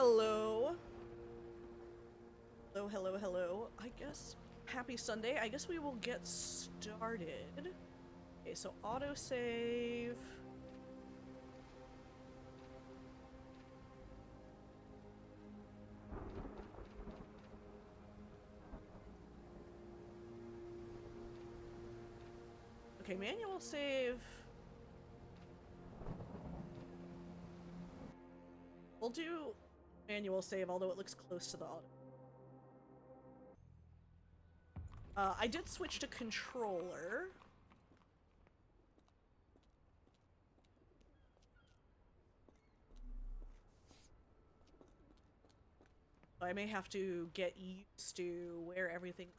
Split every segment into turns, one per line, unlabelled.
Hello. Hello, hello, hello. I guess happy Sunday. I guess we will get started. Okay, so autosave. Okay, manual save. We'll do manual save, although it looks close to the auto. I did switch to controller. I may have to get used to where everything.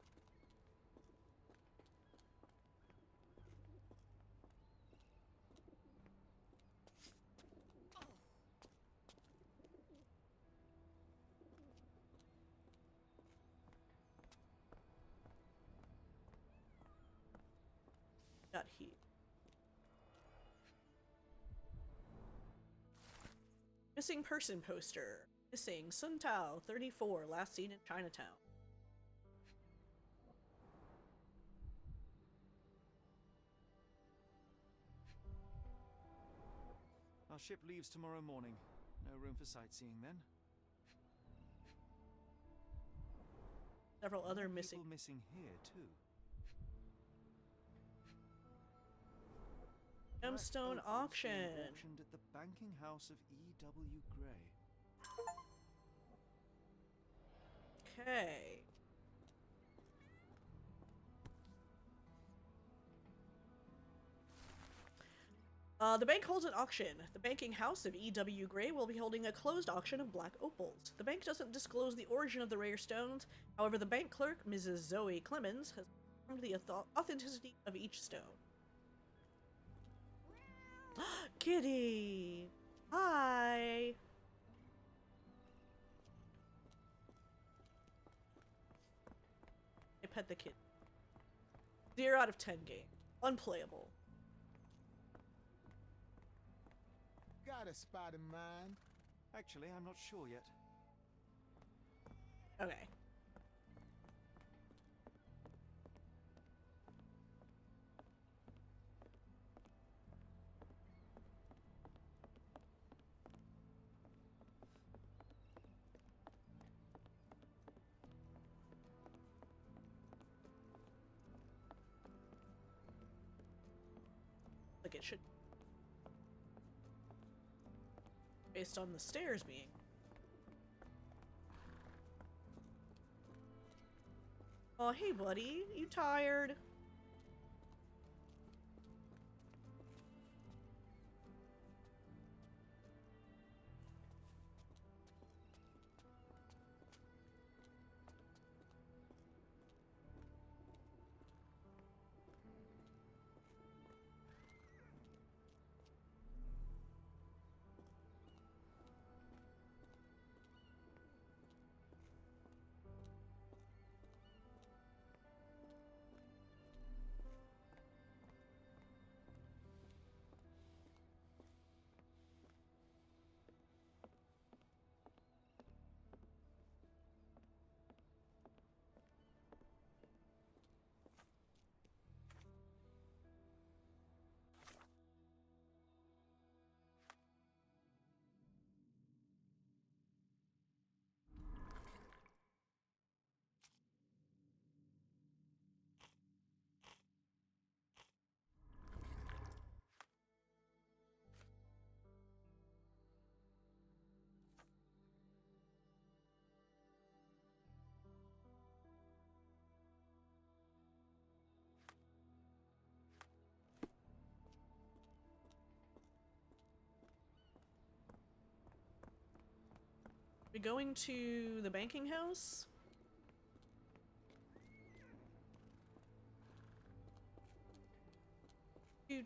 Got here. Missing person poster. Missing Sun Tao, 34, last seen in Chinatown.
Our ship leaves tomorrow morning. No room for sightseeing then.
Several other missing.
People missing here too.
Gemstone auction.
Auctioned at the banking house of E.W. Gray.
Okay. The bank holds an auction. The banking house of E.W. Gray will be holding a closed auction of black opals. The bank doesn't disclose the origin of the rare stones. However, the bank clerk, Mrs. Zoe Clemens, has confirmed the authenticity of each stone. Kitty! Hi! I pet the kid. 0 out of 10 game. Unplayable.
Got a spot in mind.
Actually, I'm not sure yet.
Okay. Like it should. Based on the stairs being. Oh, hey, buddy. You tired? We going to the banking house? Do.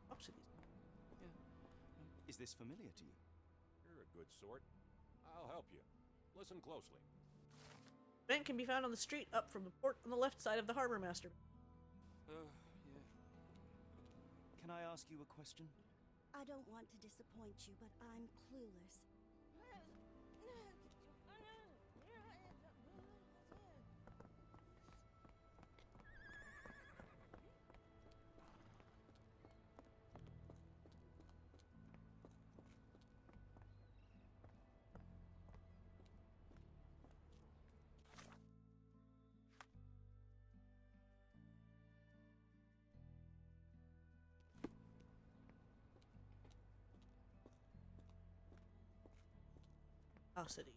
Up to these.
Yeah. Is this familiar to you?
You're a good sort. I'll help you. Listen closely.
Bank can be found on the street up from the port on the left side of the harbor master.
Yeah. Can I ask you a question?
I don't want to disappoint you, but I'm clueless.
City.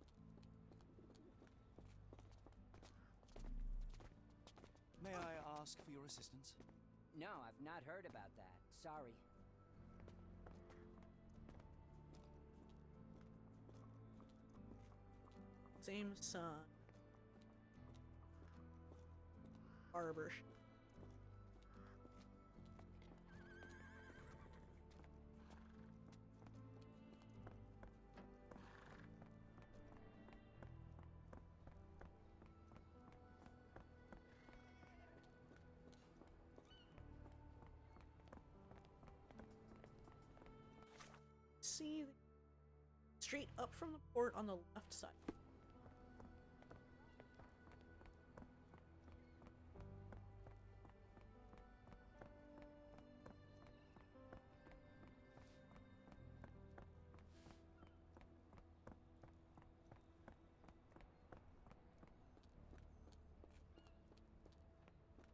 May I ask for your assistance?
No, I've not heard about that. Sorry.
Same son. Barber. See the street up from the port on the left side.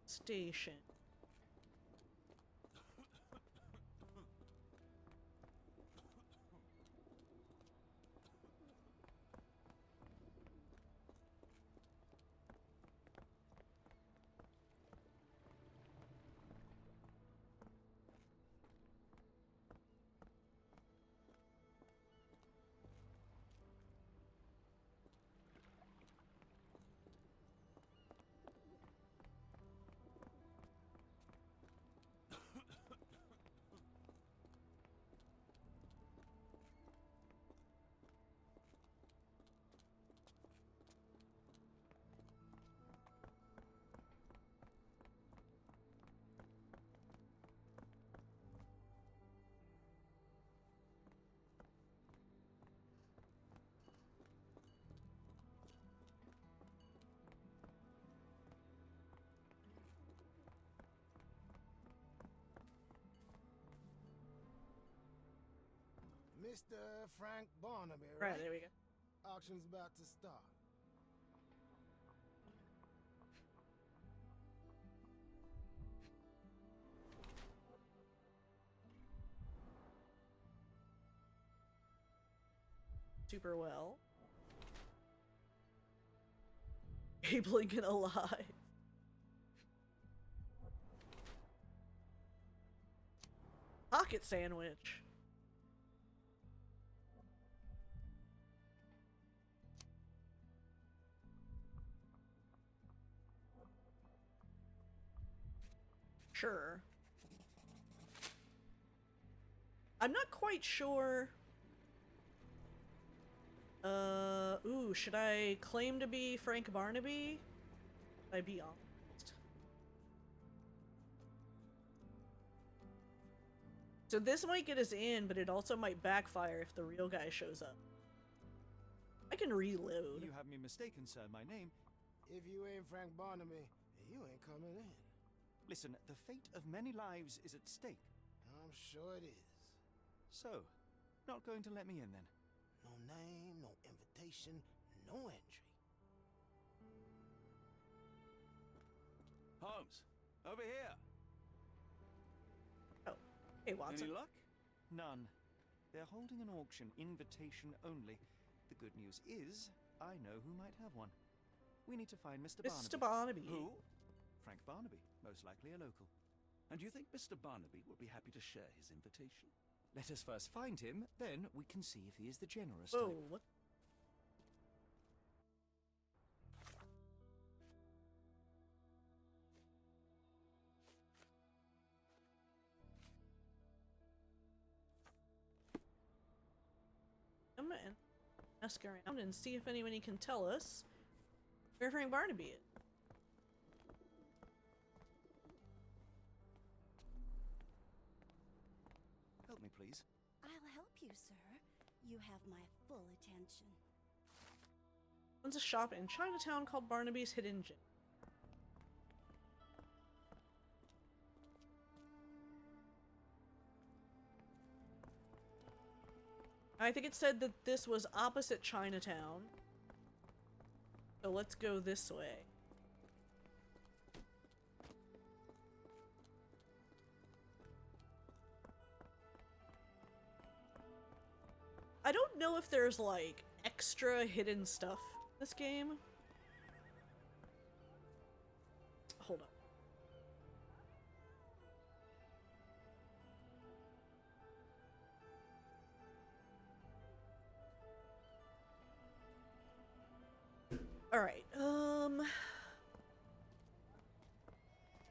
Station.
Mr. Frank Barnaby,
Right, there we go.
Auction's about to start.
Super well. Abe Lincoln alive. Pocket sandwich. Sure. I'm not quite sure. Ooh, should I claim to be Frank Barnaby? Should I be honest? So this might get us in, but it also might backfire if the real guy shows up. I can reload.
You have me mistaken, sir. My name...
If you ain't Frank Barnaby, you ain't coming in.
Listen, the fate of many lives is at stake.
I'm sure it is.
So, not going to let me in then?
No name, no invitation, no entry.
Holmes, over here.
Oh, hey Watson.
Any luck?
None. They're holding an auction, invitation only. The good news is, I know who might have one. We need to find Mr. Barnaby.
Mr. Barnaby.
Who?
Frank Barnaby, most likely a local.
And do you think Mr. Barnaby would be happy to share his invitation?
Let us first find him, then we can see if he is the generous
Whoa,
type.
what? I'm gonna ask around and see if anybody can tell us where Frank Barnaby is.
me, please?
I'll help you, sir. You have my full attention.
Owns a shop in Chinatown called Barnaby's Hidden Gem. I think it said that this was opposite Chinatown. So let's go this way. I don't know if there's like extra hidden stuff in this game. Hold on. All right.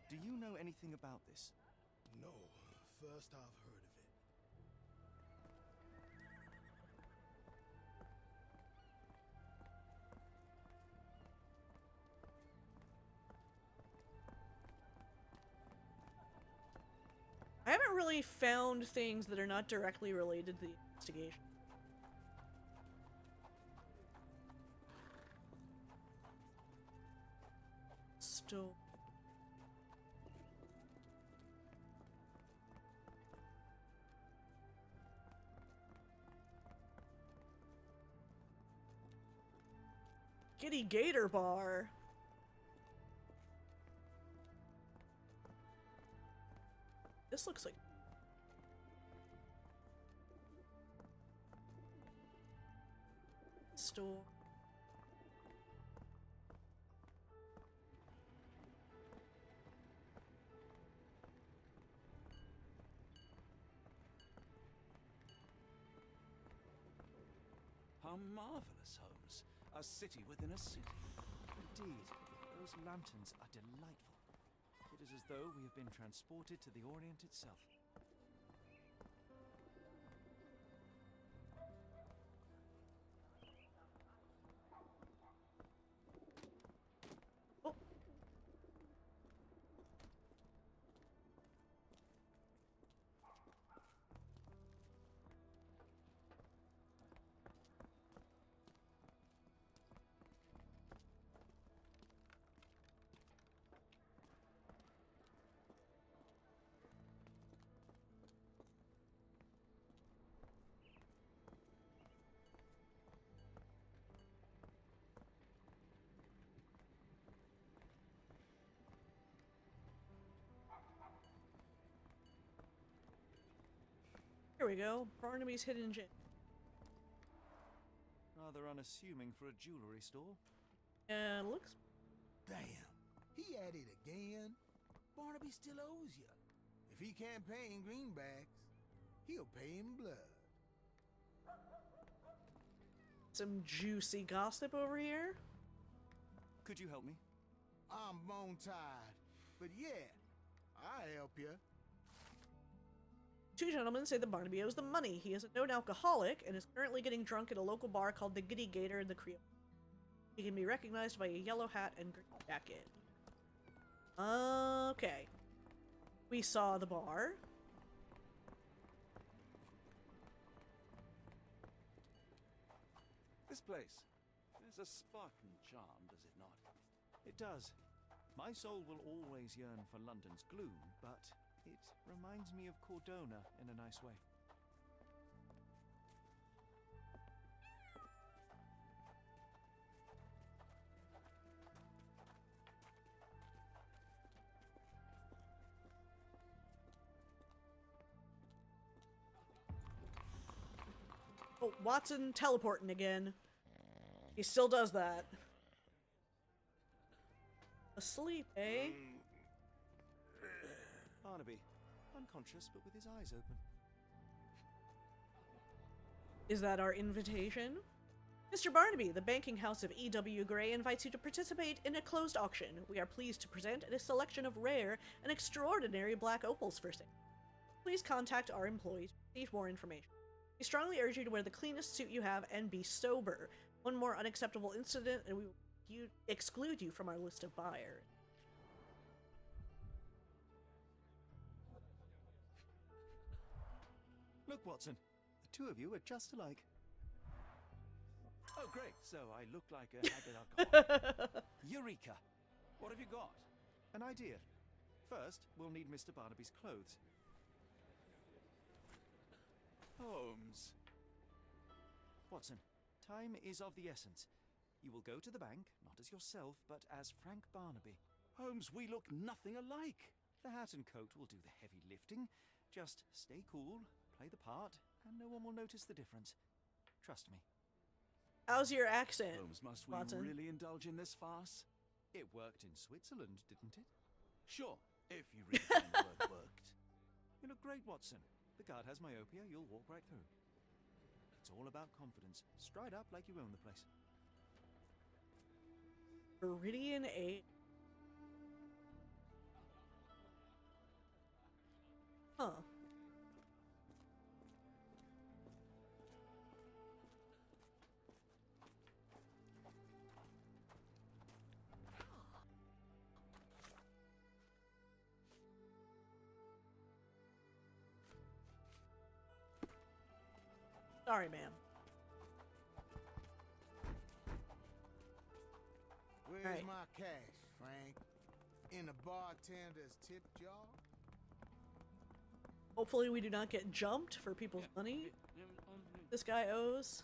Do you know anything about this?
No, first I've heard of it.
I haven't really found things that are not directly related to the investigation. Still. Giddy Gator Bar. This looks like store.
How marvelous, Holmes. A city within a city. Indeed, those lanterns are delightful. It is as though we have been transported to the Orient itself.
Oh. Here we go. Barnaby's Hidden Gem.
Rather unassuming for a jewelry store.
And looks.
Damn, he at it again. Barnaby still owes you. If he can't pay in greenbacks, he'll pay in blood.
Some juicy gossip over here.
Could you help me?
I'm bone tired, but yeah, I'll help you.
Two gentlemen say that Barnaby owes them money. He is a known alcoholic and is currently getting drunk at a local bar called the Giddy Gator in the Creole. He can be recognized by a yellow hat and green jacket. Okay. We saw the bar.
This place. There's a Spartan charm, does it not?
It does. My soul will always yearn for London's gloom, but it reminds me of Cordona in a nice way.
Oh, Watson teleporting again. He still does that. Asleep, eh?
Barnaby, unconscious but with his eyes open.
Is that our invitation? Mr. Barnaby, the banking house of E.W. Gray invites you to participate in a closed auction. We are pleased to present a selection of rare and extraordinary black opals for sale. Please contact our employees to receive more information. We strongly urge you to wear the cleanest suit you have and be sober. One more unacceptable incident and we will exclude you from our list of buyers.
Look, Watson. The two of you are just alike. Oh, great. So I look like a haggard alcoholic. Eureka! What have you got? An idea. First, we'll need Mr. Barnaby's clothes. Holmes. Watson, time is of the essence. You will go to the bank, not as yourself, but as Frank Barnaby. Holmes, we look nothing alike. The hat and coat will do the heavy lifting. Just stay cool, play the part, and no one will notice the difference. Trust me.
How's your accent,
Holmes, must we
Watson?
really indulge in this farce? It worked in Switzerland, didn't it? Sure, if you really think the word worked. You look great, Watson. The guard has myopia, you'll walk right through. It's all about confidence. Stride up like you own the place.
Meridian 8. Huh. Sorry, ma'am.
Where's
Right.
my cash, Frank? In the bartender's tip jar?
Hopefully we do not get jumped for people's money this guy owes.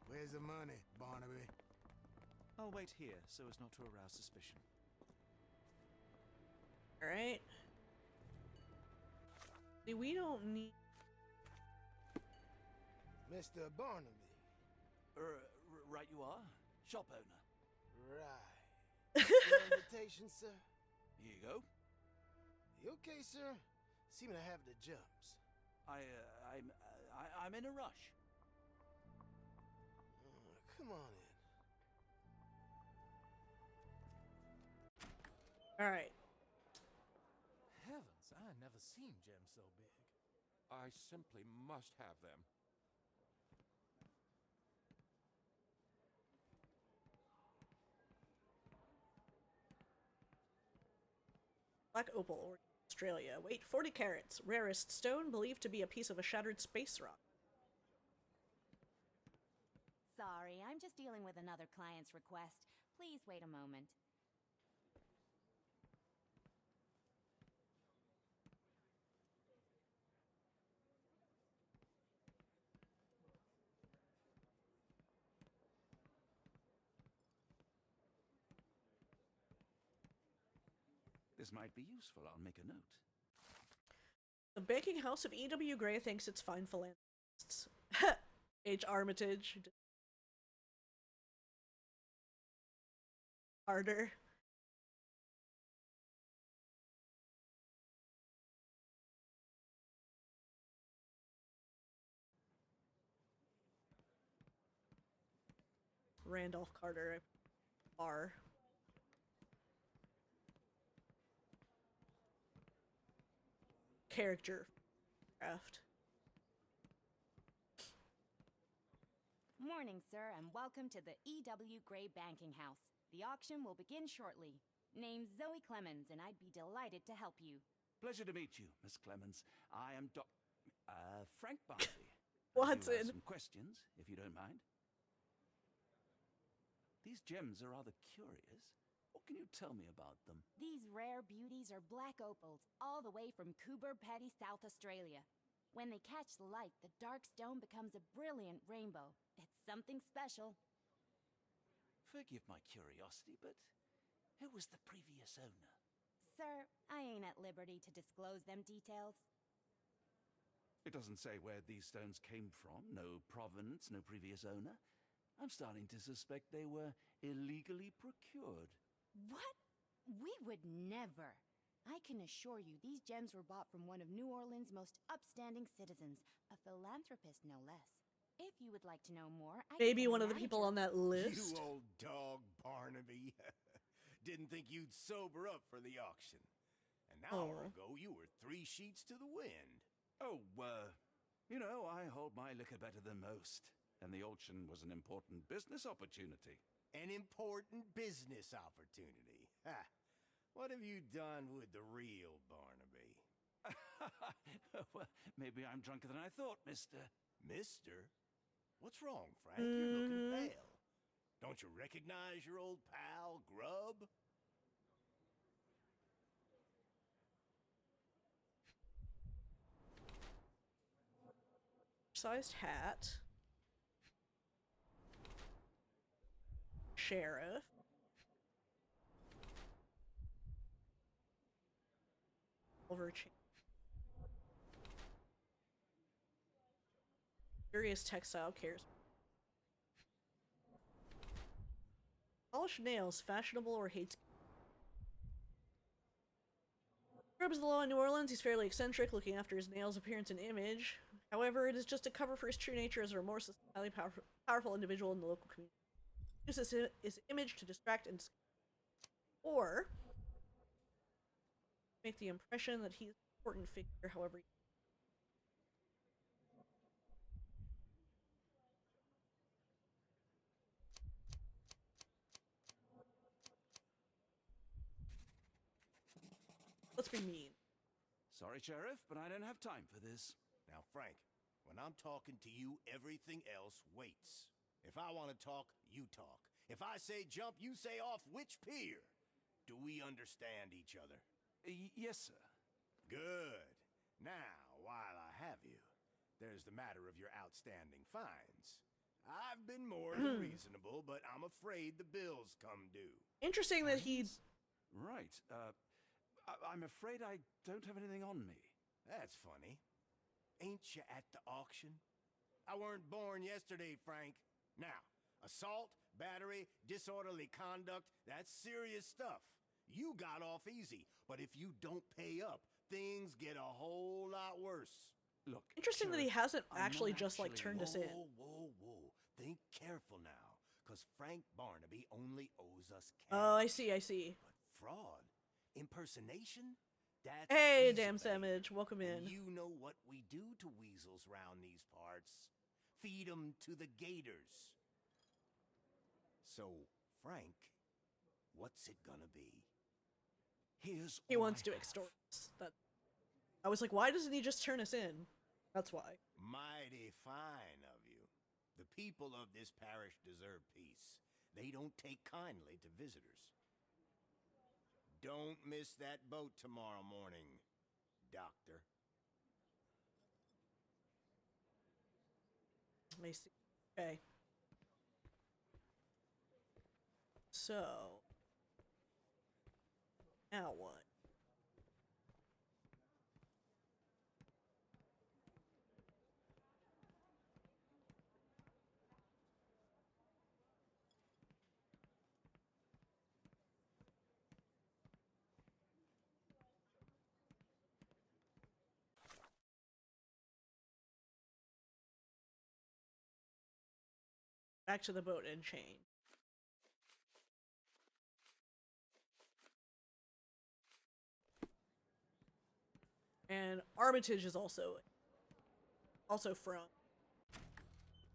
Where's the money, Barnaby?
I'll wait here so as not to arouse suspicion.
Alright. See, we don't need...
Mr. Barnaby.
Right you are. Shop owner.
Right. Your invitation, sir?
Here you go.
You okay, sir? Seem to have the jumps.
I'm in a rush.
Come on in.
Alright.
Heavens, I never seen gems so big.
I simply must have them.
Black opal, Australia. Weight 40 carats. Rarest stone believed to be a piece of a shattered space rock.
Sorry, I'm just dealing with another client's request. Please wait a moment.
This might be useful. I'll make a note.
The banking house of E.W. Gray thinks it's fine philanthropists. H. Armitage. Harder. Randolph Carter. R. Character craft.
Morning, sir, and welcome to the E.W. Gray Banking House. The auction will begin shortly. Name's Zoe Clemens, and I'd be delighted to help you.
Pleasure to meet you, Miss Clemens. I am Frank Barnaby.
What's
I do have
in?
some questions, if you don't mind. These gems are rather curious. What can you tell me about them?
These rare beauties are black opals, all the way from Coober Pedy, South Australia. When they catch the light, the dark stone becomes a brilliant rainbow. It's something special.
Forgive my curiosity, but who was the previous owner?
Sir, I ain't at liberty to disclose them details.
It doesn't say where these stones came from. No provenance, no previous owner. I'm starting to suspect they were illegally procured.
What? We would never. I can assure you these gems were bought from one of New Orleans' most upstanding citizens, a philanthropist no less. If you would like to know more, I can
Maybe
get a
one of the people
manager.
on that list.
You old dog, Barnaby. Didn't think you'd sober up for the auction. An hour ago, you were 3 sheets to the wind.
Oh, you know, I hold my liquor better than most. And the auction was an important business opportunity.
An important business opportunity. Ha!
What have you done with the real Barnaby?
Well, maybe I'm drunker than I thought, mister.
Mister? What's wrong, Frank? You're looking
Mm.
pale. Don't you recognize your old pal, Grub?
Sized hat. Sheriff. Overchain. Curious textile cares. Polished nails, fashionable or hates. Grub is the law in New Orleans. He's fairly eccentric, looking after his nails, appearance, and image. However, it is just a cover for his true nature as a remorseless, highly powerful individual in the local community. He uses his image to distract and or make the impression that he's an important figure, however. Let's be mean.
Sorry, Sheriff, but I don't have time for this.
Now, Frank, when I'm talking to you, everything else waits. If I want to talk, you talk. If I say jump, you say off which pier. Do we understand each other?
Yes, sir.
Good. Now, while I have you, there's the matter of your outstanding fines. I've been more than reasonable, but I'm afraid the bills come due.
Interesting that he's
Right. I'm afraid I don't have anything on me.
That's funny. Ain't you at the auction? I weren't born yesterday, Frank. Now, assault, battery, disorderly conduct, that's serious stuff. You got off easy, but if you don't pay up, things get a whole lot worse.
Look,
interesting that he
Sheriff,
hasn't
I'm
actually
not
just like
actually-
turned us in.
Whoa. Think careful now, because Frank Barnaby only owes us cash.
Oh, I see.
But fraud, impersonation, that's
Hey,
weasel
damn
bait.
Samage, welcome
And
in.
you know what we do to weasels round these parts. Feed 'em to the gators. So, Frank, what's it gonna be?
Here's
He
all
wants
I
to
have.
extort us. That I was like, why doesn't he just turn us in? That's why.
Mighty fine of you. The people of this parish deserve peace. They don't take kindly to visitors. Don't miss that boat tomorrow morning, Doctor.
I see. Okay. So now what? Back to the boat and chain. And Armitage is also from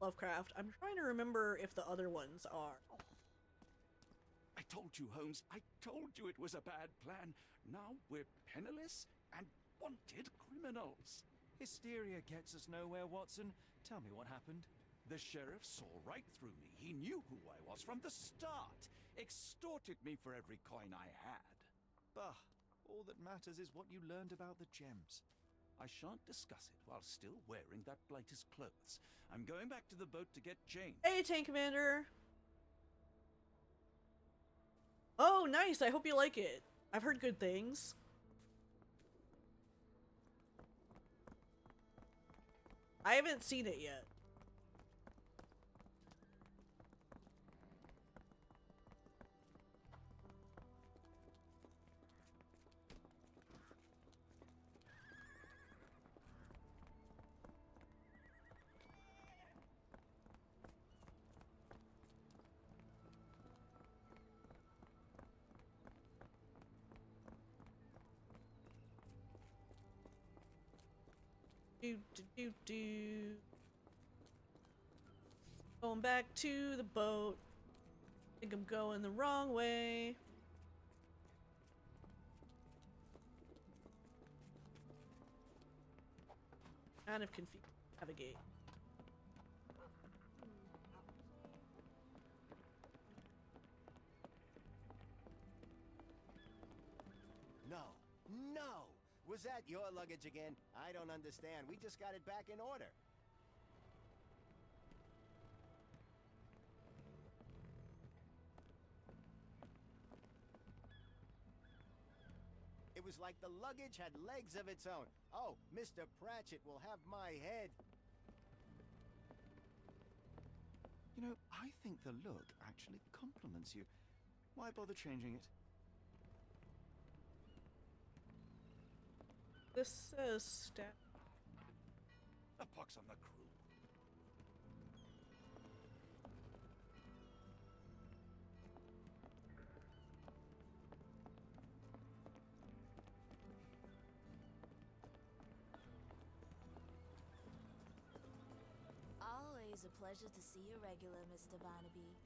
Lovecraft. I'm trying to remember if the other ones are.
I told you, Holmes. I told you it was a bad plan. Now we're penniless and wanted criminals.
Hysteria gets us nowhere, Watson. Tell me what happened.
The sheriff saw right through me. He knew who I was from the start. Extorted me for every coin I had.
Bah, all that matters is what you learned about the gems.
I shan't discuss it while still wearing that blighter's clothes. I'm going back to the boat to get Jane.
Hey, Tank Commander! Oh, nice! I hope you like it. I've heard good things. I haven't seen it yet. Do. Going back to the boat. I think I'm going the wrong way. Kind of confused. Navigate.
No, no! Was that your luggage again? I don't understand. We just got it back in order. It was like the luggage had legs of its own. Oh, Mr. Pratchett will have my head.
You know, I think the look actually compliments you. Why bother changing it?
This says stat.
A pox on the crew.
Always a pleasure to see you regular, Mr. Barnaby.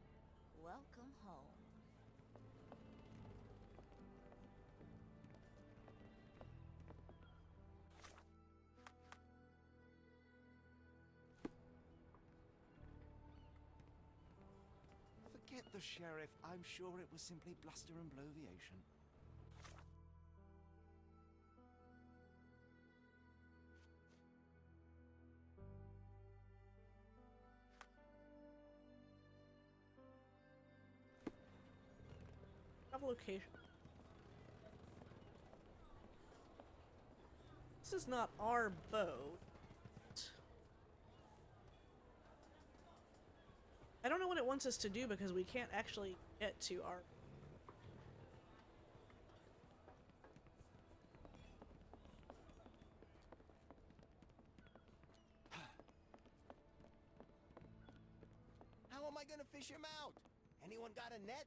Welcome home.
Forget the sheriff. I'm sure it was simply bluster and bloviation.
Travel location. This is not our boat. I don't know what it wants us to do because we can't actually get to our...
How am I gonna fish him out? Anyone got a net?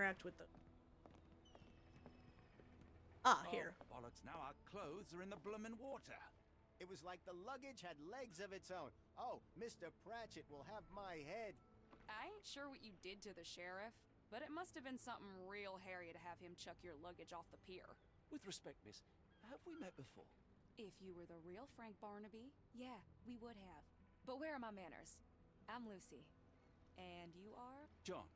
interact with them. Ah, here.
Oh, bollocks, now our clothes are in the bloomin' water.
It was like the luggage had legs of its own. Oh, Mr. Pratchett will have my head.
I ain't sure what you did to the sheriff, but it must have been something real hairy to have him chuck your luggage off the pier.
With respect, miss, have we met before?
If you were the real Frank Barnaby, yeah, we would have. But where are my manners? I'm Lucy. And you are?
John.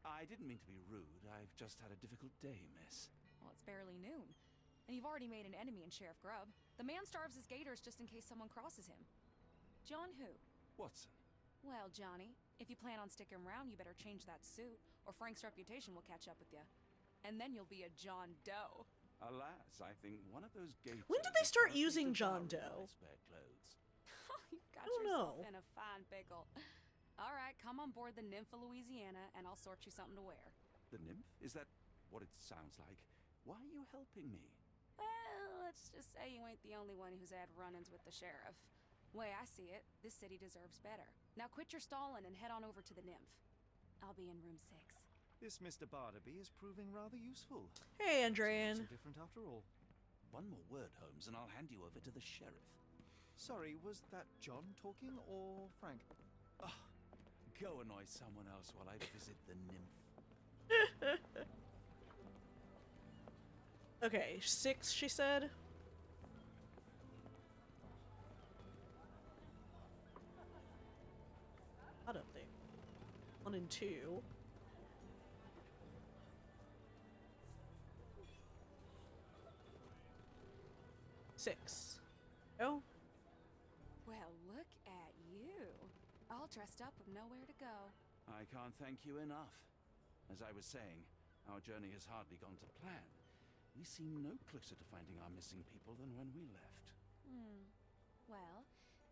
I didn't mean to be rude. I've just had a difficult day, miss.
Well, it's barely noon. And you've already made an enemy in Sheriff Grubb. The man starves his gators just in case someone crosses him. John who?
Watson.
Well, Johnny, if you plan on sticking around, you better change that suit, or Frank's reputation will catch up with you. And then you'll be a John Doe.
Alas, I think one of those gators...
When did they start using John Doe?
Spare clothes.
You've got
I don't
yourself
know.
in a fine pickle. All right, come on board the Nymph of Louisiana, and I'll sort you something to wear.
The nymph? Is that what it sounds like? Why are you helping me?
Well, let's just say you ain't the only one who's had run-ins with the sheriff. Way I see it, this city deserves better. Now quit your stalling and head on over to the Nymph. I'll be in room 6.
This Mr. Barnaby is proving rather useful.
Hey, Andrean.
So different after all.
One more word, Holmes, and I'll hand you over to the sheriff.
Sorry, was that John talking or Frank?
Oh, go annoy someone else while I visit the nymph.
Okay, 6, she said. Not up there. 1 and 2. Six. Oh.
Well, look at you. All dressed up with nowhere to go.
I can't thank you enough. As I was saying, our journey has hardly gone to plan. We seem no closer to finding our missing people than when we left.
Well,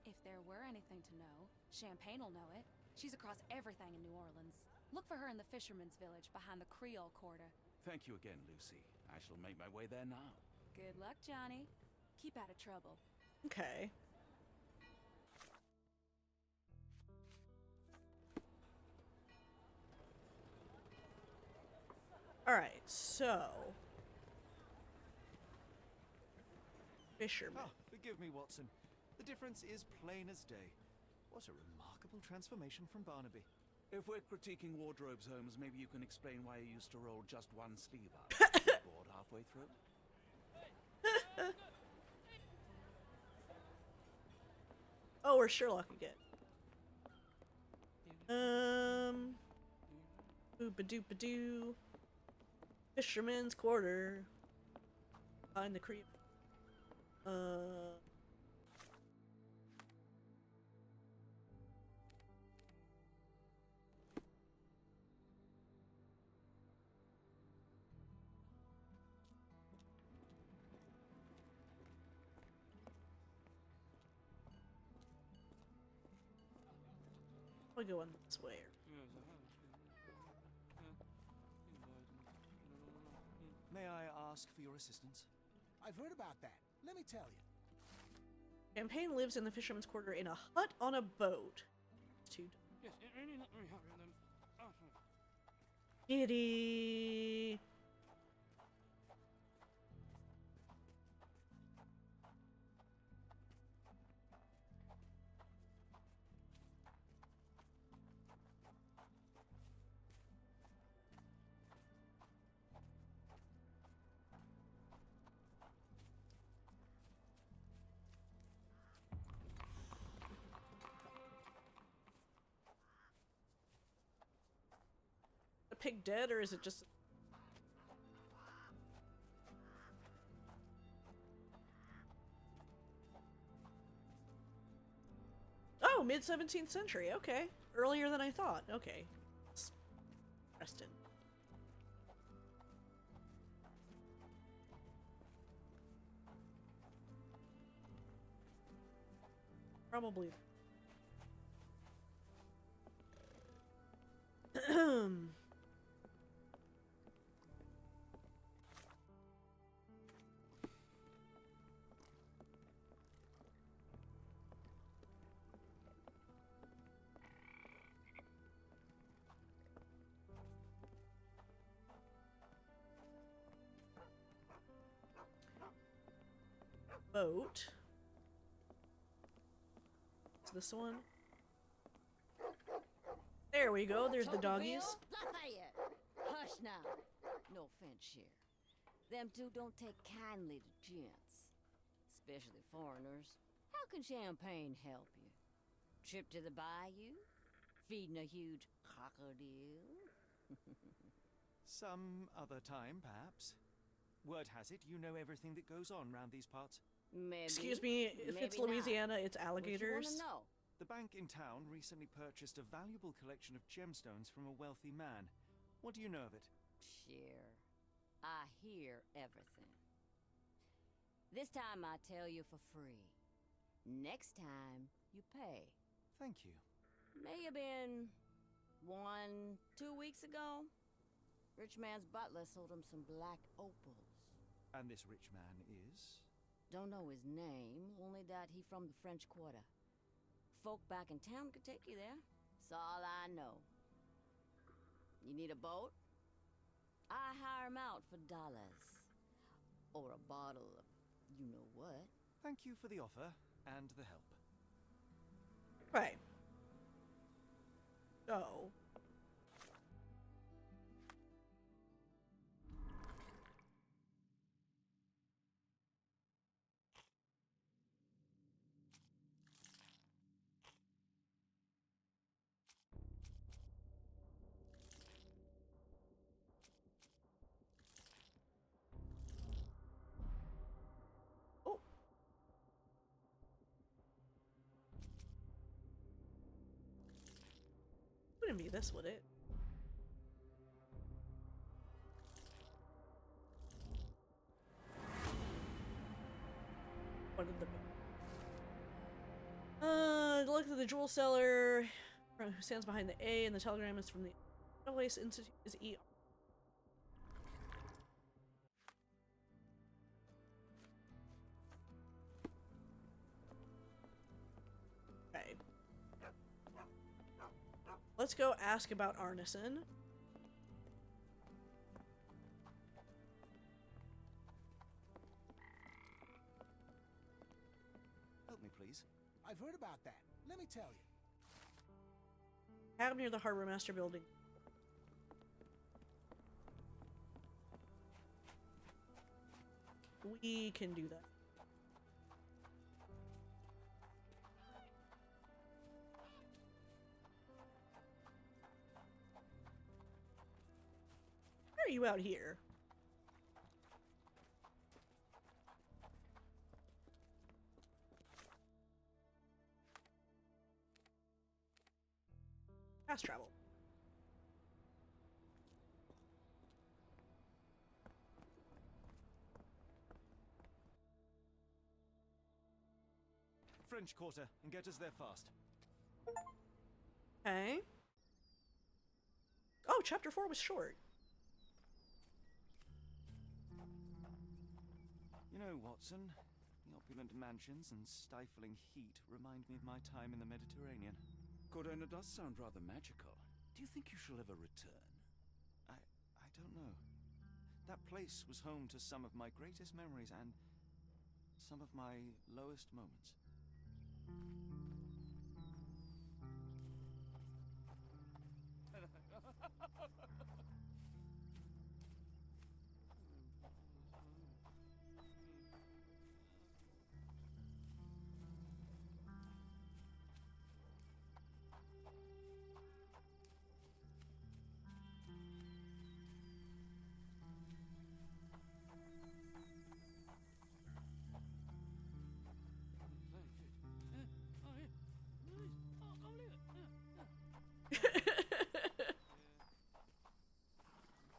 if there were anything to know, Champagne will know it. She's across everything in New Orleans. Look for her in the fisherman's village behind the Creole Quarter.
Thank you again, Lucy. I shall make my way there now.
Good luck, Johnny. Keep out of trouble.
Okay. Alright, so... Fisherman.
Ah, forgive me, Watson. The difference is plain as day. What a remarkable transformation from Barnaby.
If we're critiquing wardrobes, Holmes, maybe you can explain why you used to roll just one sleeve up. Bored halfway through?
Oh, we're Sherlock again. Oopa-doopa-doo. Fisherman's quarter. Behind the creep. I'll go on this way.
May I ask for your assistance?
I've heard about that. Let me tell you.
Champagne lives in the fisherman's quarter in a hut on a boat. Kitty. Pig dead, or is it just... Oh, mid-17th century, okay. Earlier than I thought, okay. Preston. Probably. Boat. Is this one? There we go, there's the doggies.
Lafayette. Hush now. No offense, Sheriff. Them two don't take kindly to gents. Especially foreigners. How can champagne help you? Trip to the bayou? Feeding a huge crocodile?
Some other time, perhaps. Word has it, you know everything that goes on round these parts.
Maybe.
Excuse me, if it's Louisiana, it's alligators.
What you wanna know?
The bank in town recently purchased a valuable collection of gemstones from a wealthy man. What do you know of it?
Sure. I hear everything. This time I tell you for free. Next time, you pay.
Thank you.
May have been 2 weeks ago. Rich man's butler sold him some black opals.
And this rich man is?
Don't know his name, only that he from the French Quarter. Folk back in town could take you there. That's all I know. You need a boat? I hire him out for dollars. Or a bottle of you-know-what.
Thank you for the offer and the help.
Right. Oh. Wouldn't be this, would it? What did the look at the jewel seller who stands behind the A, and the telegram is from the Edelweiss Institute is E. Okay. Let's go ask about Arneson.
Help me, please.
I've heard about that. Let me tell you.
Cab near the Harbor Master building. We can do that. Why are you out here? Fast travel.
French Quarter, and get us there fast.
Okay. Oh, chapter 4 was short.
You know, Watson, the opulent mansions and stifling heat remind me of my time in the Mediterranean.
Cordona does sound rather magical. Do you think you shall ever return?
I don't know. That place was home to some of my greatest memories and some of my lowest moments.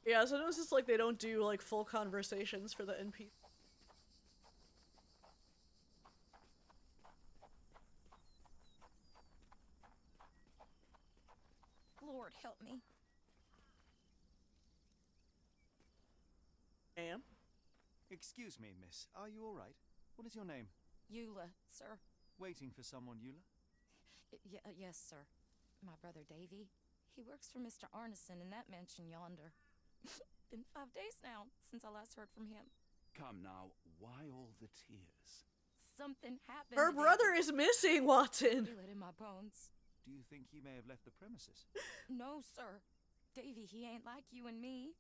Yeah, so it's just like they don't do like full conversations for the NPC.
Lord help me.
Ma'am?
Excuse me, miss. Are you all right? What is your name?
Eula, sir.
Waiting for someone, Eula?
Yes, sir. My brother Davy. He works for Mr. Arneson in that mansion yonder. Been 5 days now since I last heard from him.
Come now, why all the tears?
Something happened.
Her brother is missing, Watson.
Feel it in my bones.
Do you think he may have left the premises?
No, sir. Davy, he ain't like you and me.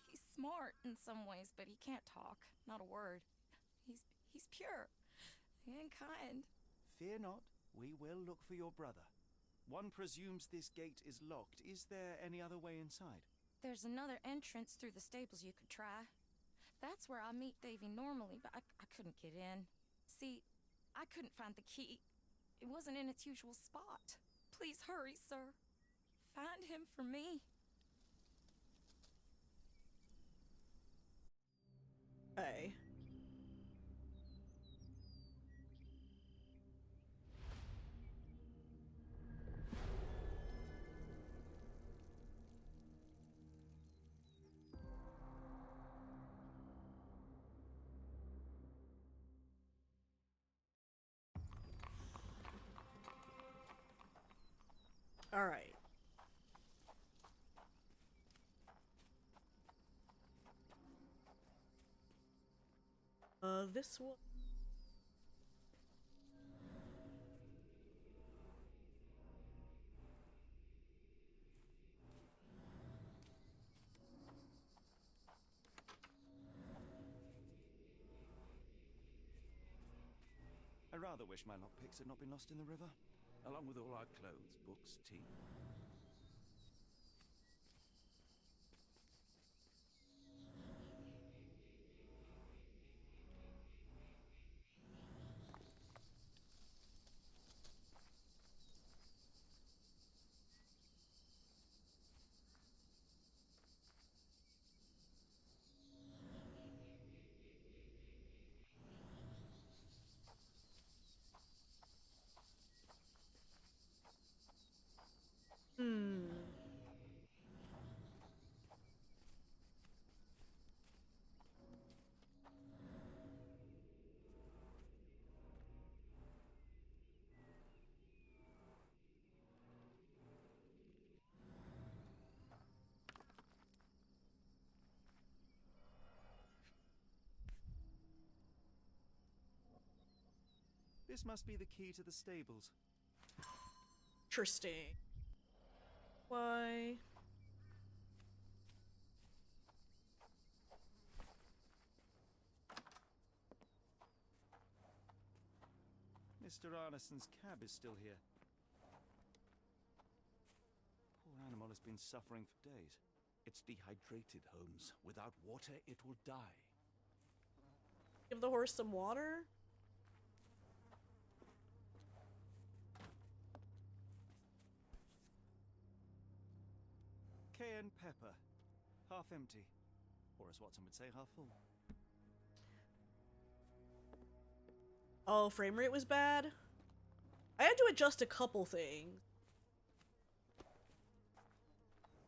He's smart in some ways, but he can't talk. Not a word. He's pure and kind.
Fear not. We will look for your brother. One presumes this gate is locked. Is there any other way inside?
There's another entrance through the stables you could try. That's where I meet Davy normally, but I couldn't get in. See, I couldn't find the key. It wasn't in its usual spot. Please hurry, sir. Find him for me.
Okay. All right. This one.
I rather wish my lockpicks had not been lost in the river.
Along with all our clothes, books, tea.
This must be the key to the stables.
Interesting. Why?
Mr. Arneson's cab is still here. Poor animal has been suffering for days.
It's dehydrated, Holmes. Without water, it will die.
Give the horse some water?
Cayenne pepper. Half empty. Or as Watson would say, half full.
Oh, frame rate was bad? I had to adjust a couple things. I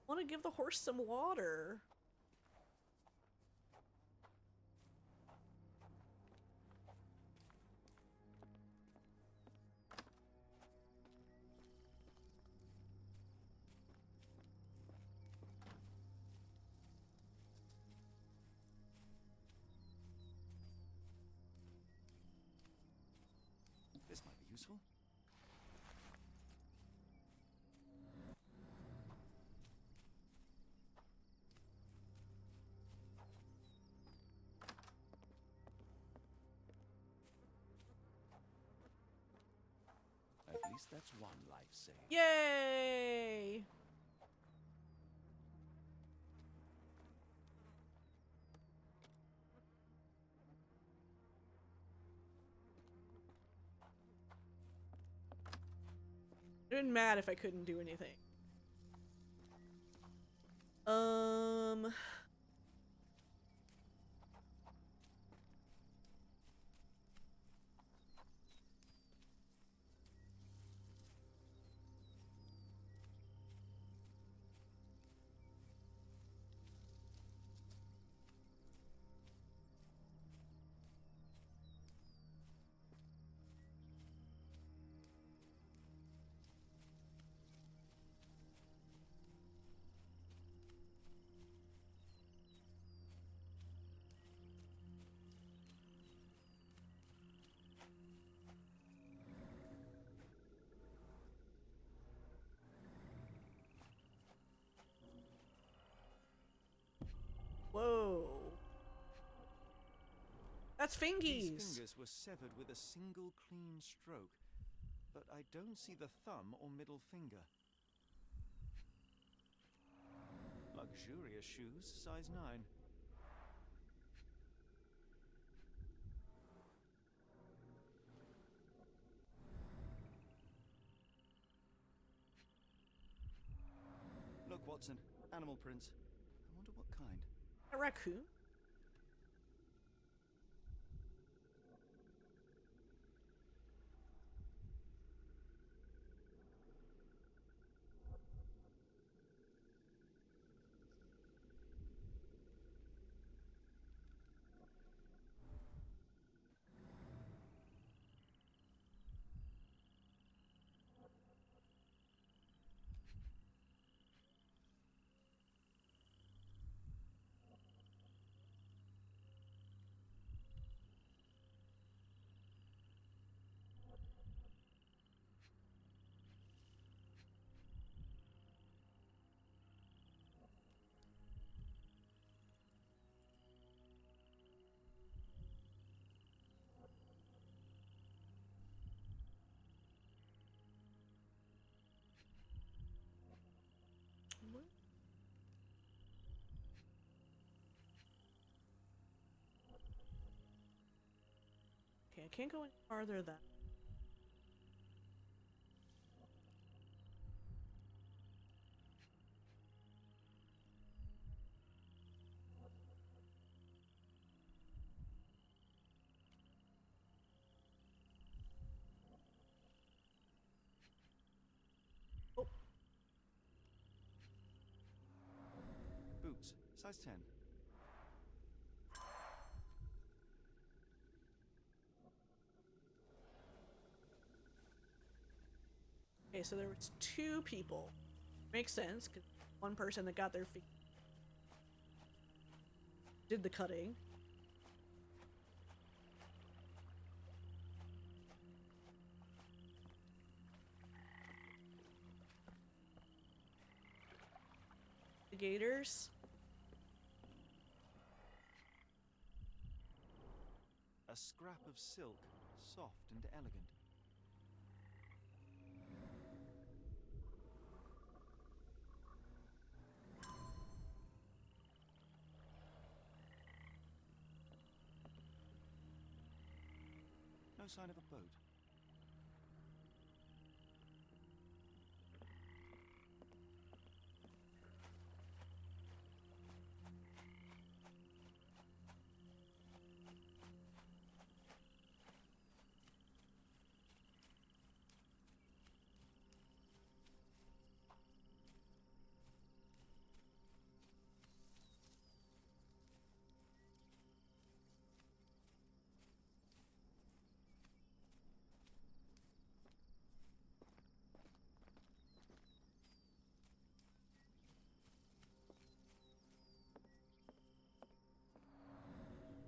want to give the horse some water.
This might be useful.
At least that's one life saved.
Yay! I'd been mad if I couldn't do anything. Whoa. That's fingies.
These fingers were severed with a single clean stroke, but I don't see the thumb or middle finger. Luxurious shoes, size 9. Look, Watson, animal prints. I wonder what kind.
A raccoon? Okay, I can't go any farther than. Oh.
Boots, size 10.
Okay, so there was 2 people. Makes sense, because one person that got their feet did the cutting. Investigators.
A scrap of silk, soft and elegant. No sign of a boat.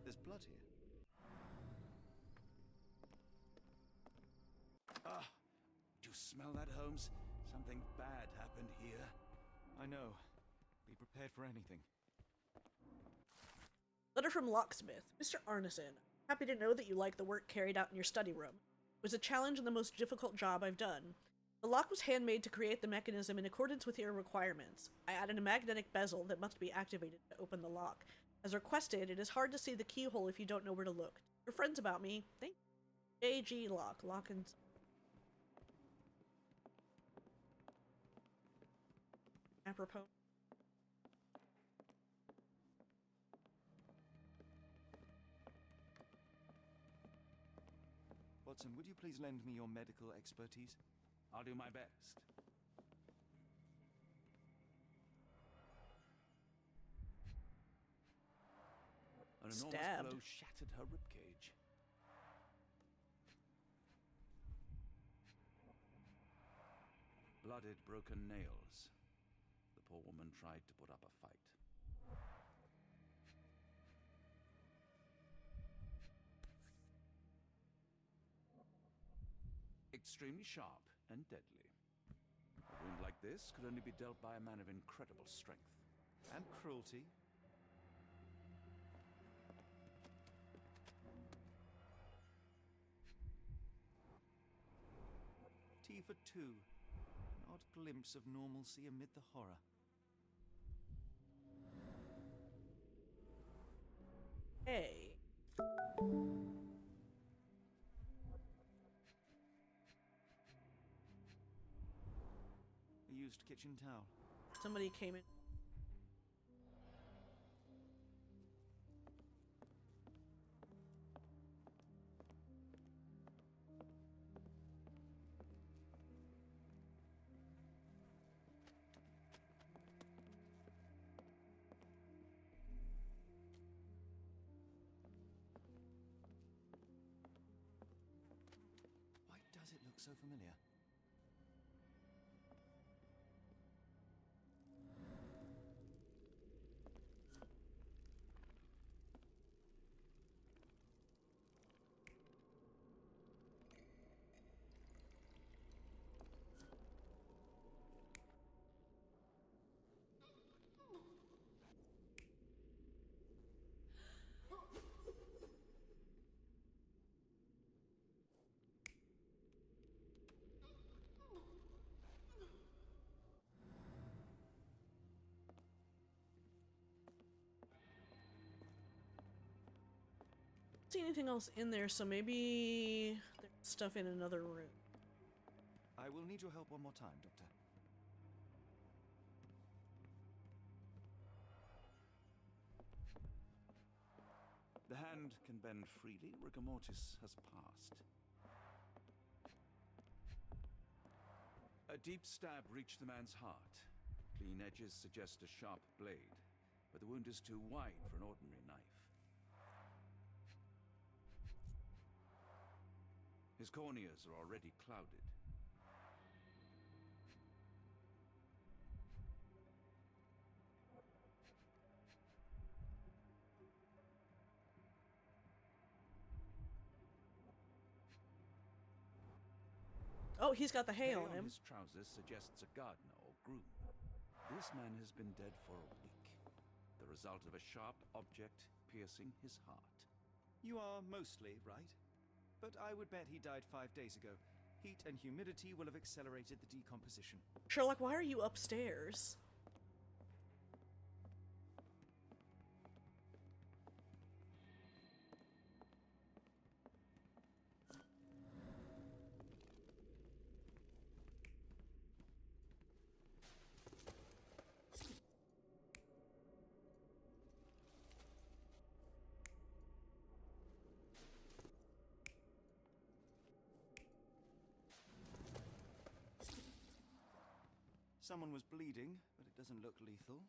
There's blood here.
Ah, do you smell that, Holmes? Something bad happened here.
I know. Be prepared for anything.
Letter from Locksmith. Mr. Arneson, happy to know that you like the work carried out in your study room. It was a challenge and the most difficult job I've done. The lock was handmade to create the mechanism in accordance with your requirements. I added a magnetic bezel that must be activated to open the lock. As requested, it is hard to see the keyhole if you don't know where to look. Your friends about me. Thank you. JG Lock. Lock and... Apropos.
Watson, would you please lend me your medical expertise?
I'll do my best. An enormous
Stabbed.
blow shattered her ribcage. Blooded, broken nails. The poor woman tried to put up a fight. Extremely sharp and deadly. A wound like this could only be dealt by a man of incredible strength.
And cruelty. Tea for two. An odd glimpse of normalcy amid the horror.
Hey.
A used kitchen towel.
Somebody came in.
Why does it look so familiar?
See anything else in there, so maybe there's stuff in another room.
I will need your help one more time, Doctor.
The hand can bend freely. Rigor mortis has passed. A deep stab reached the man's heart. Clean edges suggest a sharp blade, but the wound is too wide for an ordinary knife. His corneas are already clouded.
Oh, he's got the hay on him.
His trousers suggests a gardener or groom.
This man has been dead for a week. The result of a sharp object piercing his heart.
You are mostly right. But I would bet he died 5 days ago. Heat and humidity will have accelerated the decomposition.
Sherlock, why are you upstairs?
Someone was bleeding, but it doesn't look lethal.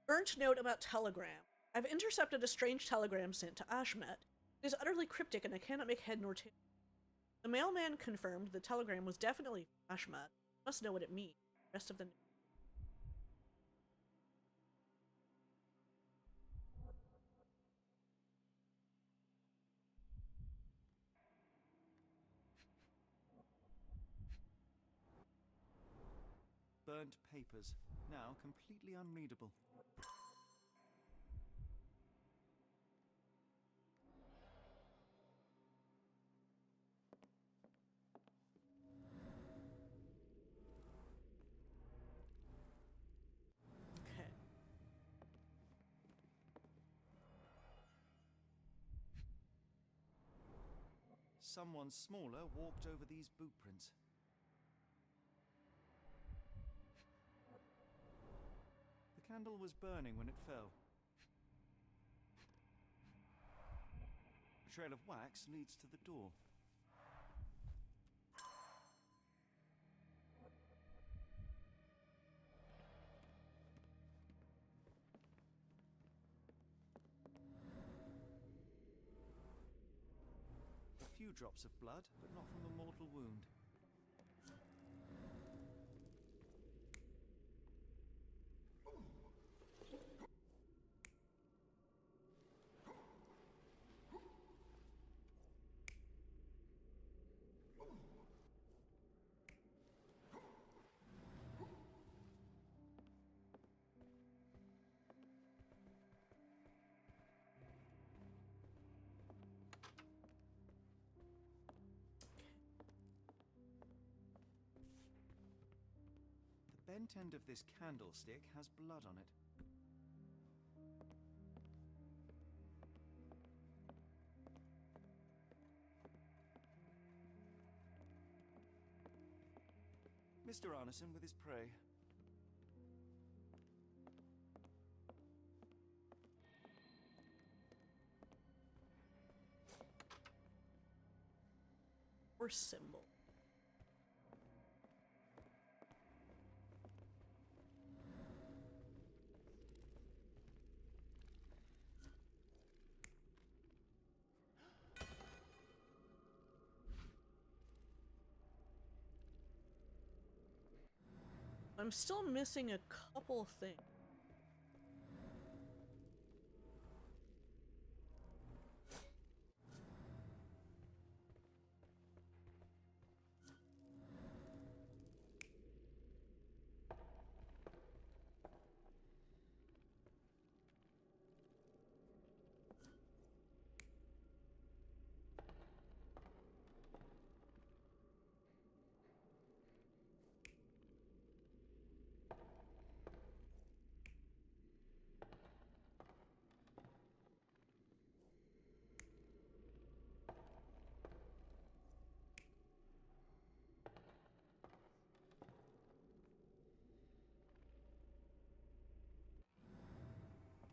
Urgent note about telegram. I've intercepted a strange telegram sent to Ashmet. It is utterly cryptic and I cannot make head nor tail. The mailman confirmed the telegram was definitely from Ashmet. Must know what it means. Rest of the
Burnt papers, now completely unreadable.
Okay.
Someone smaller walked over these boot prints. The candle was burning when it fell. A trail of wax leads to the door. A few drops of blood, but not from a mortal wound. The bent end of this candlestick has blood on it. Mr. Arneson with his prey.
Or symbol. I'm still missing a couple things.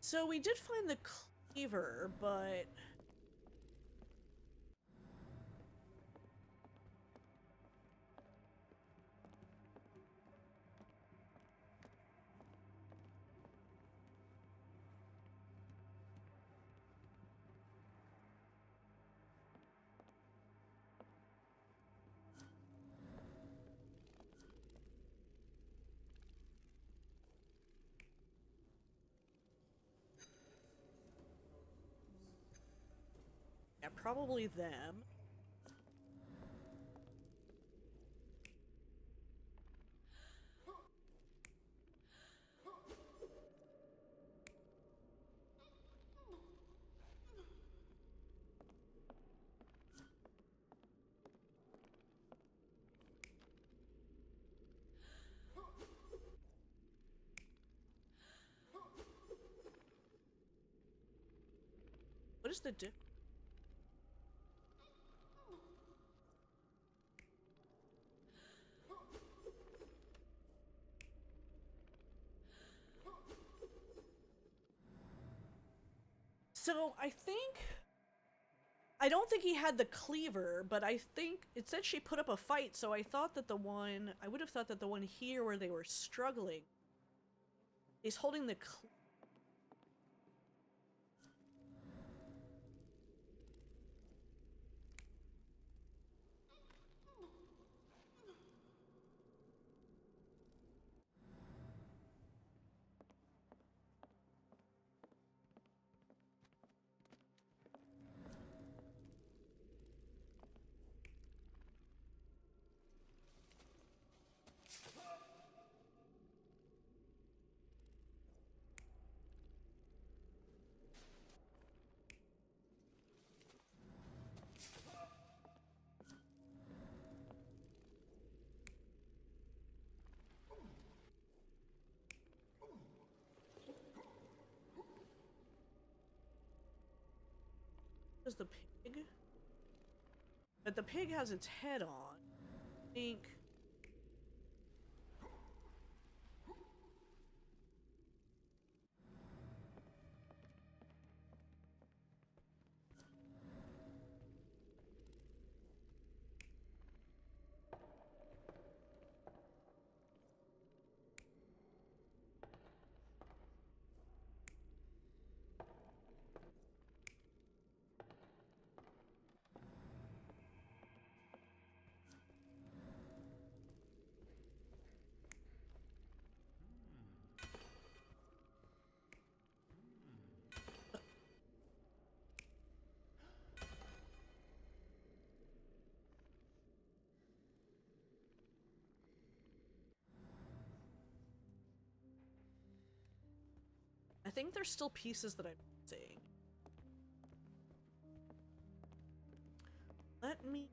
So we did find the cleaver, but... probably them. What is the difference? So I don't think he had the cleaver, but I think it said she put up a fight, so I would have thought that the one here where they were struggling is holding the is the pig? But the pig has its head on. I think. I think there's still pieces that I'm missing. Let me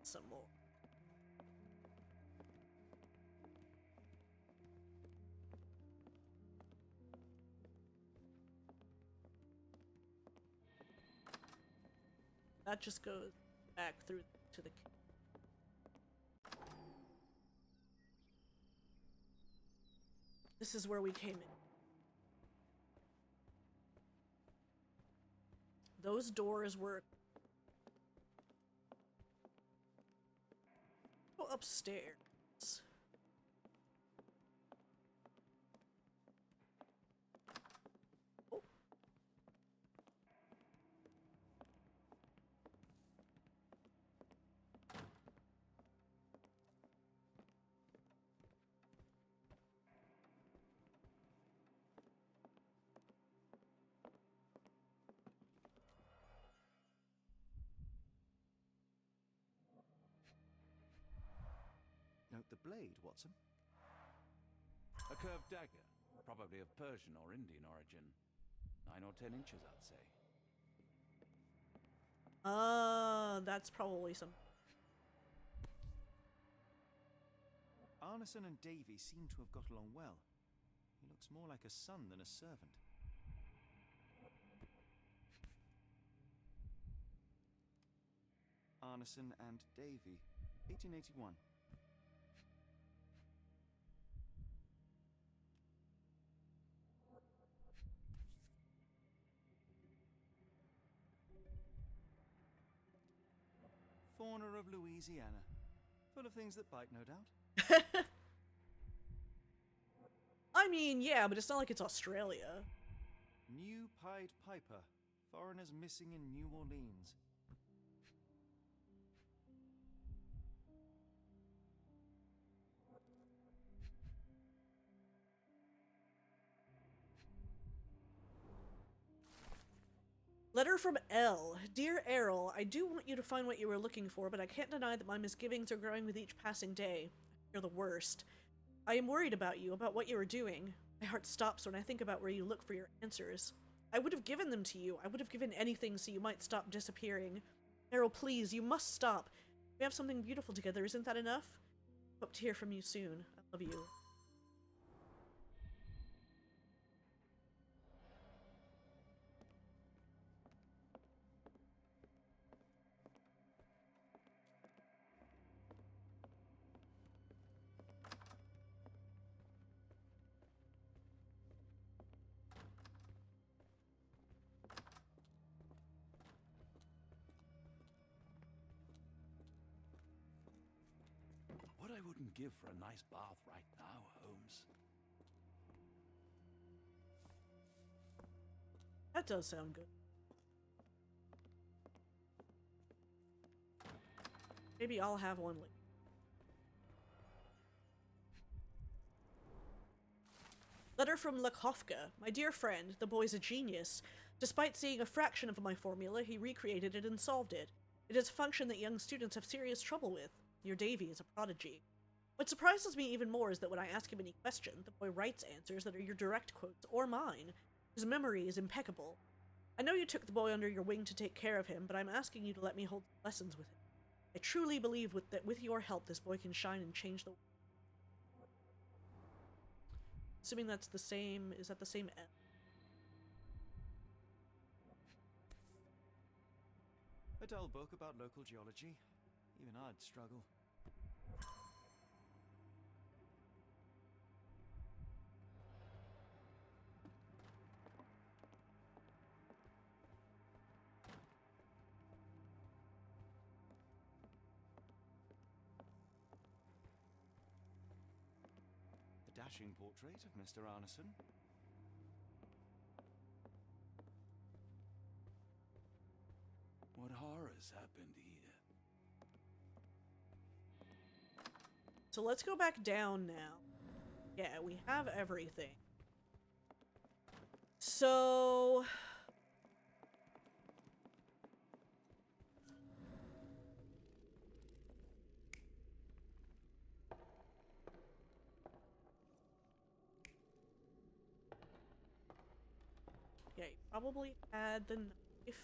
some more. That just goes back through to the. This is where we came in. Those doors were. Go upstairs. Oh.
Note the blade, Watson.
A curved dagger, probably of Persian or Indian origin. 9 or 10 inches, I'd say.
That's probably some.
Arneson and Davy seem to have got along well. He looks more like a son than a servant. Arneson and Davy, 1881. Fauna of Louisiana. Full of things that bite, no doubt.
I mean, yeah, but it's not like it's Australia.
New Pied Piper. Foreigners missing in New Orleans.
Letter from L. Dear Errol, I do want you to find what you were looking for, but I can't deny that my misgivings are growing with each passing day. You're the worst. I am worried about you, about what you are doing. My heart stops when I think about where you look for your answers. I would have given them to you. I would have given anything so you might stop disappearing. Errol, please, you must stop. We have something beautiful together, isn't that enough? Hope to hear from you soon. I love you.
What I wouldn't give for a nice bath right now, Holmes.
That does sound good. Maybe I'll have one later. Letter from Lakovka. My dear friend, the boy's a genius. Despite seeing a fraction of my formula, he recreated it and solved it. It is a function that young students have serious trouble with. Your Davy is a prodigy. What surprises me even more is that when I ask him any question, the boy writes answers that are your direct quotes or mine. His memory is impeccable. I know you took the boy under your wing to take care of him, but I'm asking you to let me hold lessons with him. I truly believe that with your help, this boy can shine and change the world. Assuming that's the same, is that the same N?
A dull book about local geology. Even I'd struggle. A dashing portrait of Mr. Arneson.
What horrors happened here?
So let's go back down now. Yeah, we have everything. So... yeah, you probably had the knife.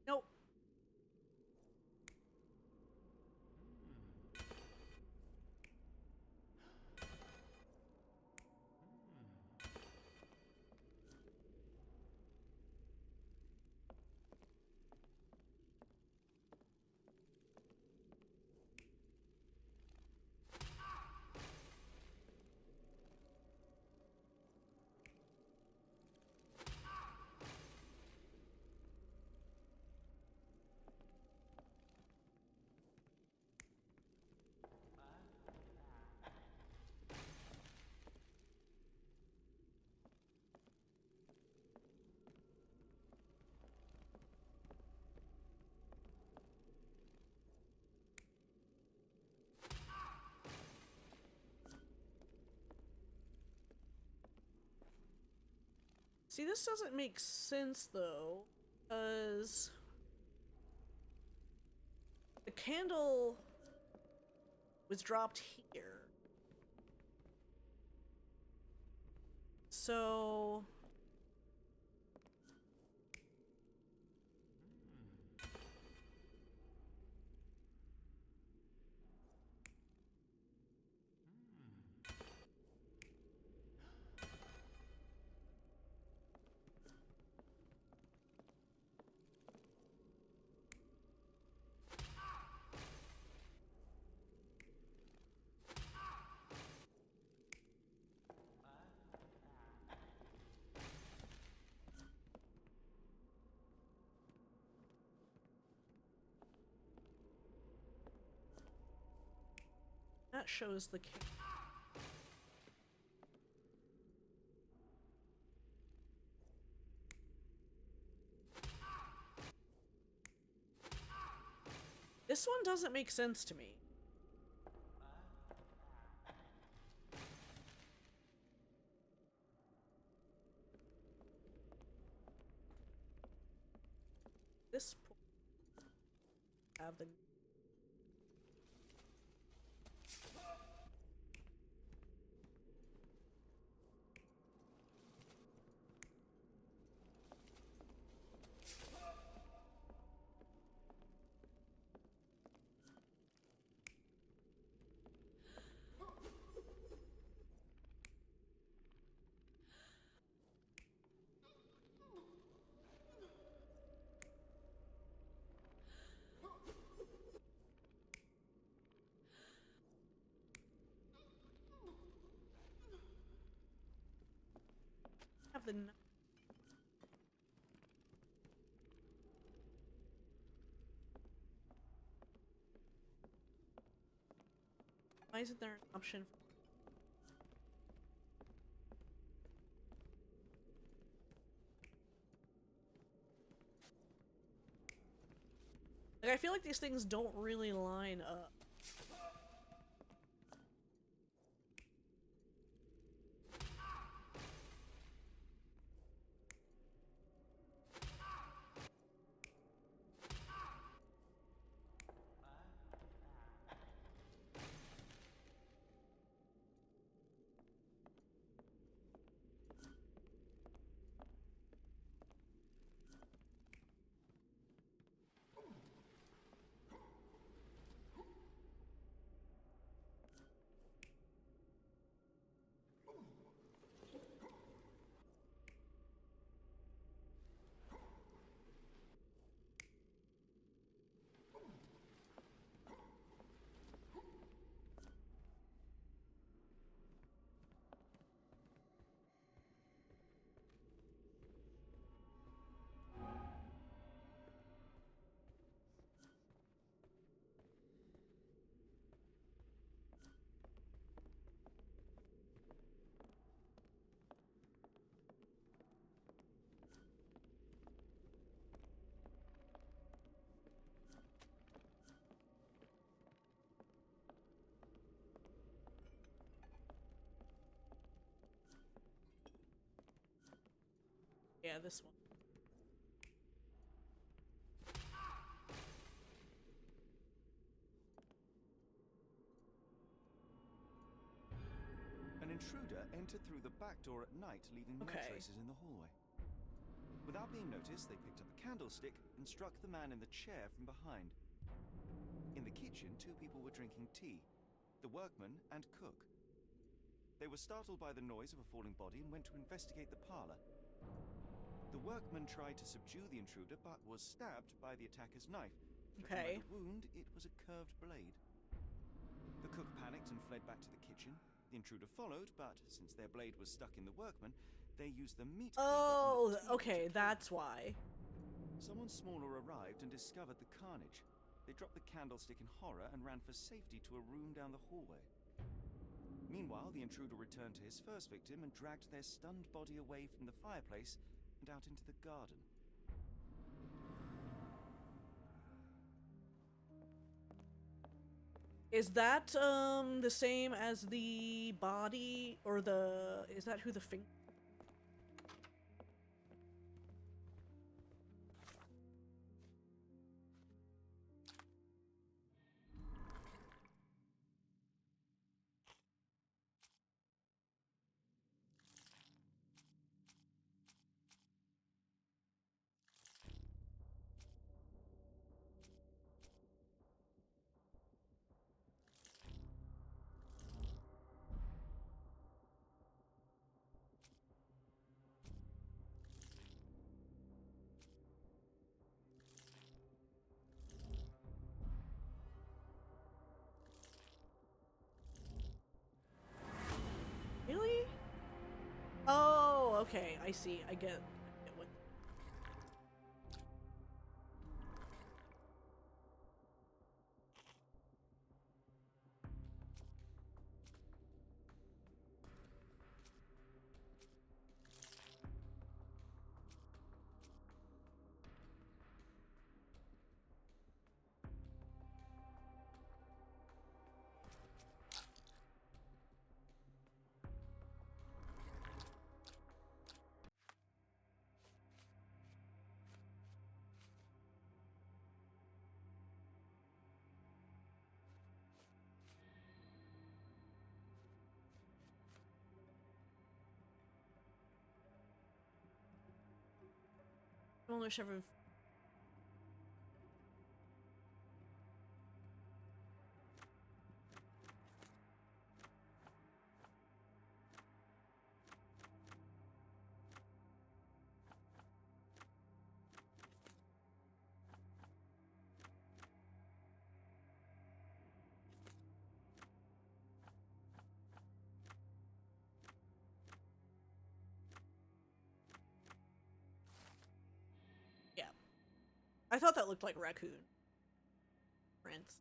Nope. See, this doesn't make sense, though, because... The candle was dropped here. So... That shows the candle. This one doesn't make sense to me. This have the have the why isn't there an option for like I feel like these things don't really line up. Yeah, this one.
An intruder entered through the back door at night, leaving no traces in the hallway. Without being noticed, they picked up a candlestick and struck the man in the chair from behind. In the kitchen, two people were drinking tea, the workman and cook. They were startled by the noise of a falling body and went to investigate the parlor. The workman tried to subdue the intruder, but was stabbed by the attacker's knife. By the wound, it was a curved blade. The cook panicked and fled back to the kitchen. The intruder followed, but since their blade was stuck in the workman, they used the meat cleaver on the
okay, that's why.
Someone smaller arrived and discovered the carnage. They dropped the candlestick in horror and ran for safety to a room down the hallway. Meanwhile, the intruder returned to his first victim and dragged their stunned body away from the fireplace and out into the garden.
Is that the same as the body, or the is that who the finger? okay, I see. I get what. I don't know if ever. Yeah. I thought that looked like a raccoon. Prince.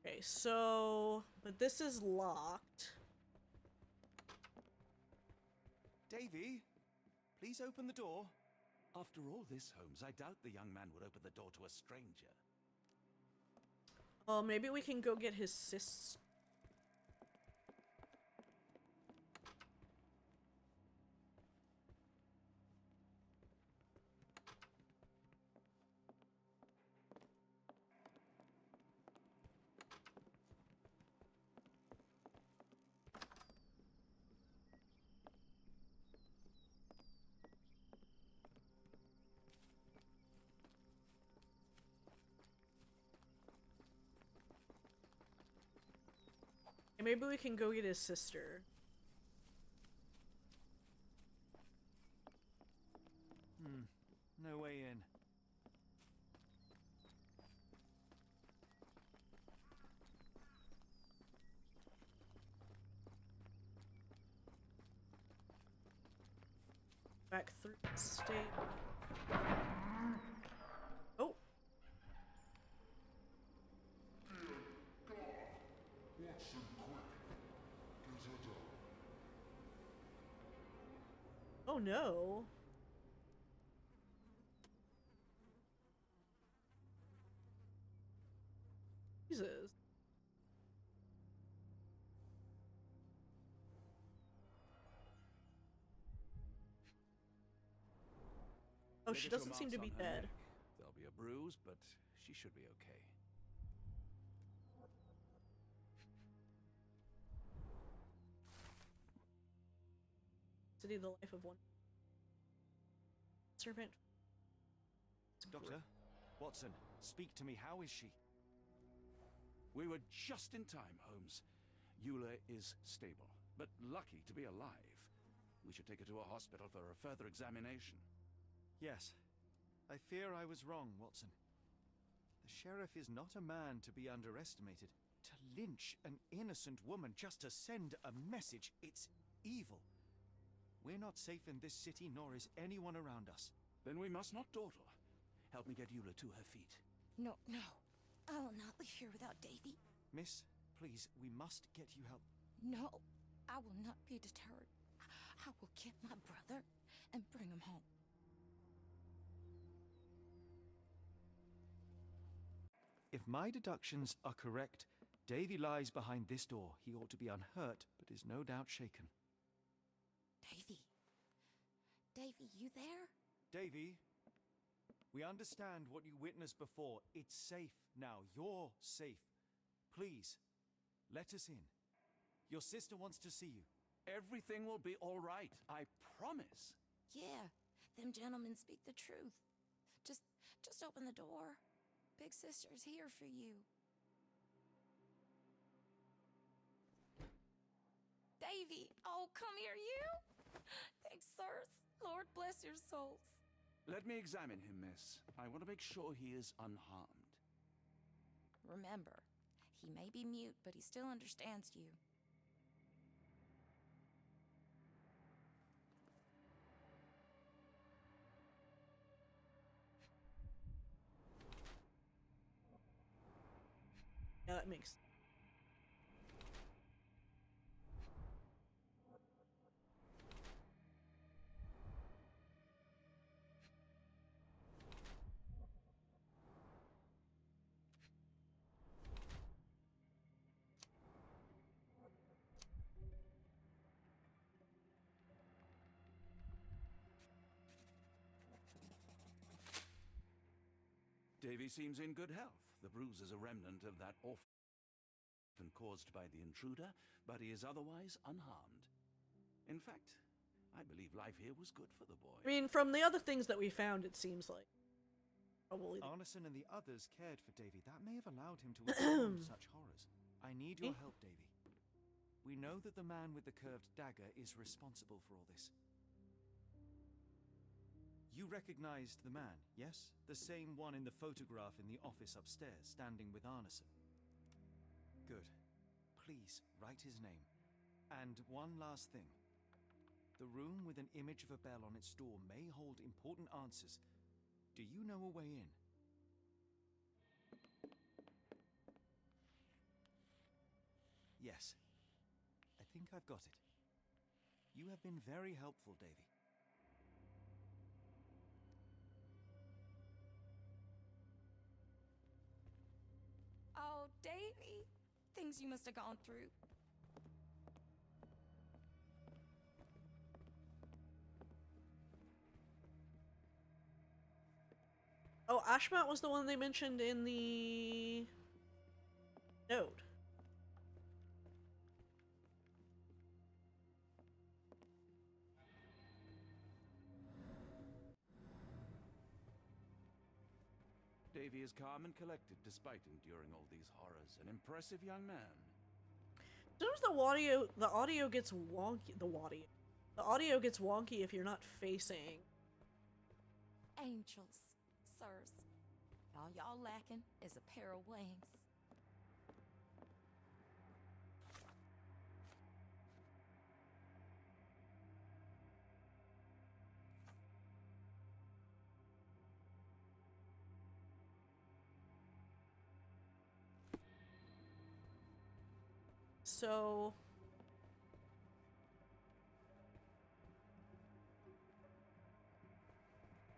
Okay, so... But this is locked.
Davy, please open the door.
After all this, Holmes, I doubt the young man would open the door to a stranger.
Oh, maybe we can go get his sis. Maybe we can go get his sister.
No way in.
Back through the state. Oh. Oh no. Jesus. Oh, she doesn't seem to be dead.
There'll be a bruise, but she should be okay.
City, the life of one servant.
Doctor, Watson, speak to me. How is she?
We were just in time, Holmes. Eula is stable, but lucky to be alive. We should take her to a hospital for a further examination.
Yes. I fear I was wrong, Watson. The sheriff is not a man to be underestimated. To lynch an innocent woman just to send a message, it's evil. We're not safe in this city, nor is anyone around us.
Then we must not dawdle. Help me get Eula to her feet.
No, no. I will not leave here without Davy.
Miss, please, we must get you help.
No, I will not be deterred. I will get my brother and bring him home.
If my deductions are correct, Davy lies behind this door. He ought to be unhurt, but is no doubt shaken.
Davy? Davy, you there?
Davy, we understand what you witnessed before. It's safe now. You're safe. Please, let us in. Your sister wants to see you.
Everything will be all right. I promise.
Yeah, them gentlemen speak the truth. Just open the door. Big sister's here for you. Davy! Oh, come here, you! Thanks, sirs. Lord bless your souls.
Let me examine him, miss. I want to make sure he is unharmed.
Remember, he may be mute, but he still understands you.
Yeah, that makes.
Davy seems in good health. The bruise is a remnant of that orphan caused by the intruder, but he is otherwise unharmed. In fact, I believe life here was good for the boy.
I mean, from the other things that we found, it seems like. Probably.
Arneson and the others cared for Davy. That may have allowed him to withstand such horrors. I need your help, Davy. We know that the man with the curved dagger is responsible for all this. You recognized the man, yes? The same one in the photograph in the office upstairs, standing with Arneson. Good. Please, write his name. And one last thing. The room with an image of a bell on its door may hold important answers. Do you know a way in? Yes. I think I've got it. You have been very helpful, Davy.
Oh, Davy. Things you must have gone through.
Oh, Ashmat was the one they mentioned in the note.
Davy is calm and collected despite enduring all these horrors. An impressive young man.
As soon as the audio gets wonky. The audio gets wonky if you're not facing.
Angels, sirs. All y'all lacking is a pair of wings.
So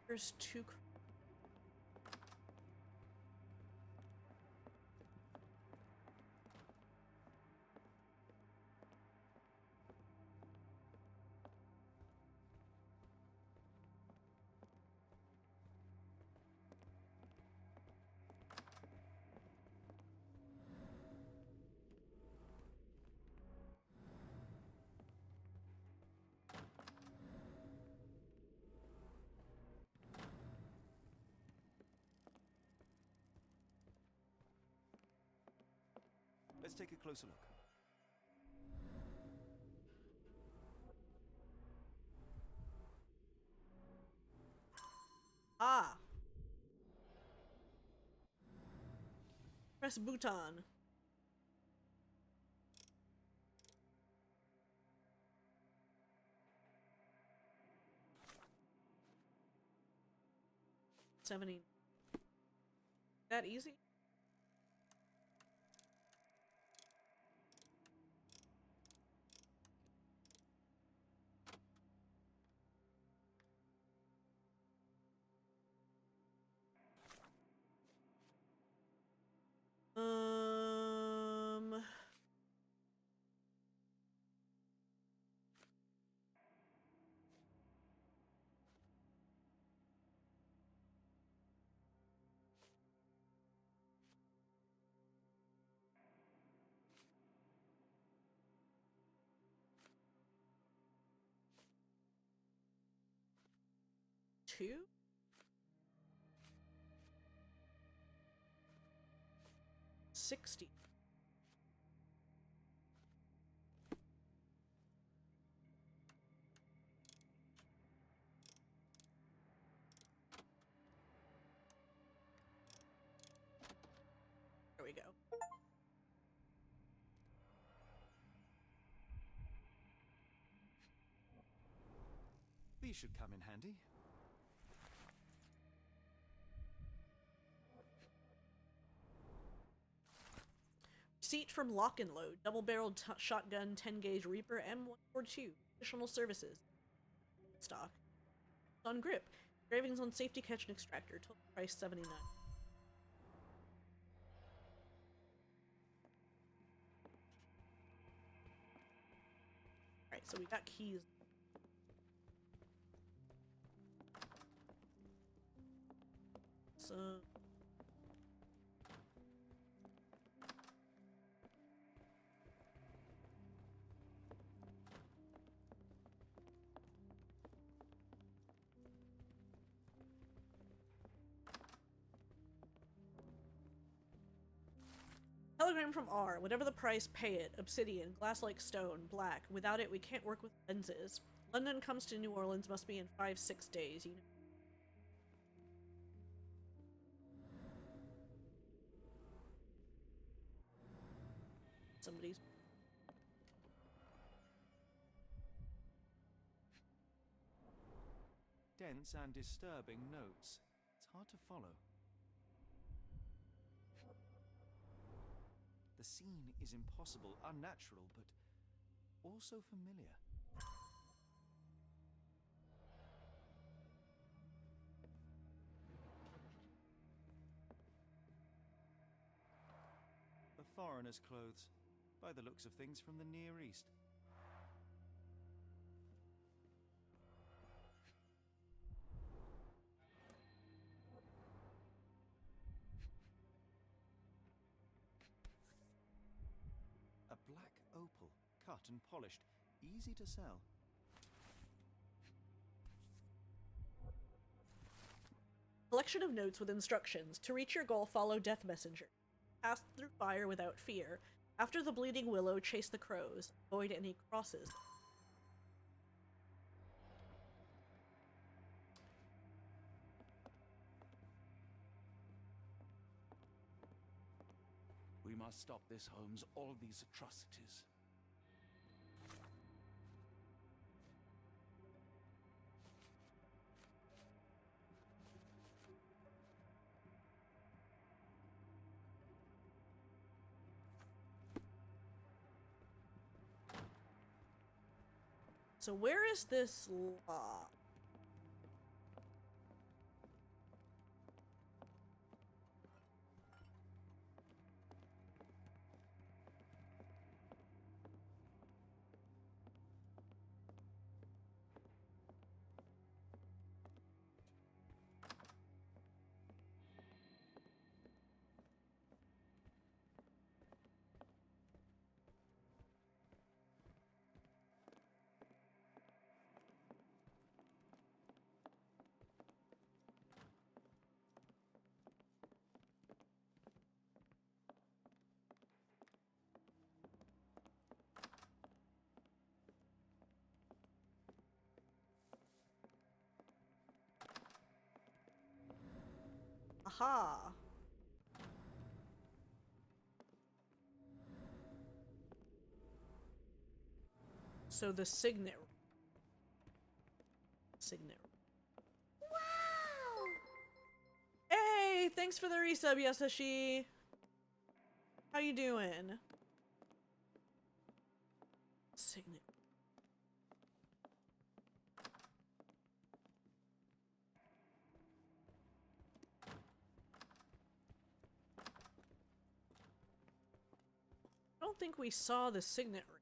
there's two.
Let's take a closer look.
Ah. Press button. That easy? Two? $60.
These should come in handy.
Receipt from Lock and Load. Double-barreled shotgun 10-gauge Reaper M142. Additional services. Stock. On grip. Engravings on safety catch and extractor. Total price $79. Alright, so we got keys. So... Telegram from R. Whatever the price, pay it. Obsidian, glass-like stone, black. Without it, we can't work with lenses. London comes to New Orleans must be in 5-6 days, you know. Somebody's...
Dense and disturbing notes. It's hard to follow. The scene is impossible, unnatural, but also familiar. A foreigner's clothes, by the looks of things from the Near East. A black opal, cut and polished, easy to sell.
Collection of notes with instructions. To reach your goal, follow Death Messenger. Pass through fire without fear. After the Bleeding Willow, chase the crows. Avoid any crosses.
We must stop this, Holmes. All these atrocities.
So where is this law? Aha! So the signet. Signet.
Wow!
Hey! Thanks for the resub, Yasashi! How you doing? Signet. I don't think we saw the signet ring.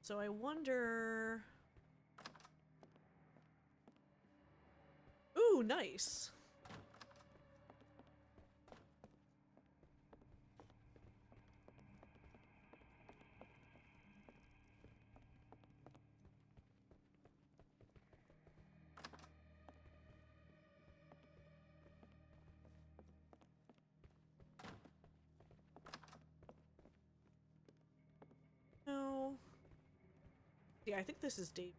So I wonder... Ooh, nice! Yeah, I think this is Dave.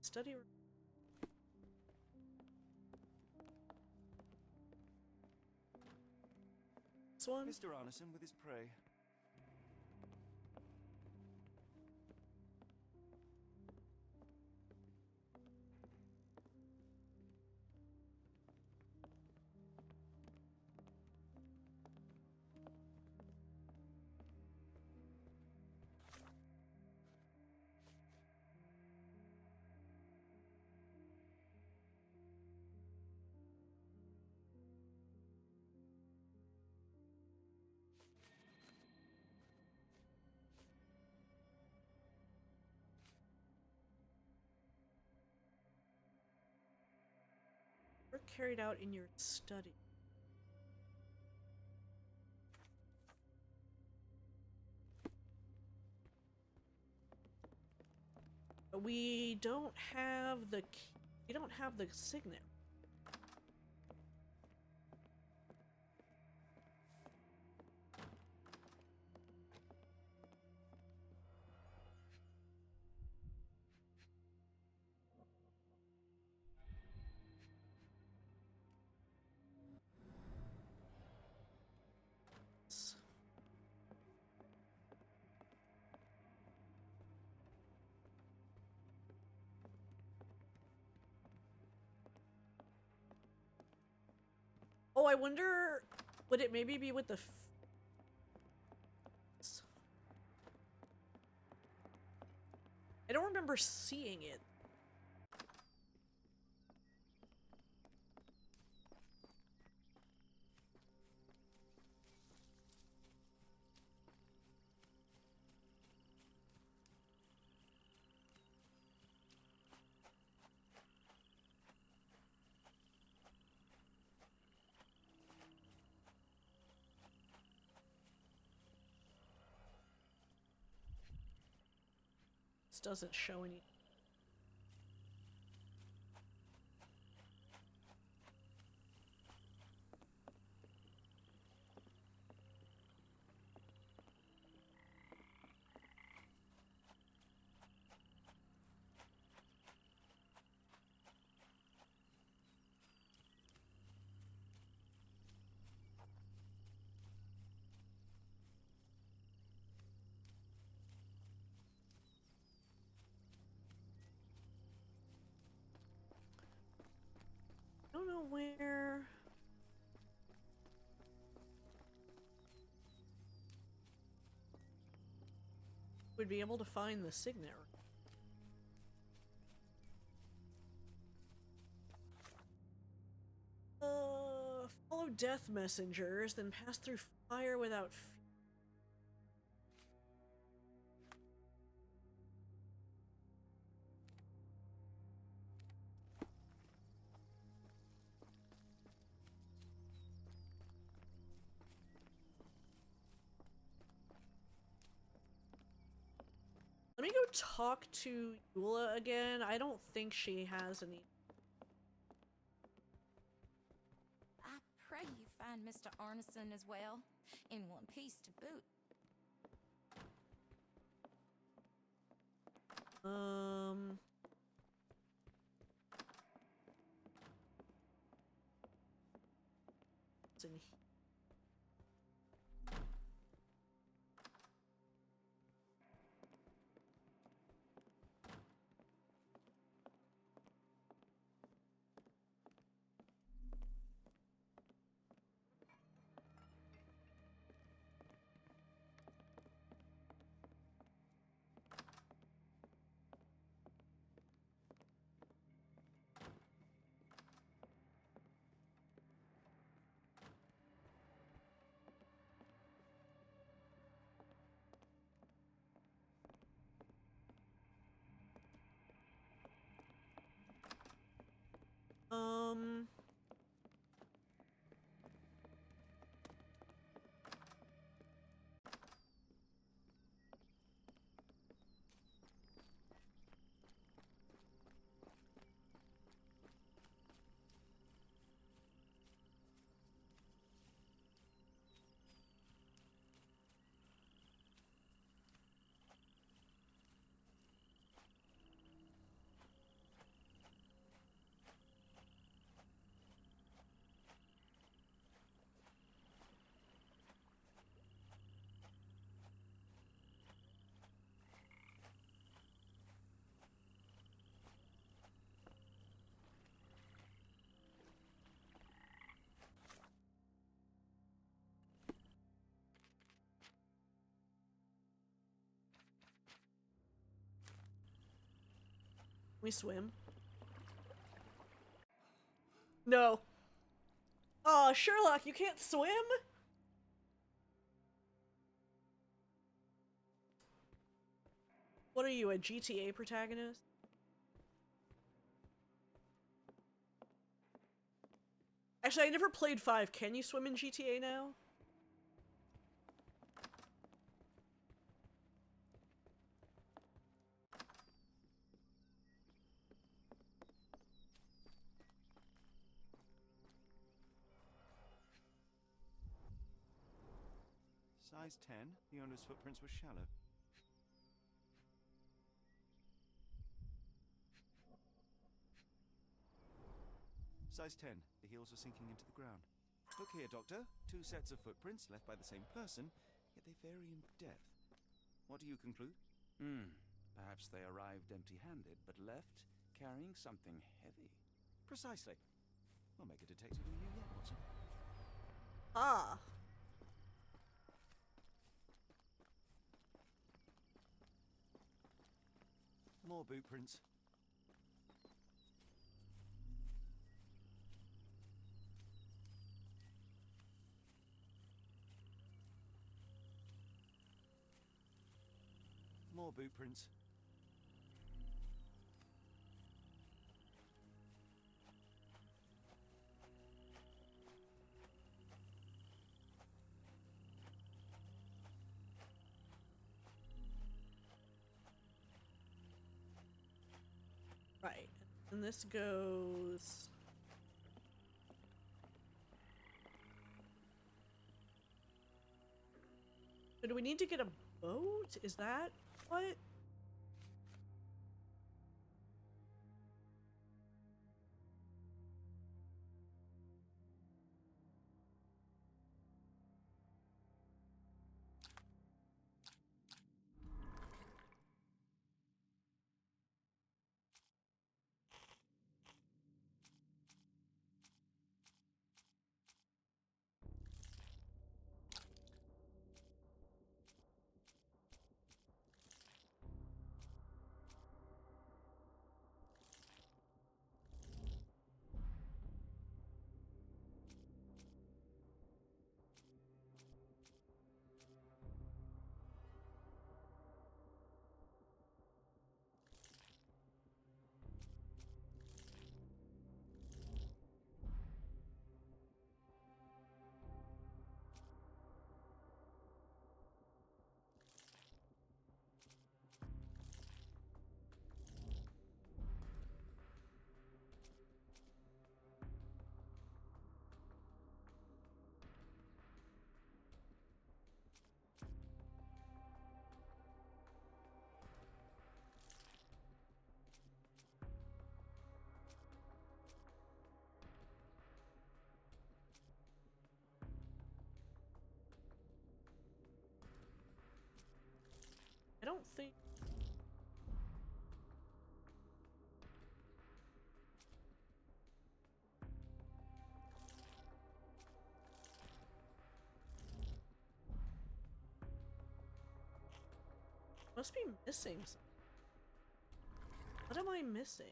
Study. This one?
Mr. Arneson with his prey.
Work carried out in your study. We don't have the key. We don't have the signet. Oh, I wonder, would it maybe be with the I don't remember seeing it. This doesn't show any. I don't know where. We'd be able to find the signet. Follow death messengers, then pass through fire without fear. Let me go talk to Eula again. I don't think she has any.
I pray you find Mr. Arneson as well, in one piece to boot.
It's in here. we swim? No. Oh, Sherlock, you can't swim? What are you, a GTA protagonist? Actually, I never played 5. Can you swim in GTA now?
Size 10, the owner's footprints were shallow. Size 10, the heels were sinking into the ground. Look here, Doctor. 2 sets of footprints left by the same person, yet they vary in depth. What do you conclude?
Perhaps they arrived empty-handed, but left carrying something heavy.
Precisely. We'll make a detective of you yet, Watson.
Ah.
More boot prints. More boot prints.
Right. And this goes... So do we need to get a boat? Is that what? I don't think... Must be missing something. What am I missing?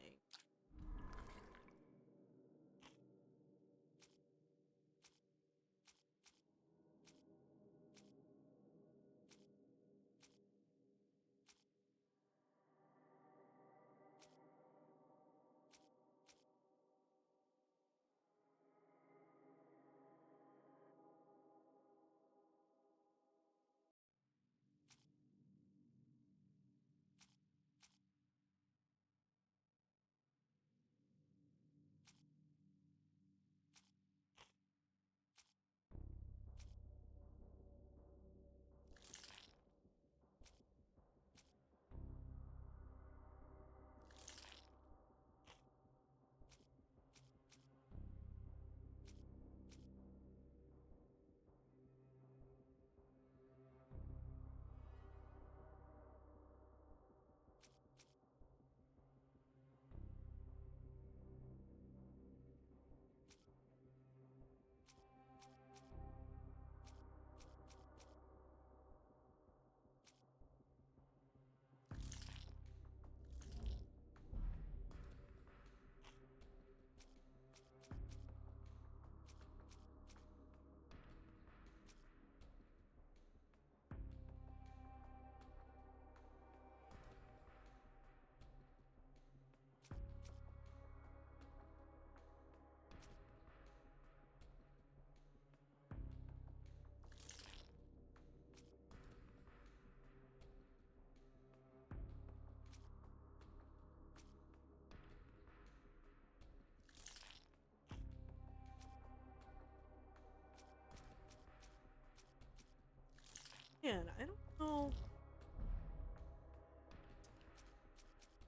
Man, I don't know.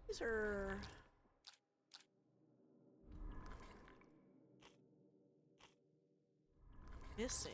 These are... missing.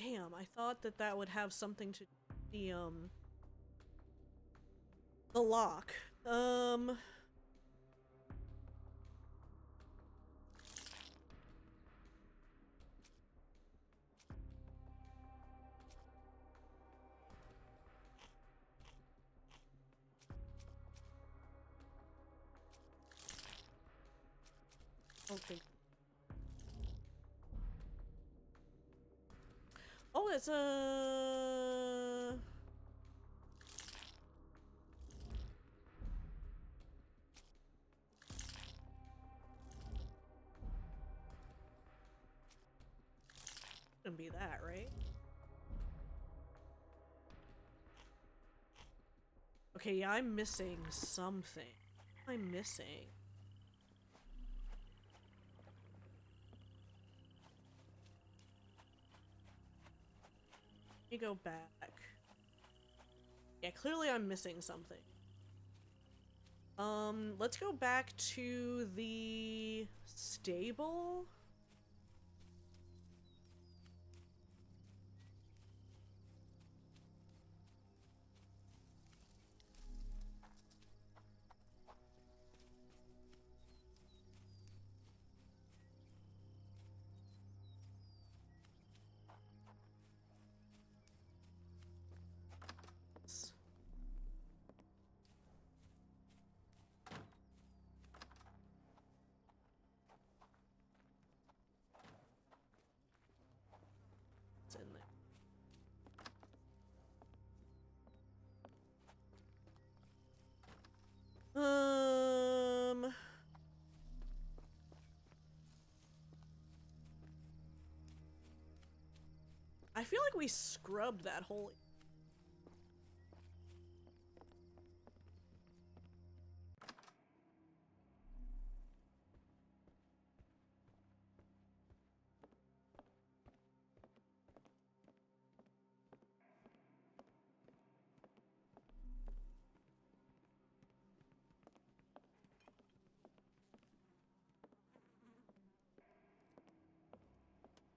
Damn, I thought that that would have something to the lock. Okay. Oh, it's a... Gonna be that, right? Okay, yeah, I'm missing something. I'm missing. Let me go back. Yeah, clearly I'm missing something. Let's go back to the stable. It's in there. I feel like we scrubbed that whole...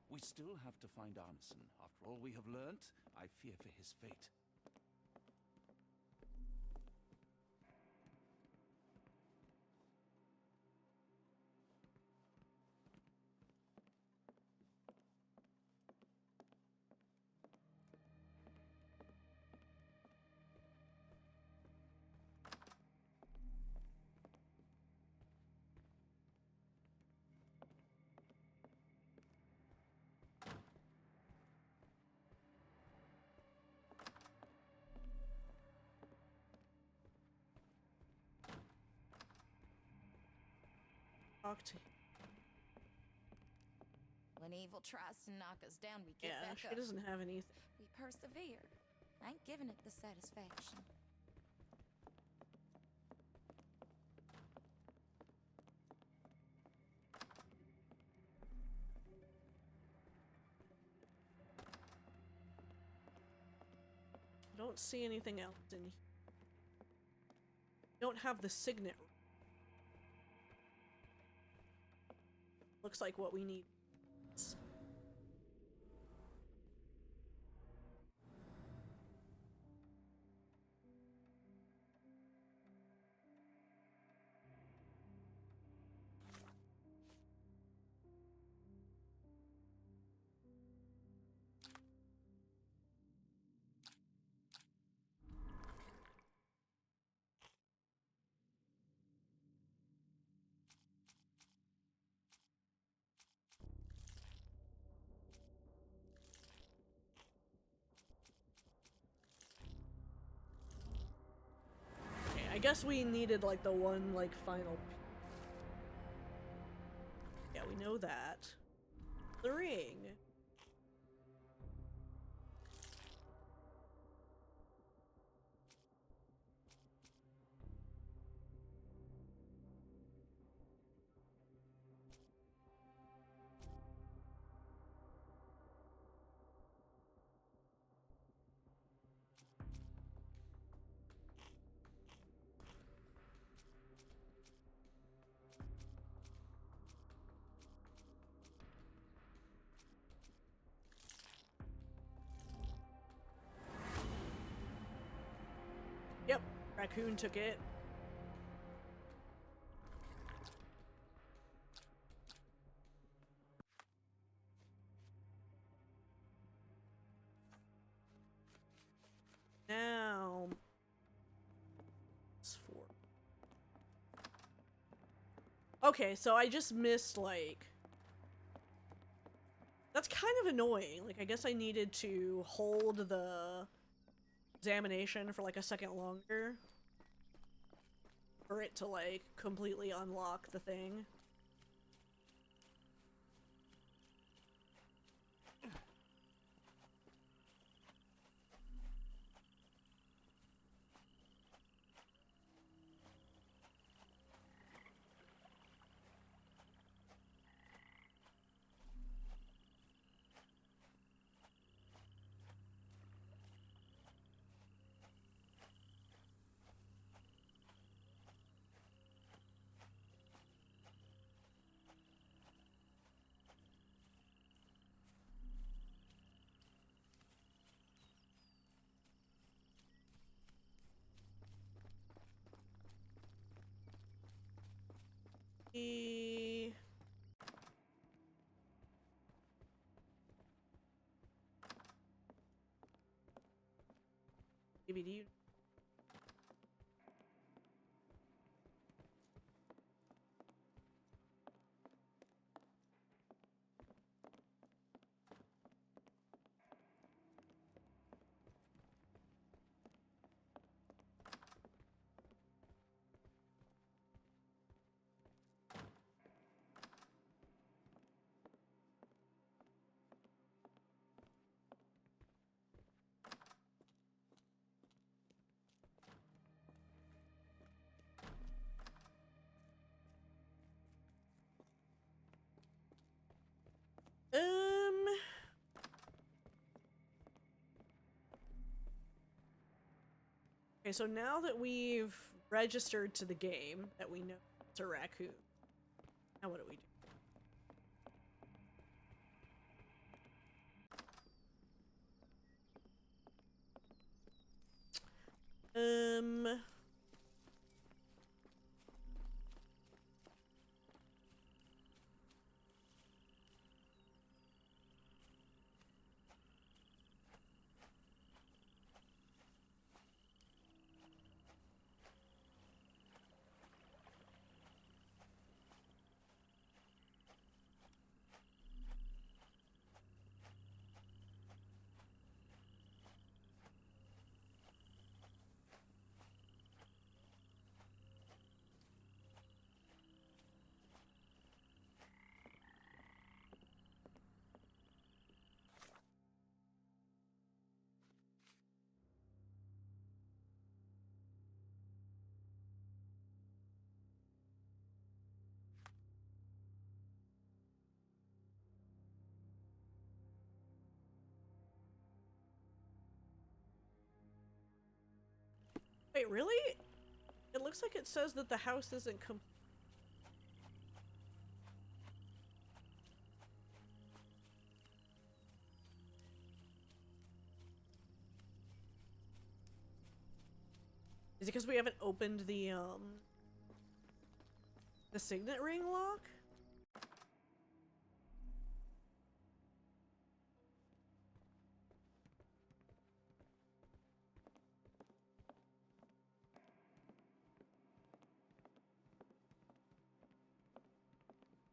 We still have to find Arneson. After all we have learnt, I fear for his fate.
Talk to...
When evil tries to knock us down, we get
Yeah,
back
she
up.
doesn't have anything.
We persevere. I ain't giving it the satisfaction.
Don't see anything else in here. Don't have the signet. Looks like what we need. guess we needed, like, the one, like, final... Yeah, we know that. The ring. Yep, raccoon took it. Now... it's 4. Okay, so I just missed, like... That's kind of annoying. Like, I guess I needed to hold the examination for, like, a second longer for it to, like, completely unlock the thing. Maybe do you... Okay, so now that we've registered to the game, that we know it's a raccoon, now what do we do? Wait, really? It looks like it says that the house isn't complete. Is it because we haven't opened the signet ring lock?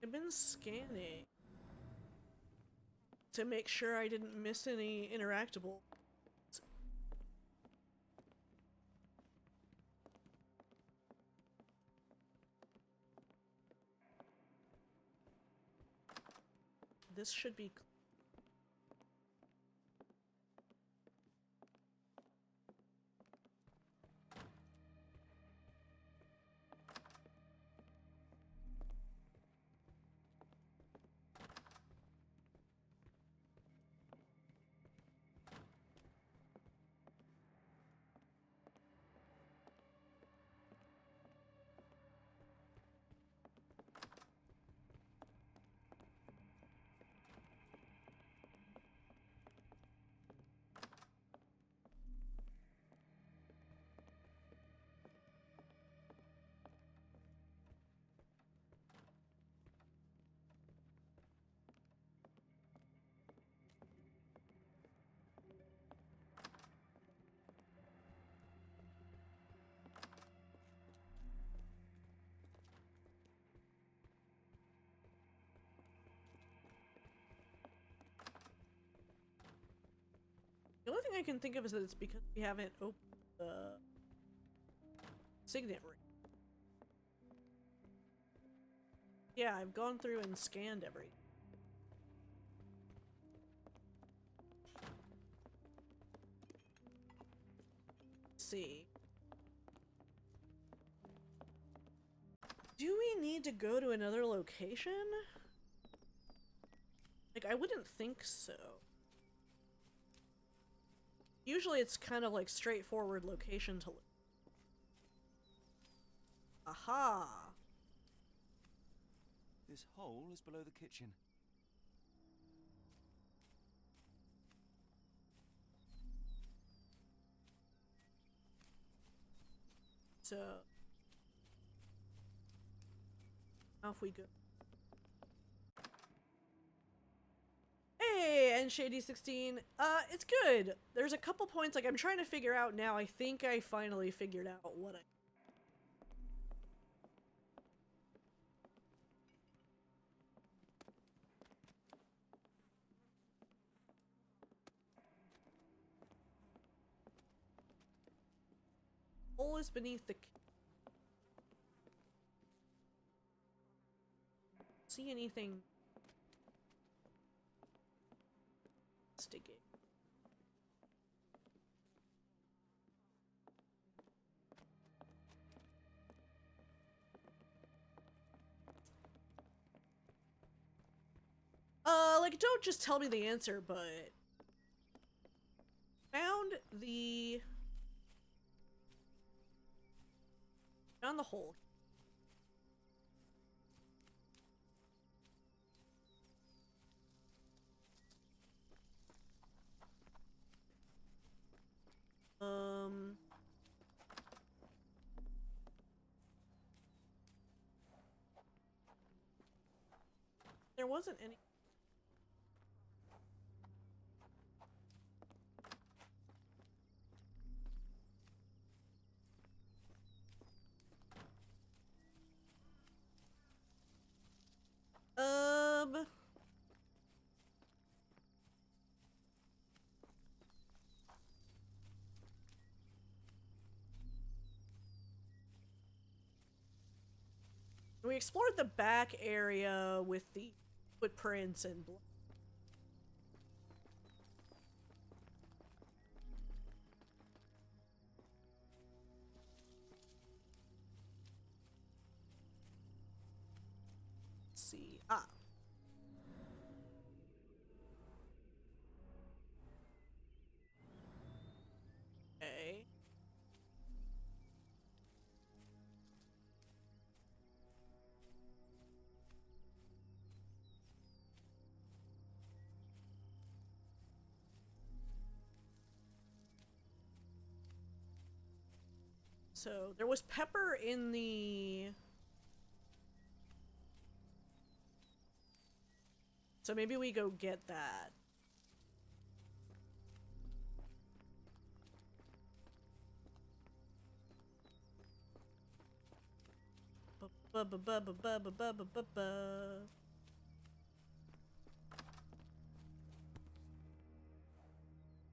I've been scanning to make sure I didn't miss any interactable. this should be... The only thing I can think of is that it's because we haven't opened the signet ring. Yeah, I've gone through and scanned everything. Let's see. Do we need to go to another location? Like, I wouldn't think so. Usually it's kind of like straightforward location to look. Aha!
This hole is below the kitchen.
So... off we go. Hey, and Shady16. It's good. There's a couple points, like, I'm trying to figure out now. I think I finally figured out what I... hole is beneath the... see anything... sticky. Like, don't just tell me the answer, but... found the hole. There wasn't any... we explored the back area with the footprints and blood. Let's see. Ah. Okay. So, there was pepper in the... so maybe we go get that.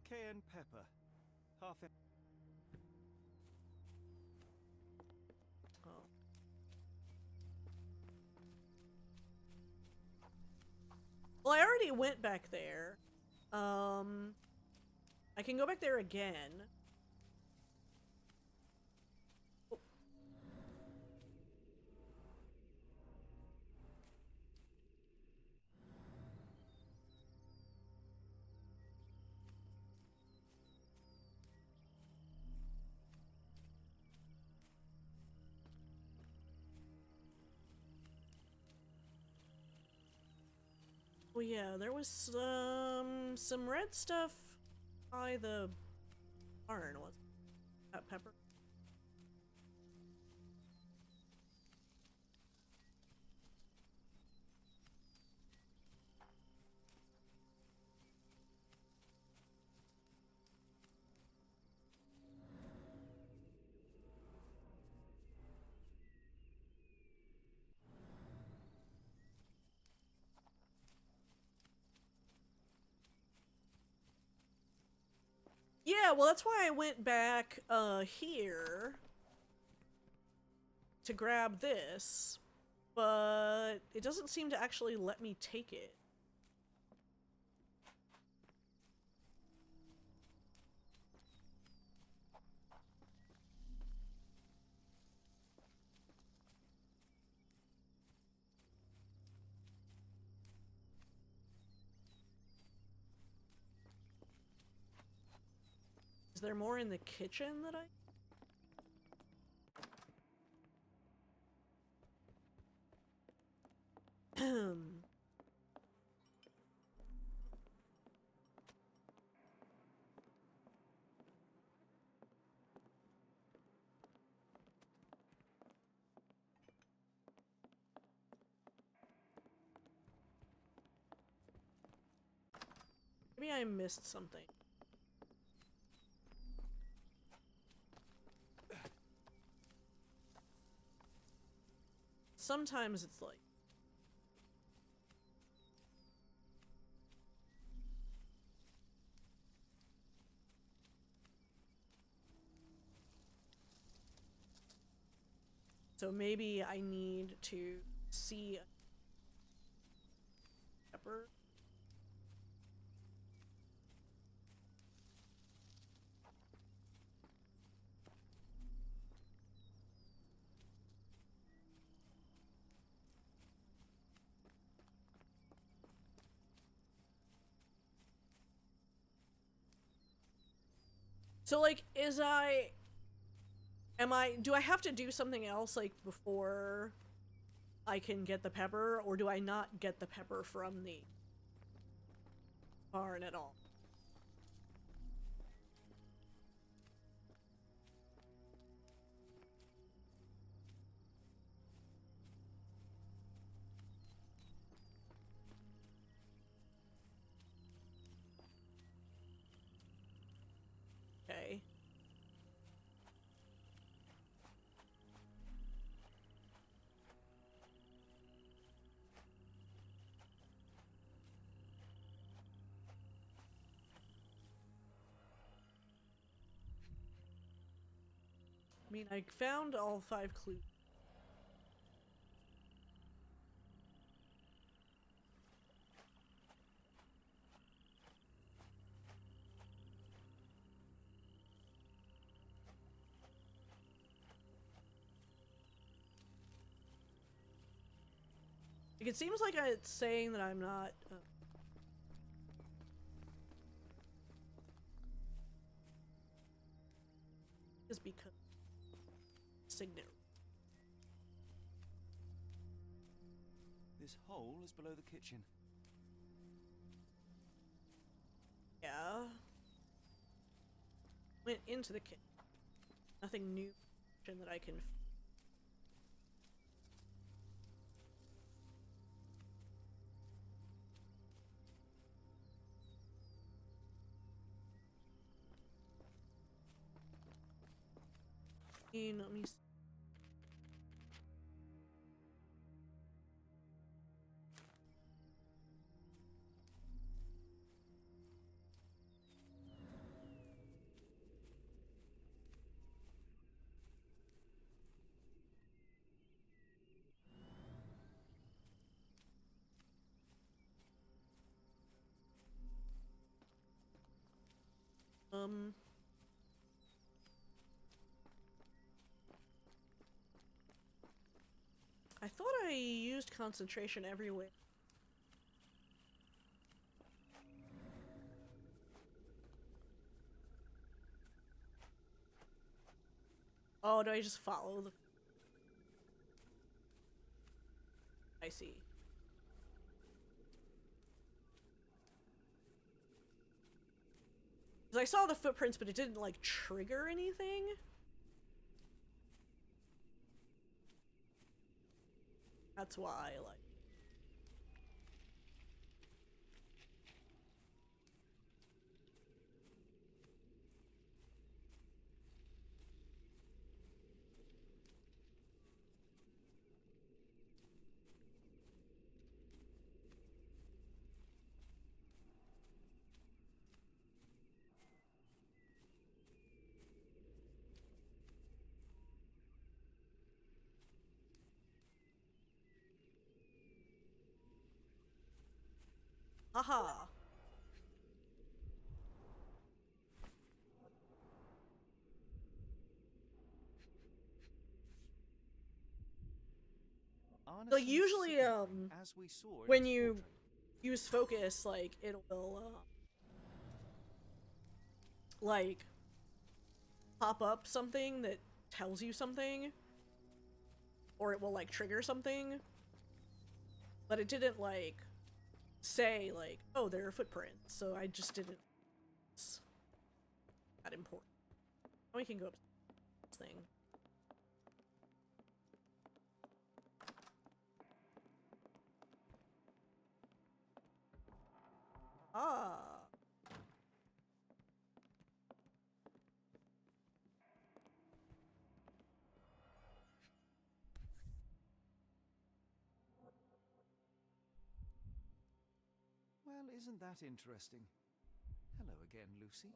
Cayenne pepper. Half in...
Well, I already went back there. I can go back there again. Oh. Well, yeah, there was some red stuff by the barn, was that pepper? Yeah, well, that's why I went back here to grab this, but it doesn't seem to actually let me take it. Is there more in the kitchen that I... Maybe I missed something. Sometimes it's like... So maybe I need to see pepper. So like, do I have to do something else like before I can get the pepper, or do I not get the pepper from the barn at all? Okay. I mean, I found all 5 clues. Like, it seems like it's saying that I'm not... just because... Signet.
This hole is below the kitchen.
Yeah. Went into the kitchen. Nothing new that I can... Let me see. I thought I used concentration everywhere. Oh, do I just follow the... I see. Because I saw the footprints, but it didn't, like, trigger anything. That's why, like... Haha. Like, usually,
as we saw
when you use focus, like, it will, like, pop up something that tells you something. Or it will, like, trigger something. But it didn't, like, say, like, oh, there are footprints. So I just didn't... It's that important. We can go up to this thing. Ah.
Well, isn't that interesting? Hello again, Lucy.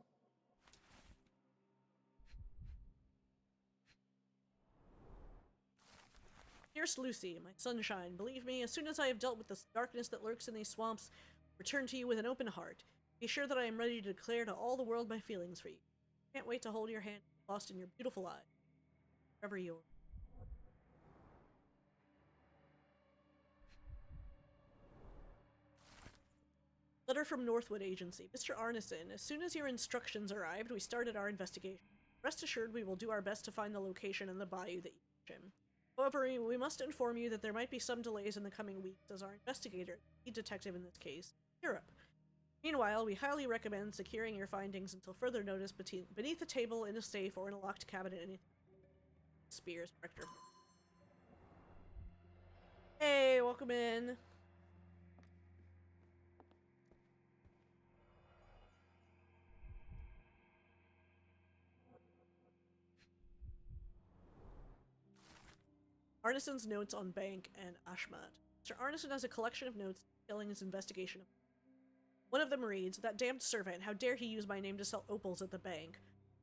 Dearest Lucy, my sunshine, believe me, as soon as I have dealt with the darkness that lurks in these swamps, return to you with an open heart. Be sure that I am ready to declare to all the world my feelings for you. Can't wait to hold your hand, lost in your beautiful eyes. Forever yours. Letter from Northwood Agency. Mr. Arneson, as soon as your instructions arrived, we started our investigation. Rest assured we will do our best to find the location and the bayou that you mentioned. However, we must inform you that there might be some delays in the coming weeks as our investigator, the detective in this case, Europe. Meanwhile, we highly recommend securing your findings until further notice beneath a table, in a safe, or in a locked cabinet. Anything. Spears, director. Hey, welcome in. Arneson's notes on Bank and Ashmat. Mr. Arneson has a collection of notes detailing his investigation. One of them reads, "That damned servant, how dare he use my name to sell opals at the bank?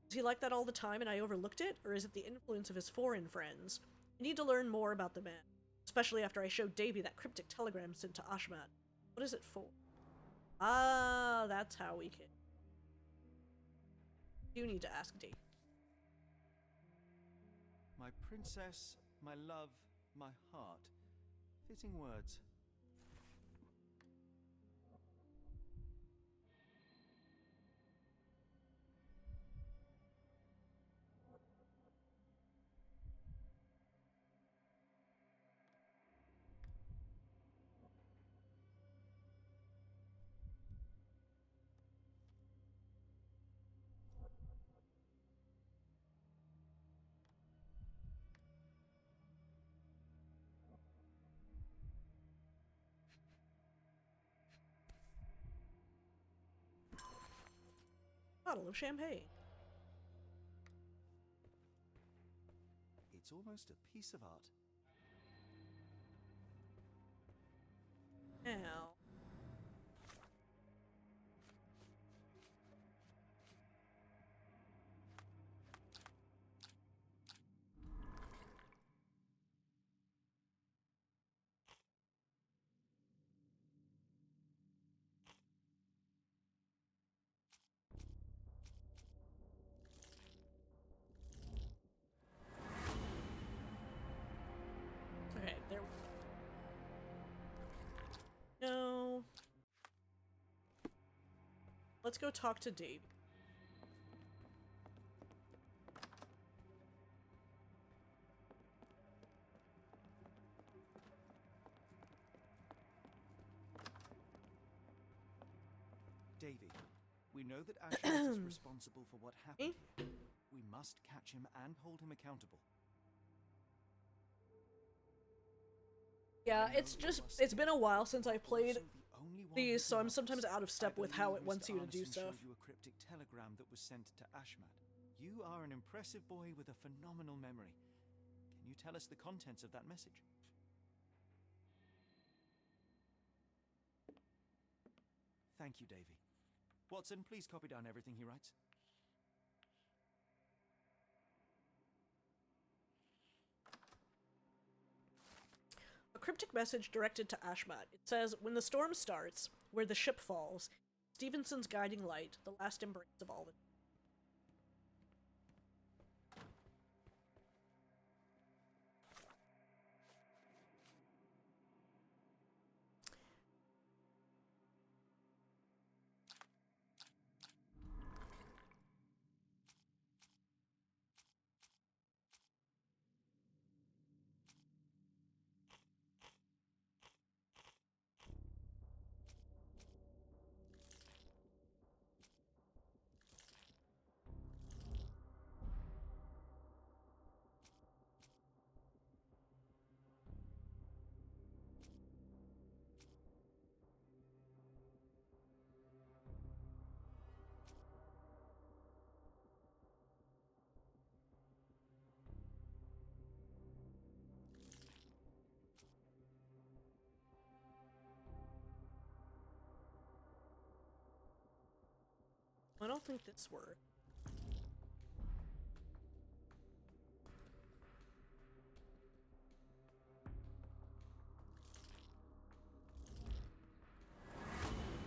Is he like that all the time and I overlooked it, or is it the influence of his foreign friends? I need to learn more about the man, especially after I showed Davy that cryptic telegram sent to Ashmat. What is it for?" Ah, that's how we can. You need to ask Davy.
My princess, my love, my heart. Fitting words.
Bottle of champagne.
It's almost a piece of art.
Now. let's go talk to Dave.
Davy, we know that Ashland is responsible for what happened here. We must catch him and hold him accountable.
Yeah, it's been a while since I played these, so I'm sometimes out of step with how it wants you to do stuff.
You a cryptic telegram that was sent to Ashmat. You are an impressive boy with a phenomenal memory. Can you tell us the contents of that message? Thank you, Davy. Watson, please copy down everything he writes.
A cryptic message directed to Ashmat. It says, when the storm starts, where the ship falls, Stevenson's guiding light, the last embrace of all the... I don't think this worked.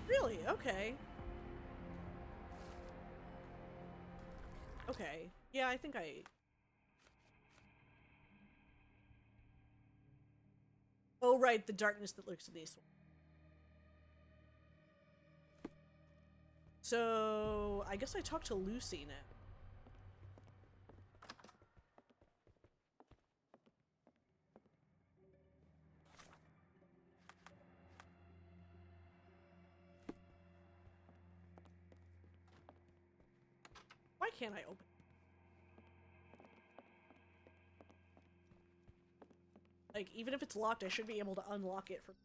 Really? Okay. Okay. Yeah, I think I... Oh, right, the darkness that lurks in these ones. So, I guess I talked to Lucy now. Why can't I open? Like, even if it's locked, I should be able to unlock it from...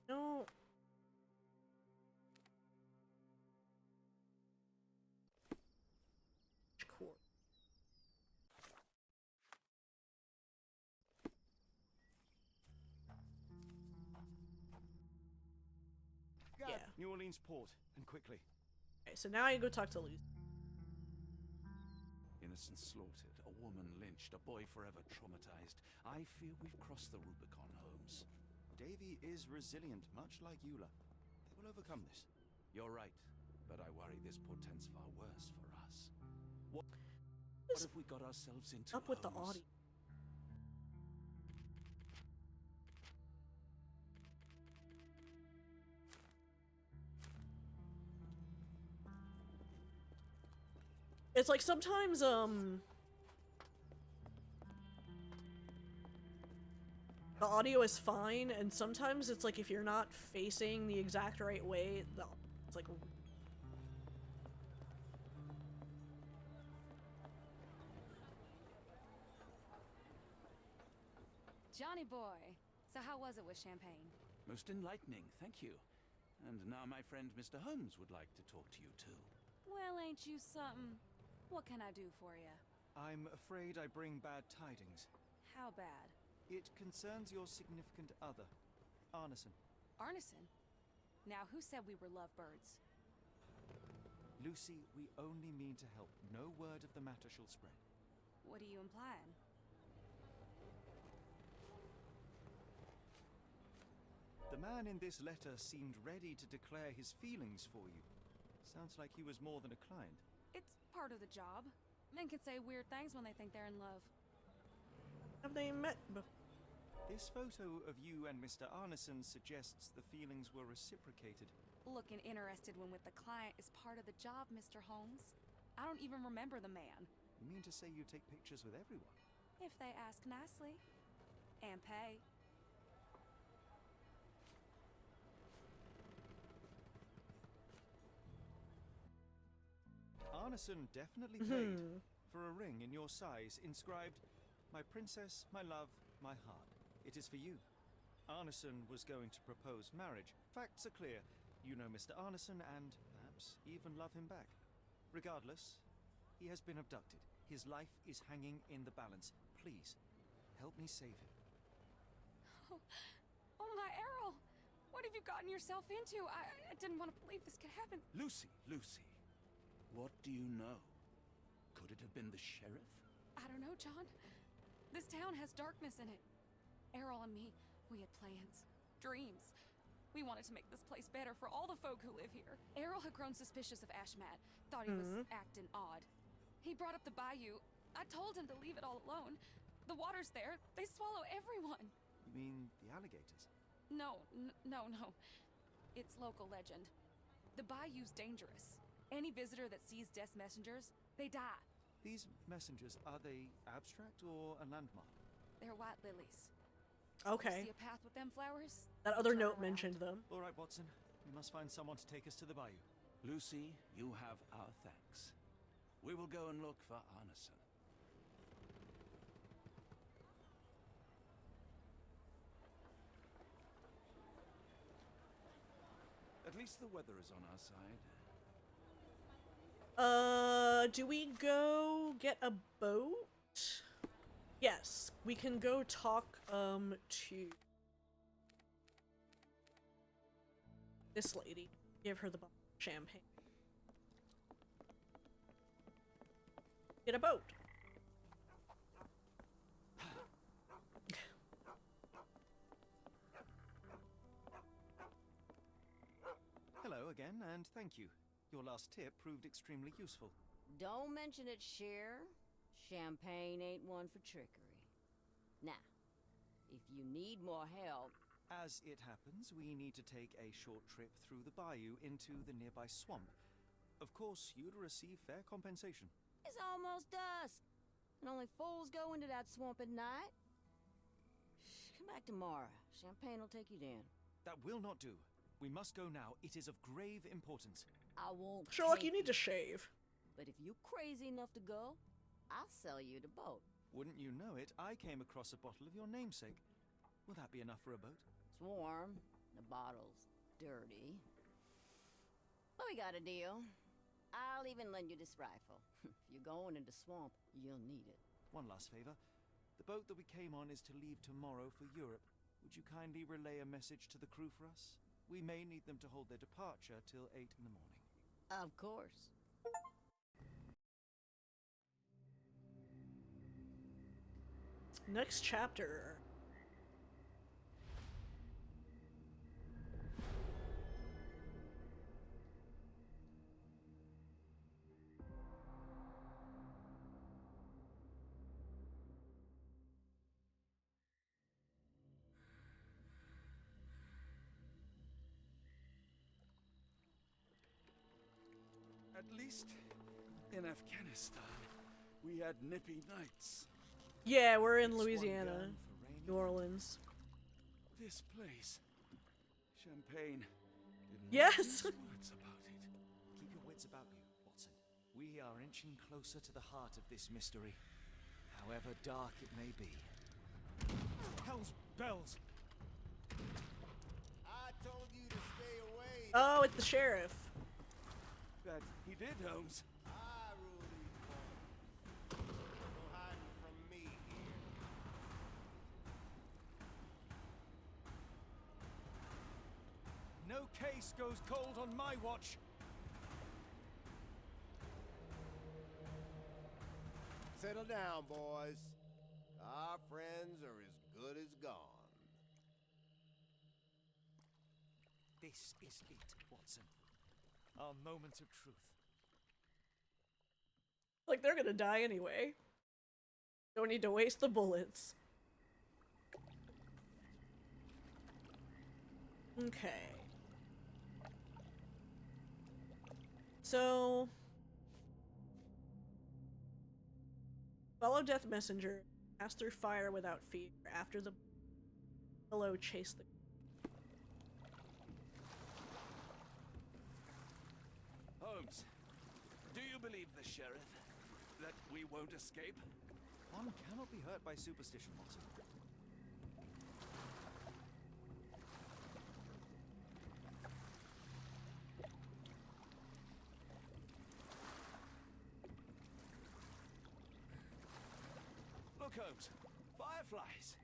No. Cool.
Yeah. New Orleans port, and quickly.
Okay, so now I go talk to Lucy.
Innocents slaughtered, a woman lynched, a boy forever traumatized. I fear we've crossed the Rubicon, Holmes.
Davy is resilient, much like Eula. They will overcome this.
You're right, but I worry this portends far worse for us. What have we got ourselves into,
up with the
Holmes?
audio? It's like sometimes, the audio is fine, and sometimes it's like if you're not facing the exact right way, it's like...
Johnny boy, so how was it with Champagne?
Most enlightening, thank you. And now my friend Mr. Holmes would like to talk to you too.
Well, ain't you something? What can I do for you?
I'm afraid I bring bad tidings.
How bad?
It concerns your significant other, Arneson.
Arneson? Now, who said we were lovebirds?
Lucy, we only mean to help. No word of the matter shall spread.
What are you implying?
The man in this letter seemed ready to declare his feelings for you. Sounds like he was more than a client.
It's part of the job. Men can say weird things when they think they're in love.
Have they met before?
This photo of you and Mr. Arneson suggests the feelings were reciprocated.
Looking interested when with the client is part of the job, Mr. Holmes. I don't even remember the man.
You mean to say you take pictures with everyone?
If they ask nicely. And pay.
Arneson definitely paid for a ring in your size, inscribed, "My princess, my love, my heart. It is for you." Arneson was going to propose marriage. Facts are clear. You know Mr. Arneson and, perhaps, even love him back. Regardless, he has been abducted. His life is hanging in the balance. Please, help me save him.
Oh my Errol! What have you gotten yourself into? I didn't want to believe this could happen.
Lucy, what do you know? Could it have been the sheriff?
I don't know, John. This town has darkness in it. Errol and me, we had plans, dreams. We wanted to make this place better for all the folk who live here. Errol had grown suspicious of Ashmat, thought he was acting odd. He brought up the bayou. I told him to leave it all alone. The water's there. They swallow everyone.
You mean the alligators?
No. It's local legend. The bayou's dangerous. Any visitor that sees Death's messengers, they die.
These messengers, are they abstract or a landmark?
They're white lilies.
Okay.
See a path with them flowers?
That other
Turn
note
around.
mentioned them.
All right, Watson. We must find someone to take us to the bayou.
Lucy, you have our thanks. We will go and look for Arneson. At least the weather is on our side.
Do we go get a boat? Yes, we can go talk, to this lady. Give her the bottle of champagne. Get a boat.
Hello again, and thank you. Your last tip proved extremely useful.
Don't mention it, Cher. Champagne ain't one for trickery. Now, if you need more help...
As it happens, we need to take a short trip through the bayou into the nearby swamp. Of course, you'd receive fair compensation.
It's almost dusk, and only fools go into that swamp at night. Come back tomorrow. Champagne will take you then.
That will not do. We must go now. It is of grave importance.
I won't.
Sherlock, you need to shave.
But if you're crazy enough to go, I'll sell you the boat.
Wouldn't you know it, I came across a bottle of your namesake. Will that be enough for a boat?
It's warm. The bottle's dirty. But we got a deal. I'll even lend you this rifle. If you're going into swamp, you'll need it.
One last favor. The boat that we came on is to leave tomorrow for Europe. Would you kindly relay a message to the crew for us? We may need them to hold their departure till 8 in the morning.
Of course.
Next chapter.
At least in Afghanistan, we had nippy nights.
Yeah, we're in
It's one
Louisiana,
gun for rainy.
New Orleans.
This place, Champagne, didn't
Yes.
mince words about it.
Keep your wits about you, Watson. We are inching closer to the heart of this mystery, however dark it may be. Hell's bells!
I told you to stay away.
Oh, it's the sheriff.
That he did, Holmes.
I rule these parts. No hiding from me here.
No case goes cold on my watch.
Settle down, boys. Our friends are as good as gone.
This is it, Watson. Our moment of truth.
Like, they're gonna die anyway. Don't need to waste the bullets. Okay. So, follow Death Messenger. Pass through fire without fear. After the billow, chase the.
Holmes, do you believe the sheriff? That we won't escape?
One cannot be hurt by superstition, Watson.
Look, Holmes. Fireflies.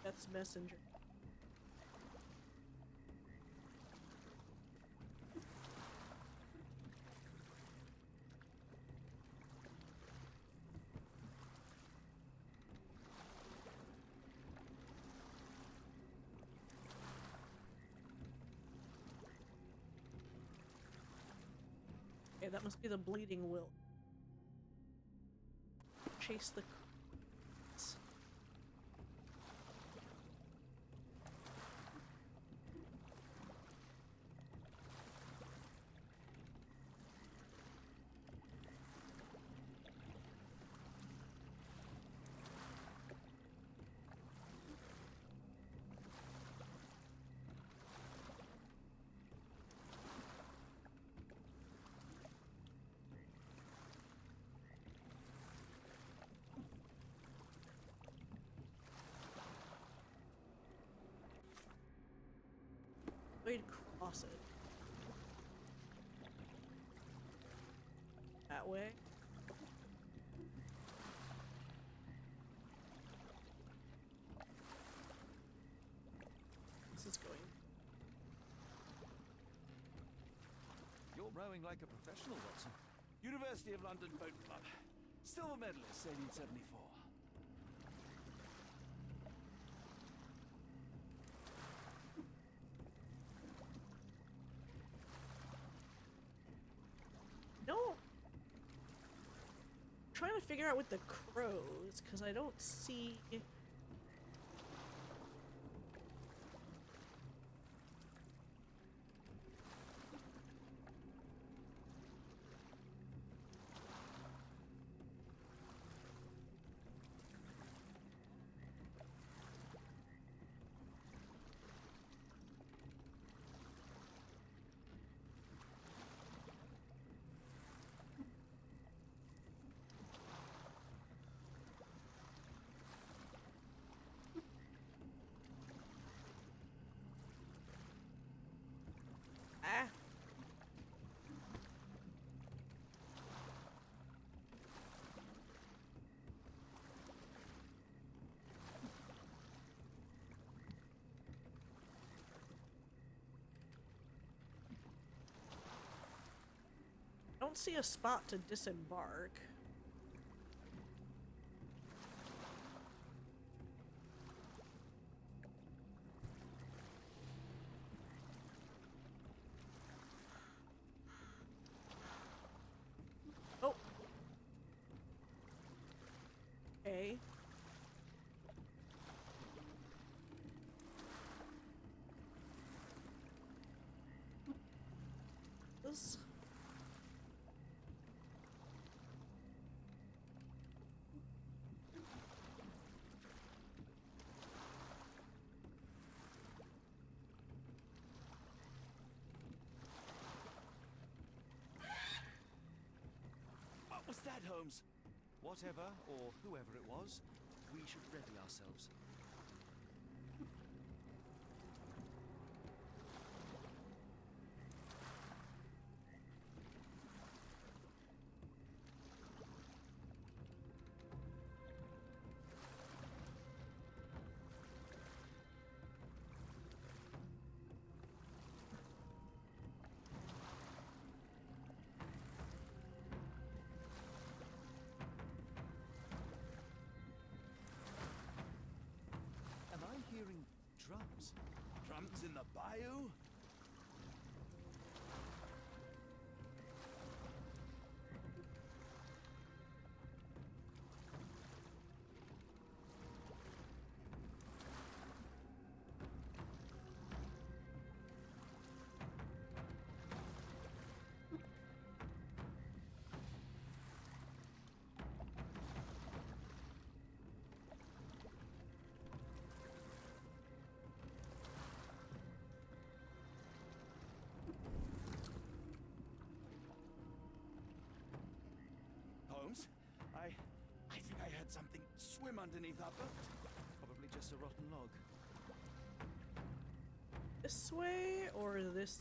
Death's Messenger. Okay, that must be the bleeding will. Chase the. Way to cross it. That way. This is going.
You're rowing like a professional, Watson. University of London Boat Club. Silver medalist, 1874.
No. I'm trying to figure out with the crows, because I don't see. Ah. I don't see a spot to disembark. Oh. Okay. This.
What was that, Holmes?
Whatever, or whoever it was, we should ready ourselves. Am I hearing drums?
Drums in the bayou? had something swim underneath our boat.
Probably just a rotten log.
This way or this?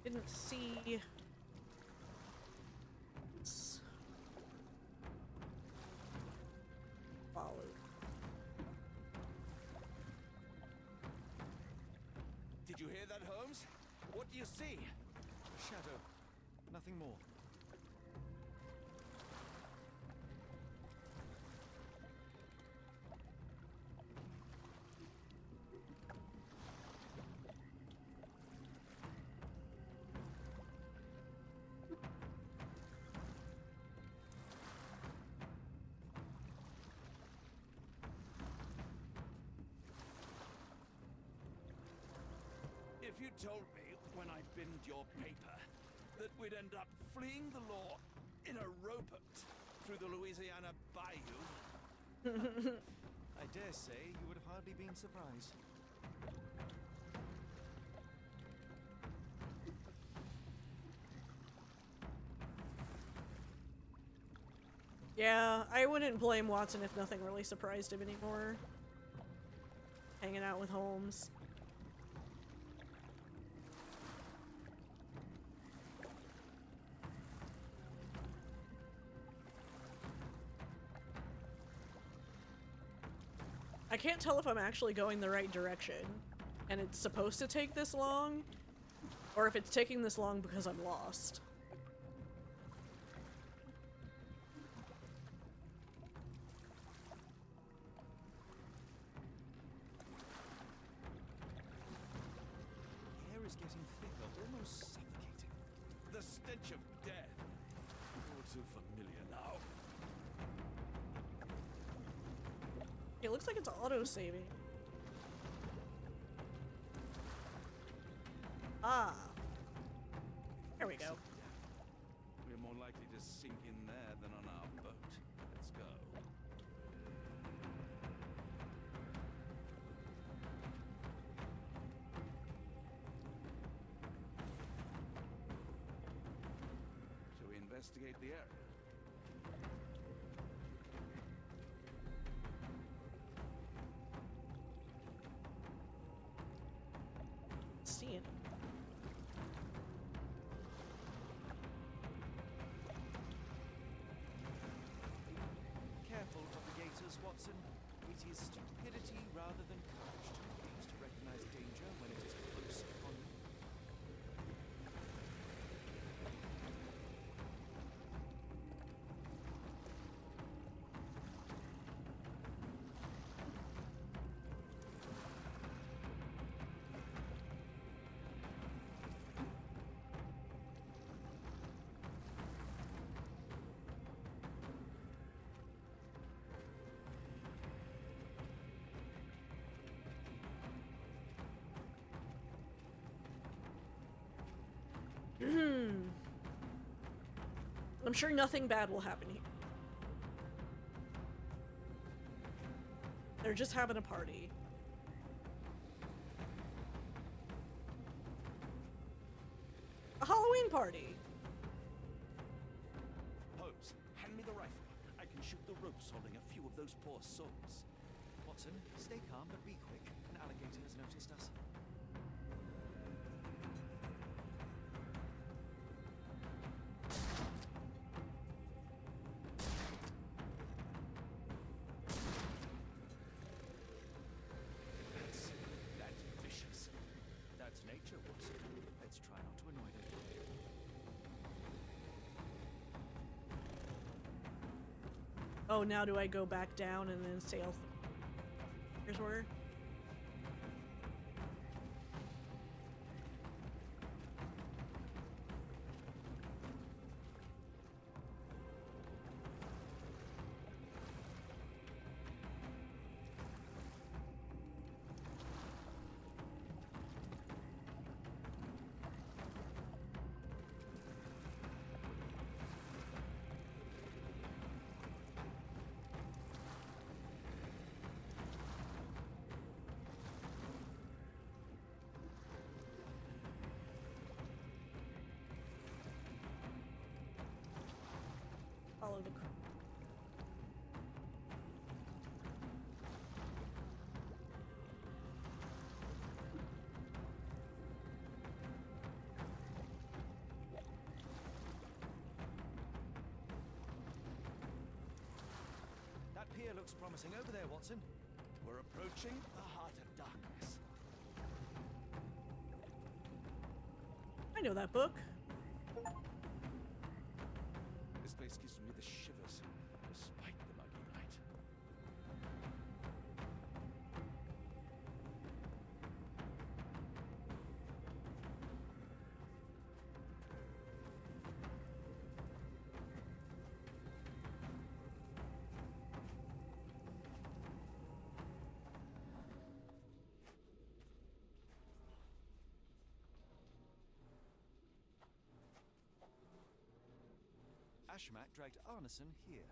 Didn't see. Follow.
Did you hear that, Holmes? What do you see?
Shadow. Nothing more.
If you told me when I binned your paper that we'd end up fleeing the law in a rowboat through the Louisiana Bayou...
I dare say you would have hardly been surprised.
Yeah, I wouldn't blame Watson if nothing really surprised him anymore. Hanging out with Holmes. I can't tell if I'm actually going the right direction, and it's supposed to take this long, or if it's taking this long because I'm lost.
The air is getting thicker, almost suffocating.
The stench of death. All too familiar now.
It looks like it's auto-saving. Ah. There we go.
We're more likely to sink in there than on our boat. Let's go. Shall we investigate the area?
See it.
Careful of the gators, Watson. It is stupidity rather than courage to refuse to recognize danger when it is close upon you.
I'm sure nothing bad will happen here. They're just having a party. A Halloween party.
Holmes, hand me the rifle. I can shoot the ropes holding a few of those poor souls.
Watson, stay calm but be quick. An alligator has noticed us.
That's vicious.
That's nature, Watson. Let's try not to annoy them.
Oh, now do I go back down and then sail? Here's where.
here looks promising. Over there, Watson.
We're approaching the heart of darkness.
I know that book.
This place gives me the shivers, despite the muggy night.
Ashmak dragged Arneson here.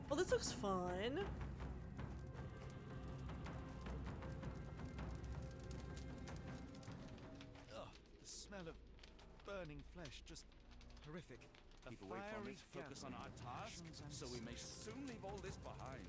Well, this looks fun.
Ugh, the smell of burning flesh, just horrific.
Keep away from it, focus on our task, so we may soon leave all this behind.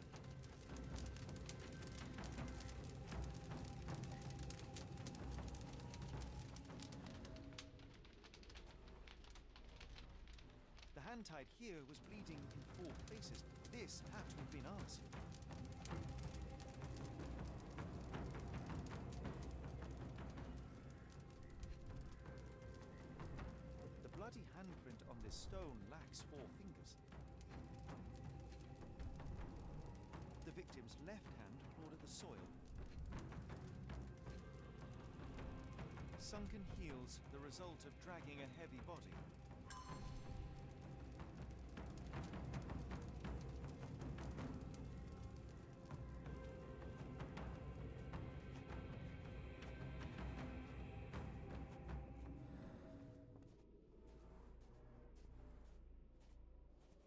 The hand tied here was bleeding in 4 places. This had to have been arson. The bloody handprint on this stone lacks 4 fingers. The victim's left hand clawed at the soil. Sunken heels, the result of dragging a heavy body.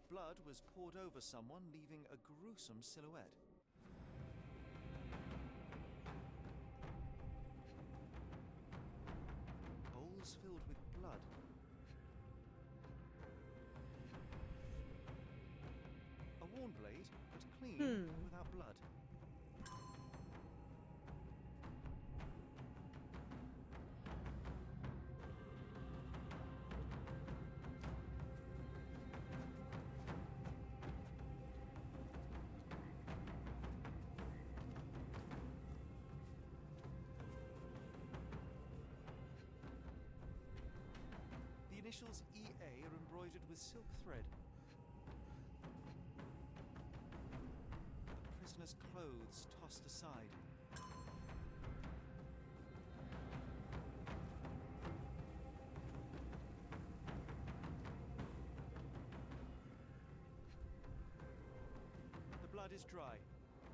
Blood was poured over someone, leaving a gruesome silhouette. Bowls filled with blood. A worn blade, but clean, without blood. The initials EA are embroidered with silk thread. The prisoner's clothes tossed aside. The blood is dry.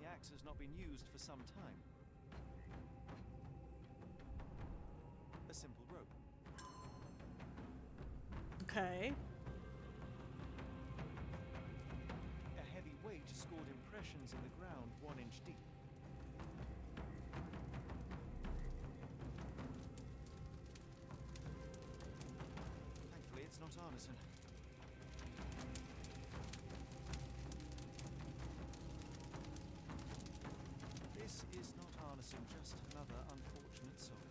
The axe has not been used for some time. A simple rope.
Okay.
A heavy weight scored impressions in the ground 1 inch deep. Thankfully, it's not Arneson. This is not Arneson, just another unfortunate soul.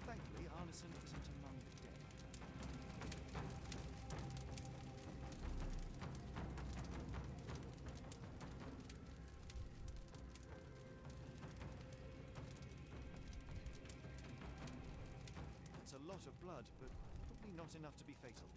Thankfully, Arneson isn't among the dead. That's a lot of blood, but probably not enough to be fatal.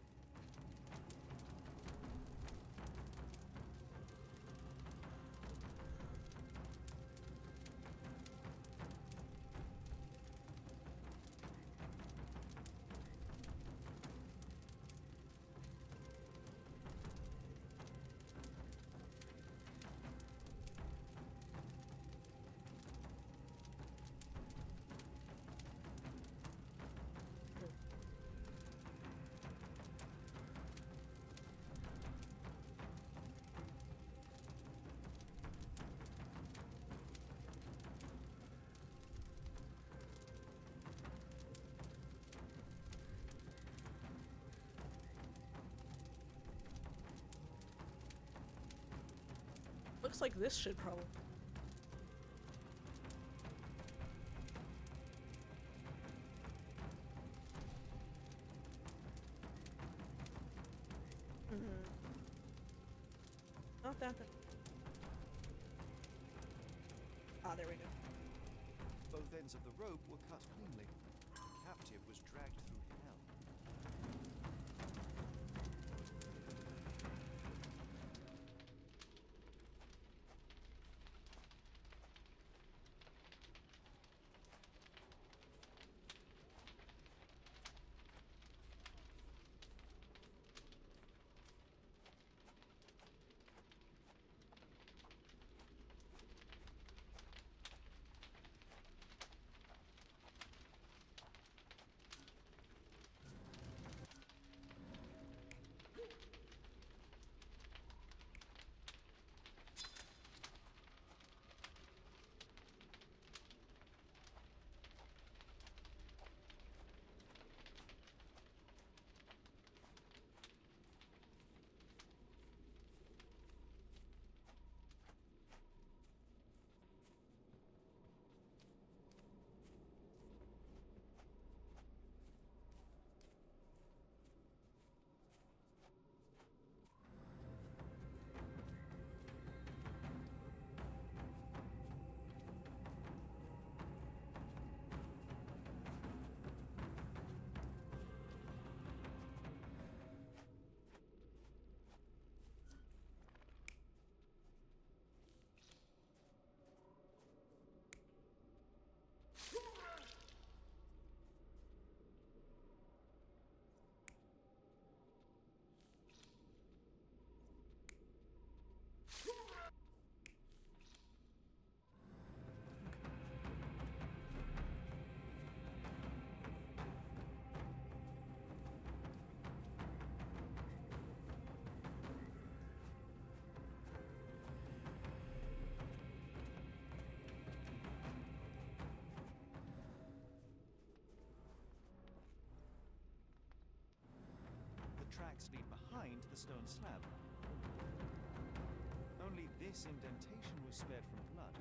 looks like this should probably... Not that thing. Ah, there we go.
Both ends of the rope were cut cleanly. The captive was dragged through hell. Tracks lead behind the stone slab. Only this indentation was spared from blood.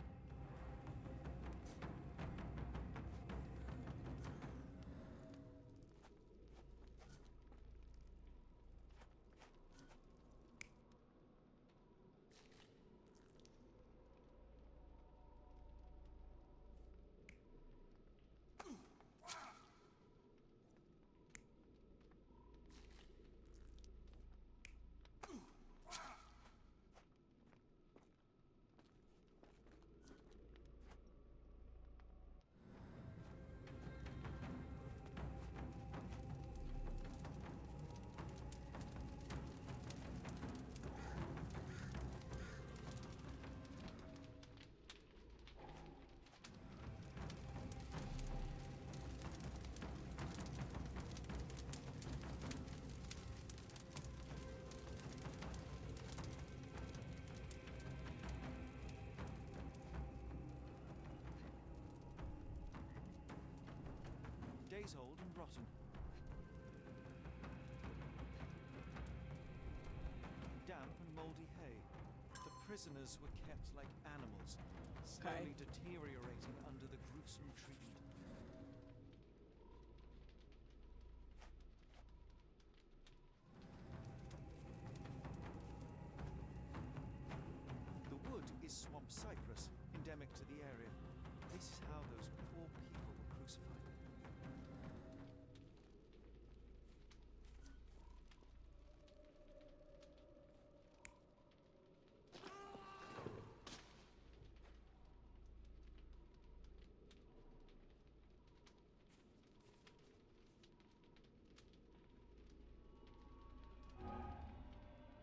Days old and rotten. Damp and mouldy hay. The prisoners were kept like animals, slowly deteriorating under the gruesome treatment. The wood is swamp cypress, endemic to the area. This is how those poor people were crucified.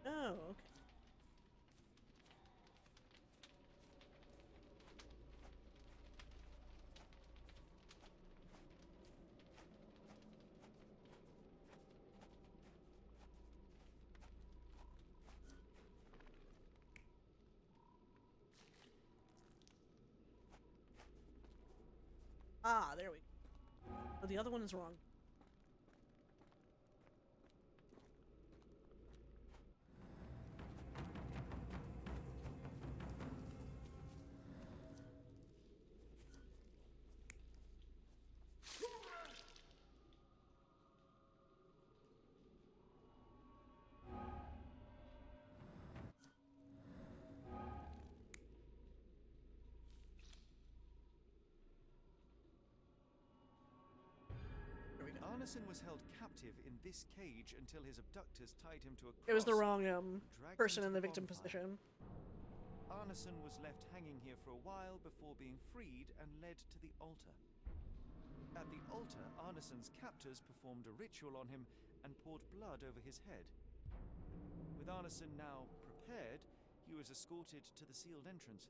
Oh, okay. Ah, there we go. Oh, the other one is wrong.
Arneson was held captive in this cage until his abductors tied him to a cross.
It was the wrong person in the
bonfire.
victim position.
Arneson was left hanging here for a while before being freed and led to the altar. At the altar, Arneson's captors performed a ritual on him and poured blood over his head. With Arneson now prepared, he was escorted to the sealed entrance.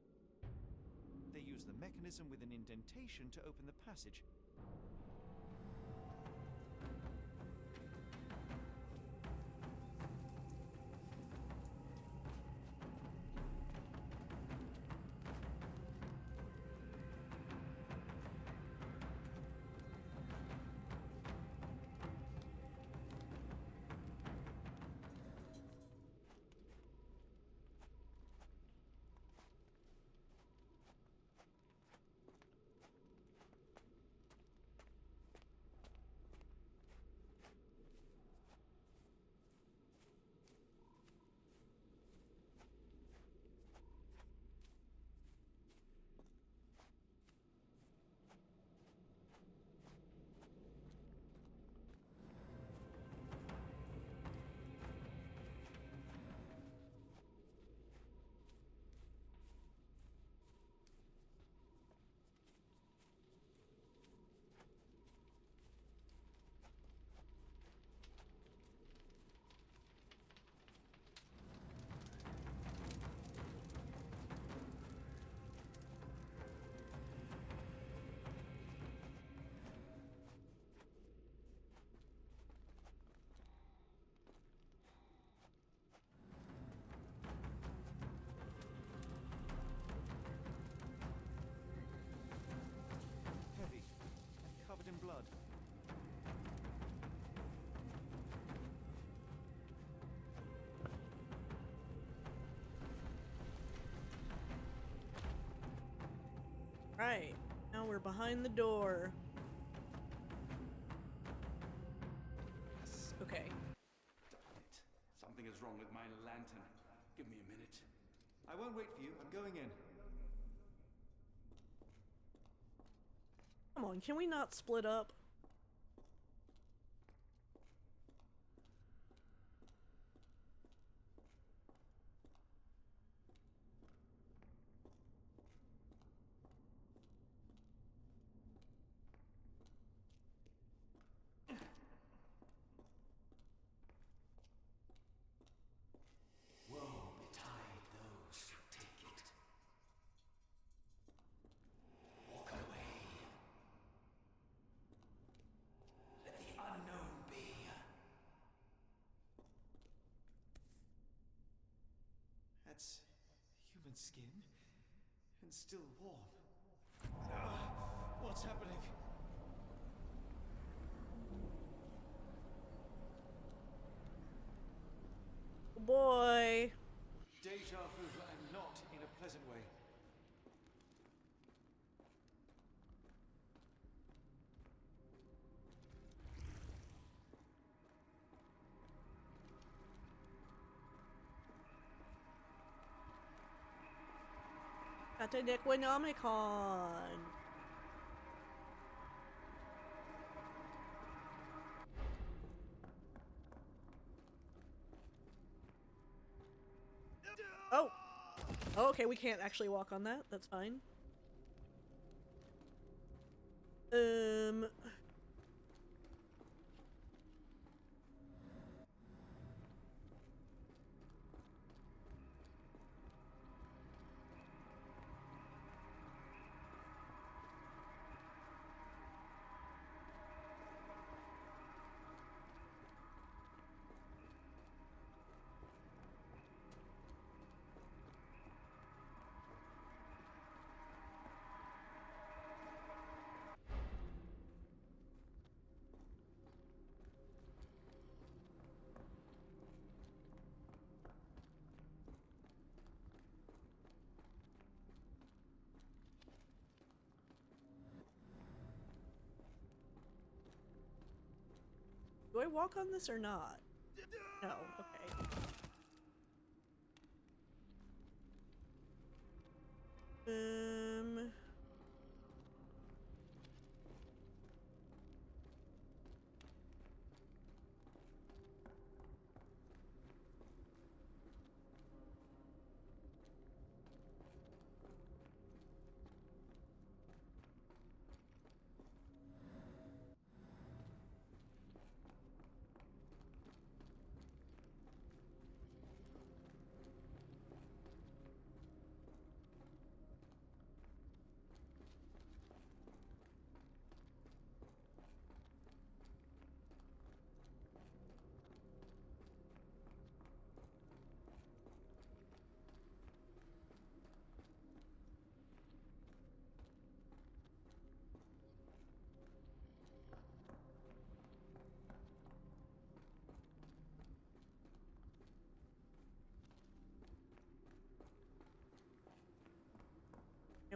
They used the mechanism with an indentation to open the passage. Heavy and covered in blood.
Right. Now we're behind the door. Okay.
Damn it. Something is wrong with my lantern. Give me a minute. I won't wait for you. I'm going in.
Come on, can we not split up?
Woe betide those who take it. Walk away. Let the unknown be.
That's human skin and still warm. What's happening?
Boy.
Deja vu, and not in a pleasant way.
Got a Necronomicon. Oh! Oh, okay, we can't actually walk on that. That's fine. Do I walk on this or not? No, okay.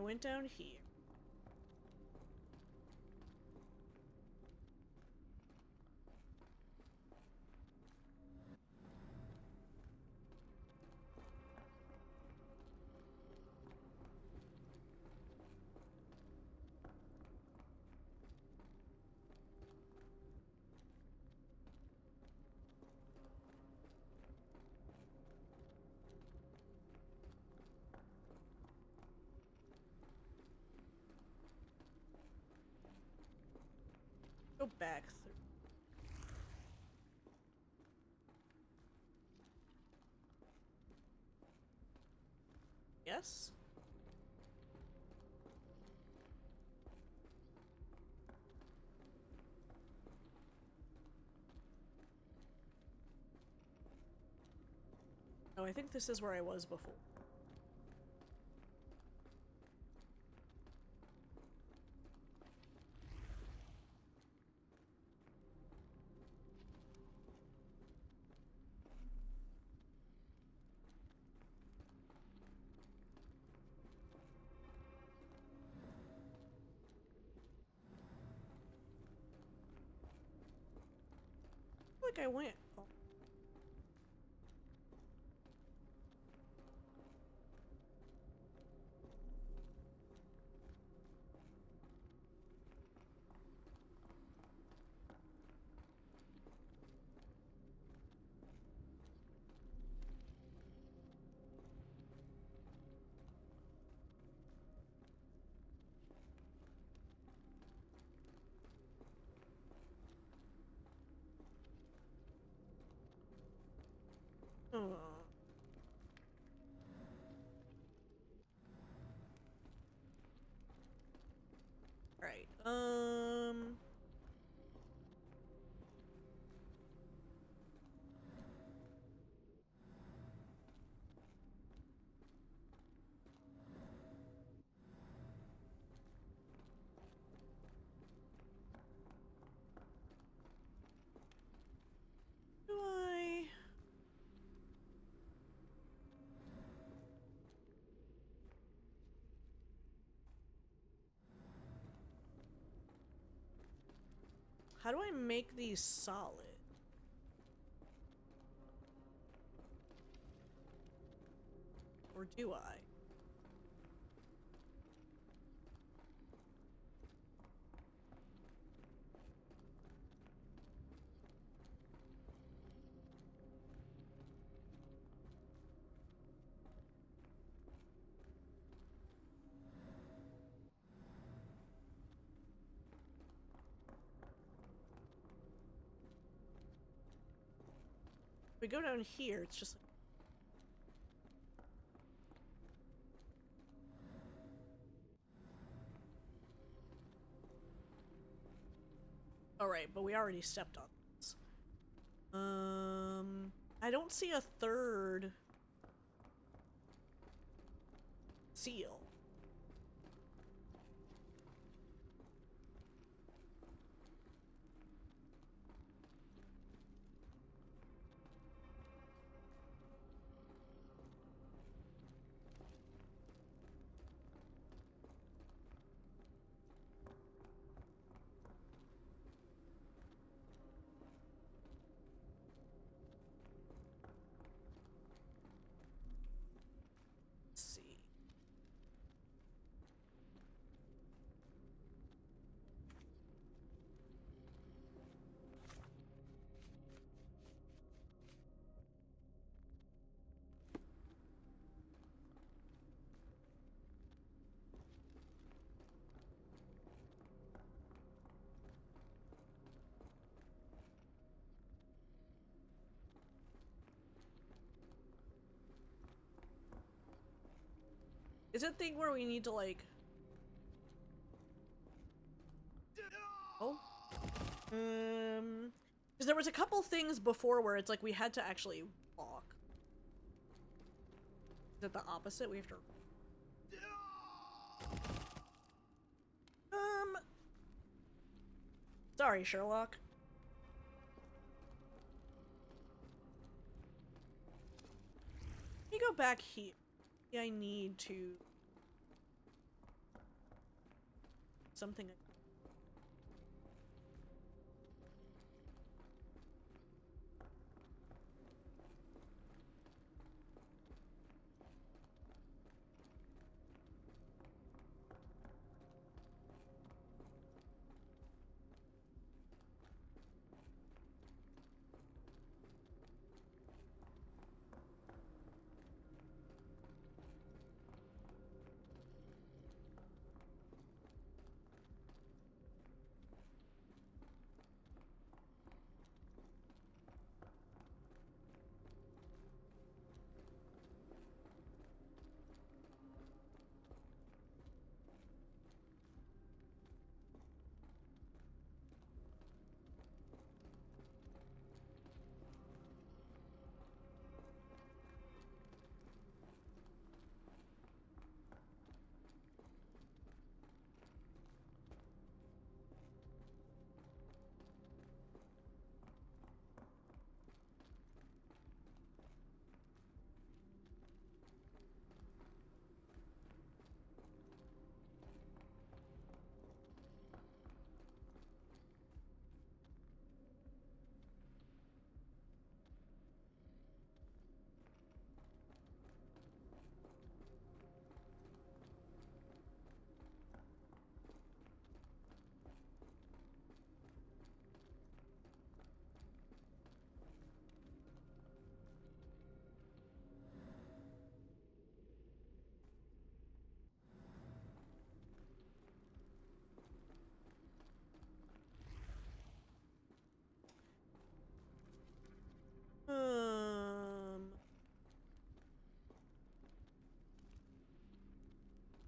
went down here. Go back through. Yes? Oh, I think this is where I was before. I think I went. Oh. Oh. Right. Do I? How do I make these solid? Or do I? If we go down here, it's just like... Alright, but we already stepped on this. I don't see a third seal. Is it a thing where we need to, like... Oh? Because there was a couple things before where it's like we had to actually walk. Is it the opposite? We have to... Sorry, Sherlock. Let me go back here. I need to... something.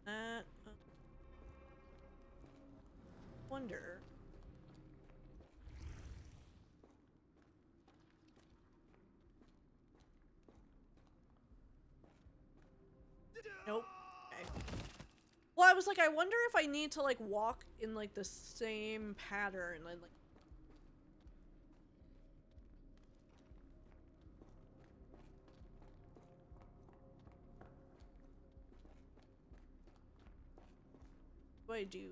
That wonder. Nope. Okay. Well, I was like, I wonder if I need to like walk in like the same pattern and like. What do I do?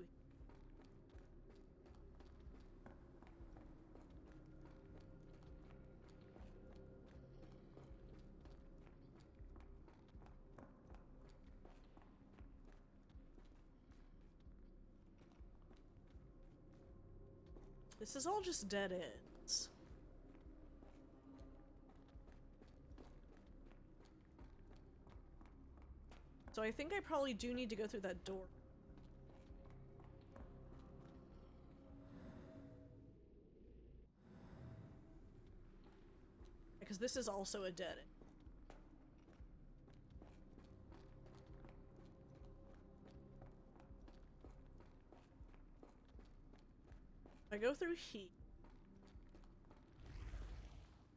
This is all just dead ends. So I think I probably do need to go through that door. Because this is also a dead end. I go through heat.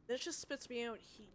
This just spits me out heat.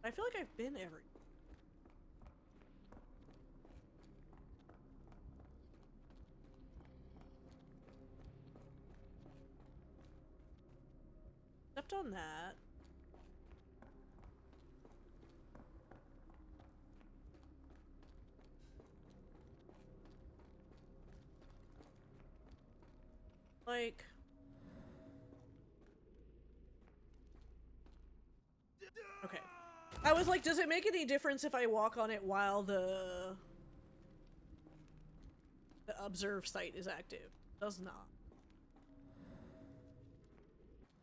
I feel like I've been everywhere. Except on that. Like... Okay. I was like, does it make any difference if I walk on it while the observe site is active? Does not.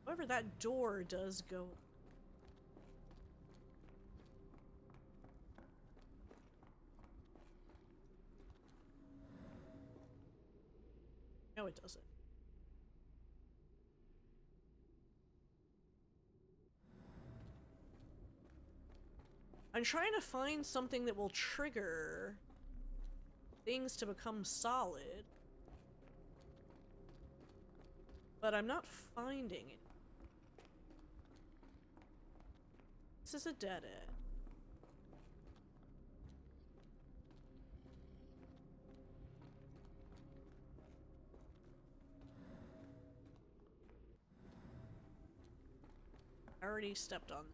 However, that door does go. No, it doesn't. I'm trying to find something that will trigger things to become solid. But I'm not finding it. This is a dead end. I already stepped on.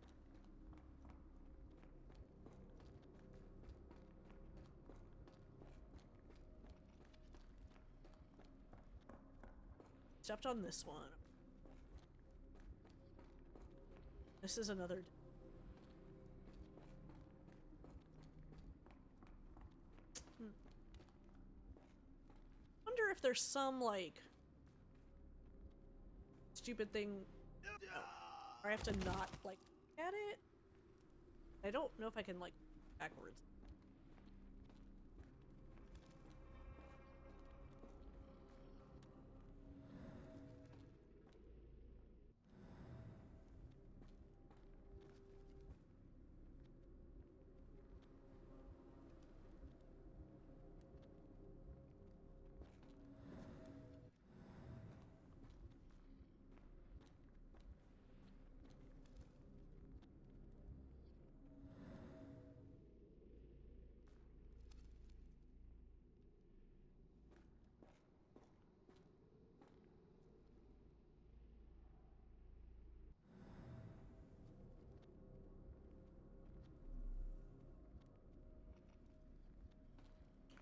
Stepped on this one. This is another. Wonder if there's some like stupid thing where I have to not like look at it. I don't know if I can like backwards.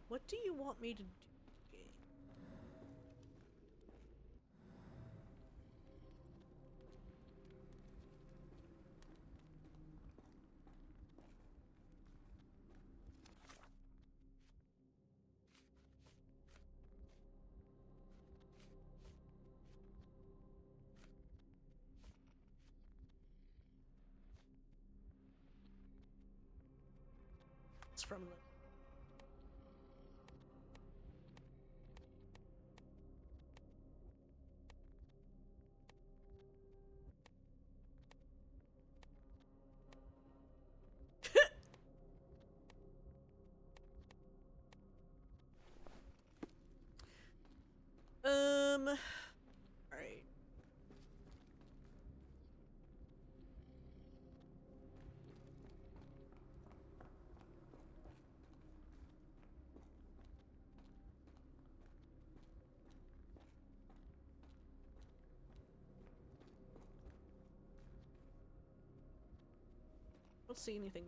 What do you want me to do? It's from the Alright. Don't see anything.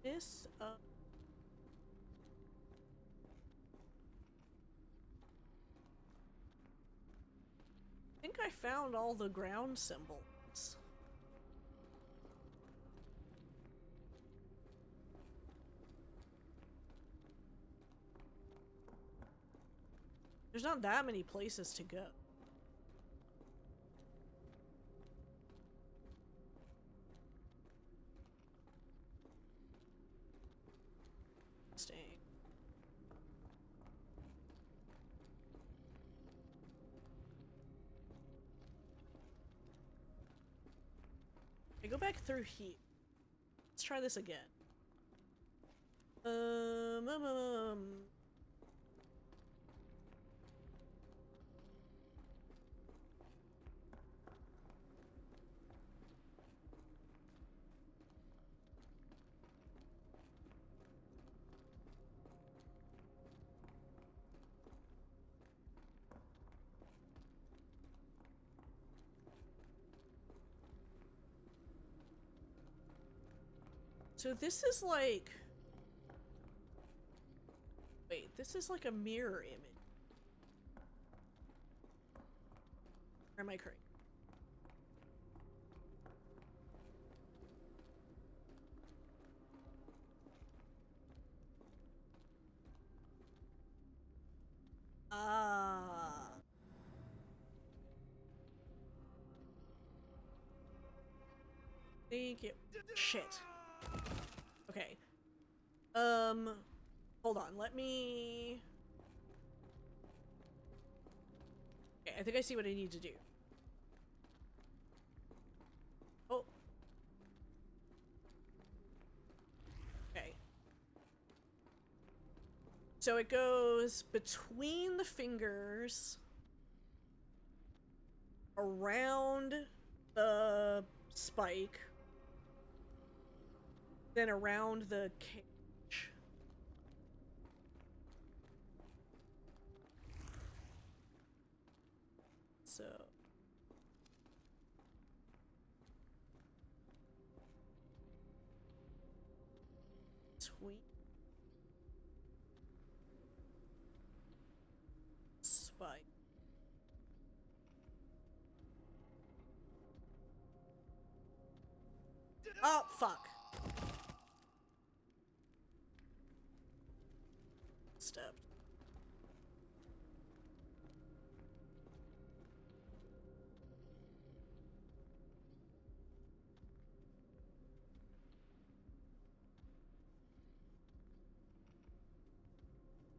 This, I think I found all the ground symbols. There's not that many places to go. Staying. I go back through here. Let's try this again. So this is like... Wait, this is like a mirror image. Or am I correct? Ah. Thank you. Shit. Okay. Hold on, let me... I think I see what I need to do. Oh. Okay. So it goes between the fingers, around the spike, then around the cage. So tweet spike. Oh, fuck. Stepped.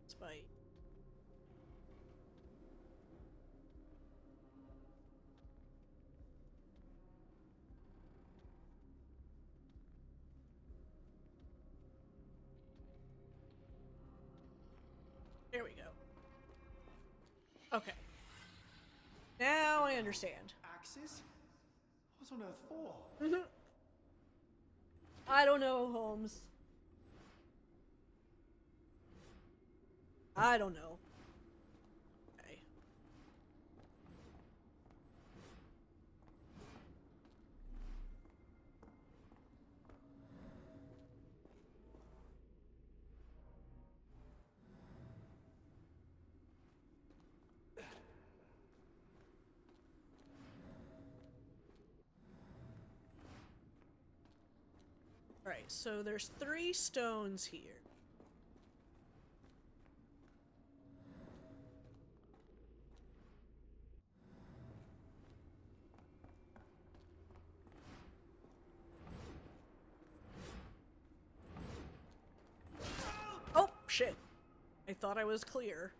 Spike. There we go. Okay. Now I understand.
Axes? What on earth for?
I don't know, Holmes. I don't know. Okay. Alright, so there's 3 stones here. Oh, shit. I thought I was clear.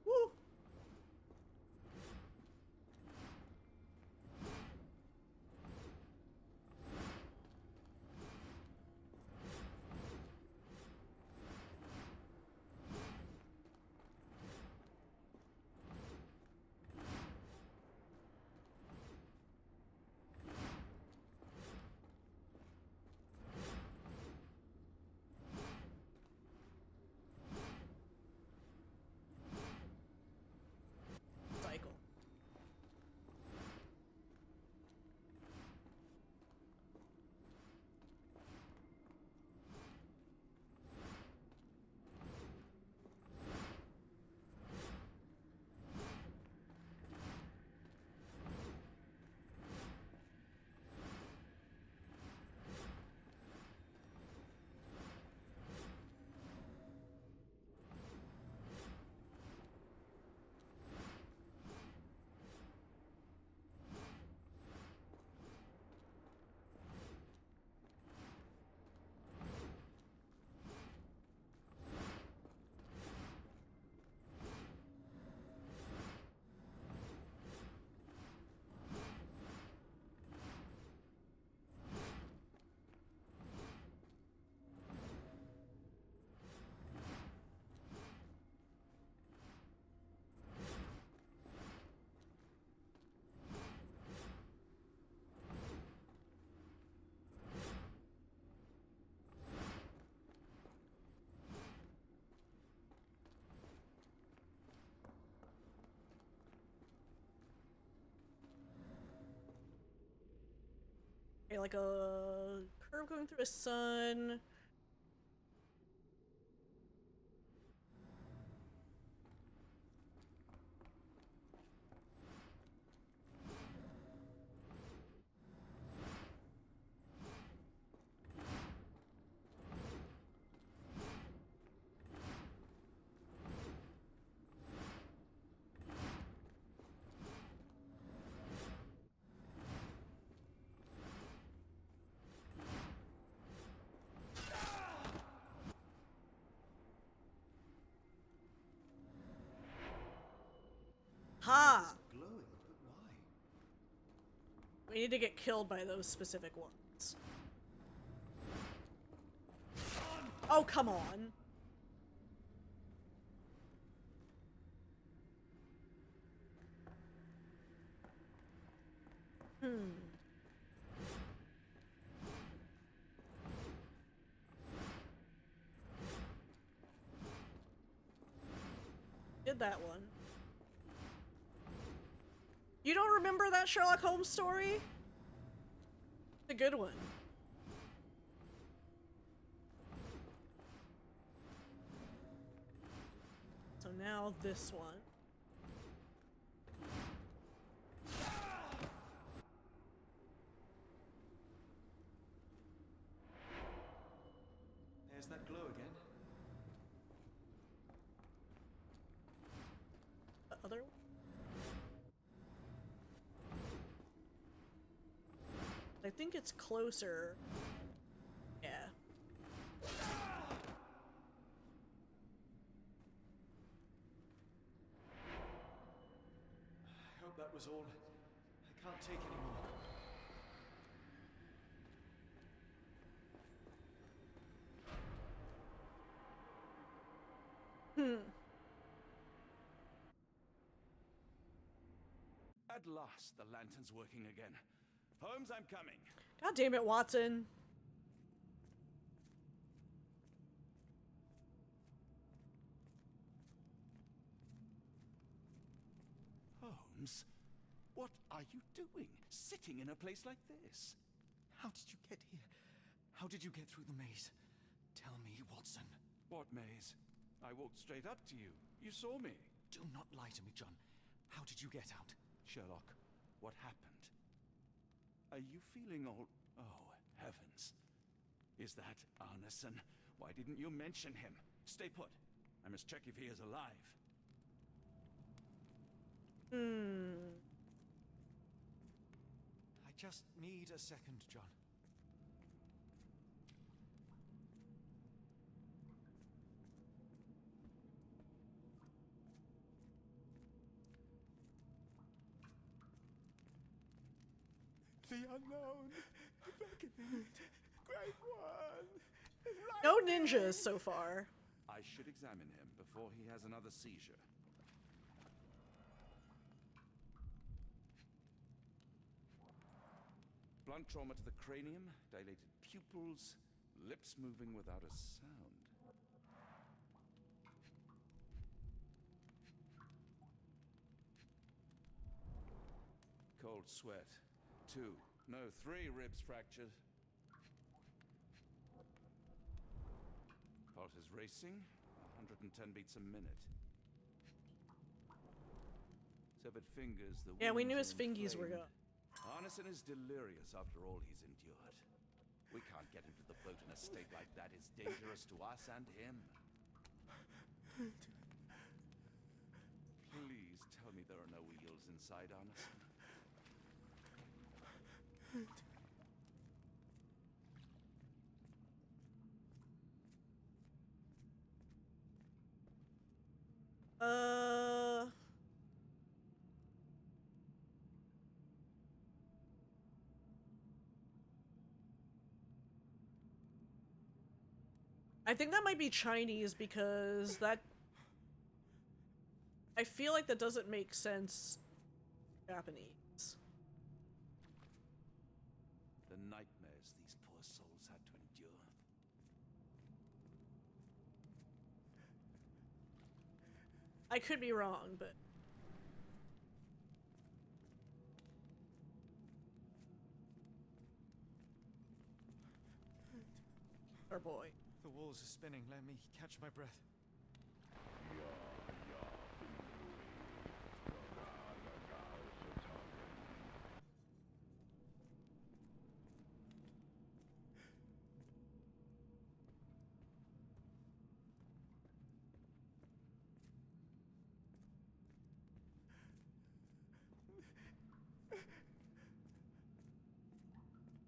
Woo! Cycle. Okay, like a curve going through a sun. need to get killed by those specific ones. Oh, come on. Did that one. You don't remember that Sherlock Holmes story? It's a good one. So now this one.
There's that glow again.
The other one? I think it's closer. Yeah.
I hope that was all. I can't take any more.
At last, the lantern's working again. Holmes, I'm coming.
God damn it, Watson.
Holmes, what are you doing? Sitting in a place like this?
How did you get here? How did you get through the maze? Tell me, Watson.
What maze? I walked straight up to you. You saw me.
Do not lie to me, John. How did you get out?
Sherlock, what happened? Are you feeling all... Oh, heavens. Is that Arneson? Why didn't you mention him? Stay put. I must check if he is alive.
I just need a second, John.
The unknown, beckoning, great one.
No ninjas so far.
I should examine him before he has another seizure. Blunt trauma to the cranium, dilated pupils, lips moving without a sound. Cold sweat. 2, no, 3 ribs fractured. Pulse is racing, 110 beats a minute. Severed fingers, the
Yeah, we knew
wounds
his
are
fingies were
inflamed.
gone.
Arneson is delirious after all he's endured. We can't get him to the boat in a state like that. It's dangerous to us and him. Please tell me there are no wheels inside Arneson.
I think that might be Chinese because that... I feel like that doesn't make sense Japanese.
The nightmares these poor souls had to endure.
I could be wrong, but... Our boy.
The walls are spinning. Let me catch my breath.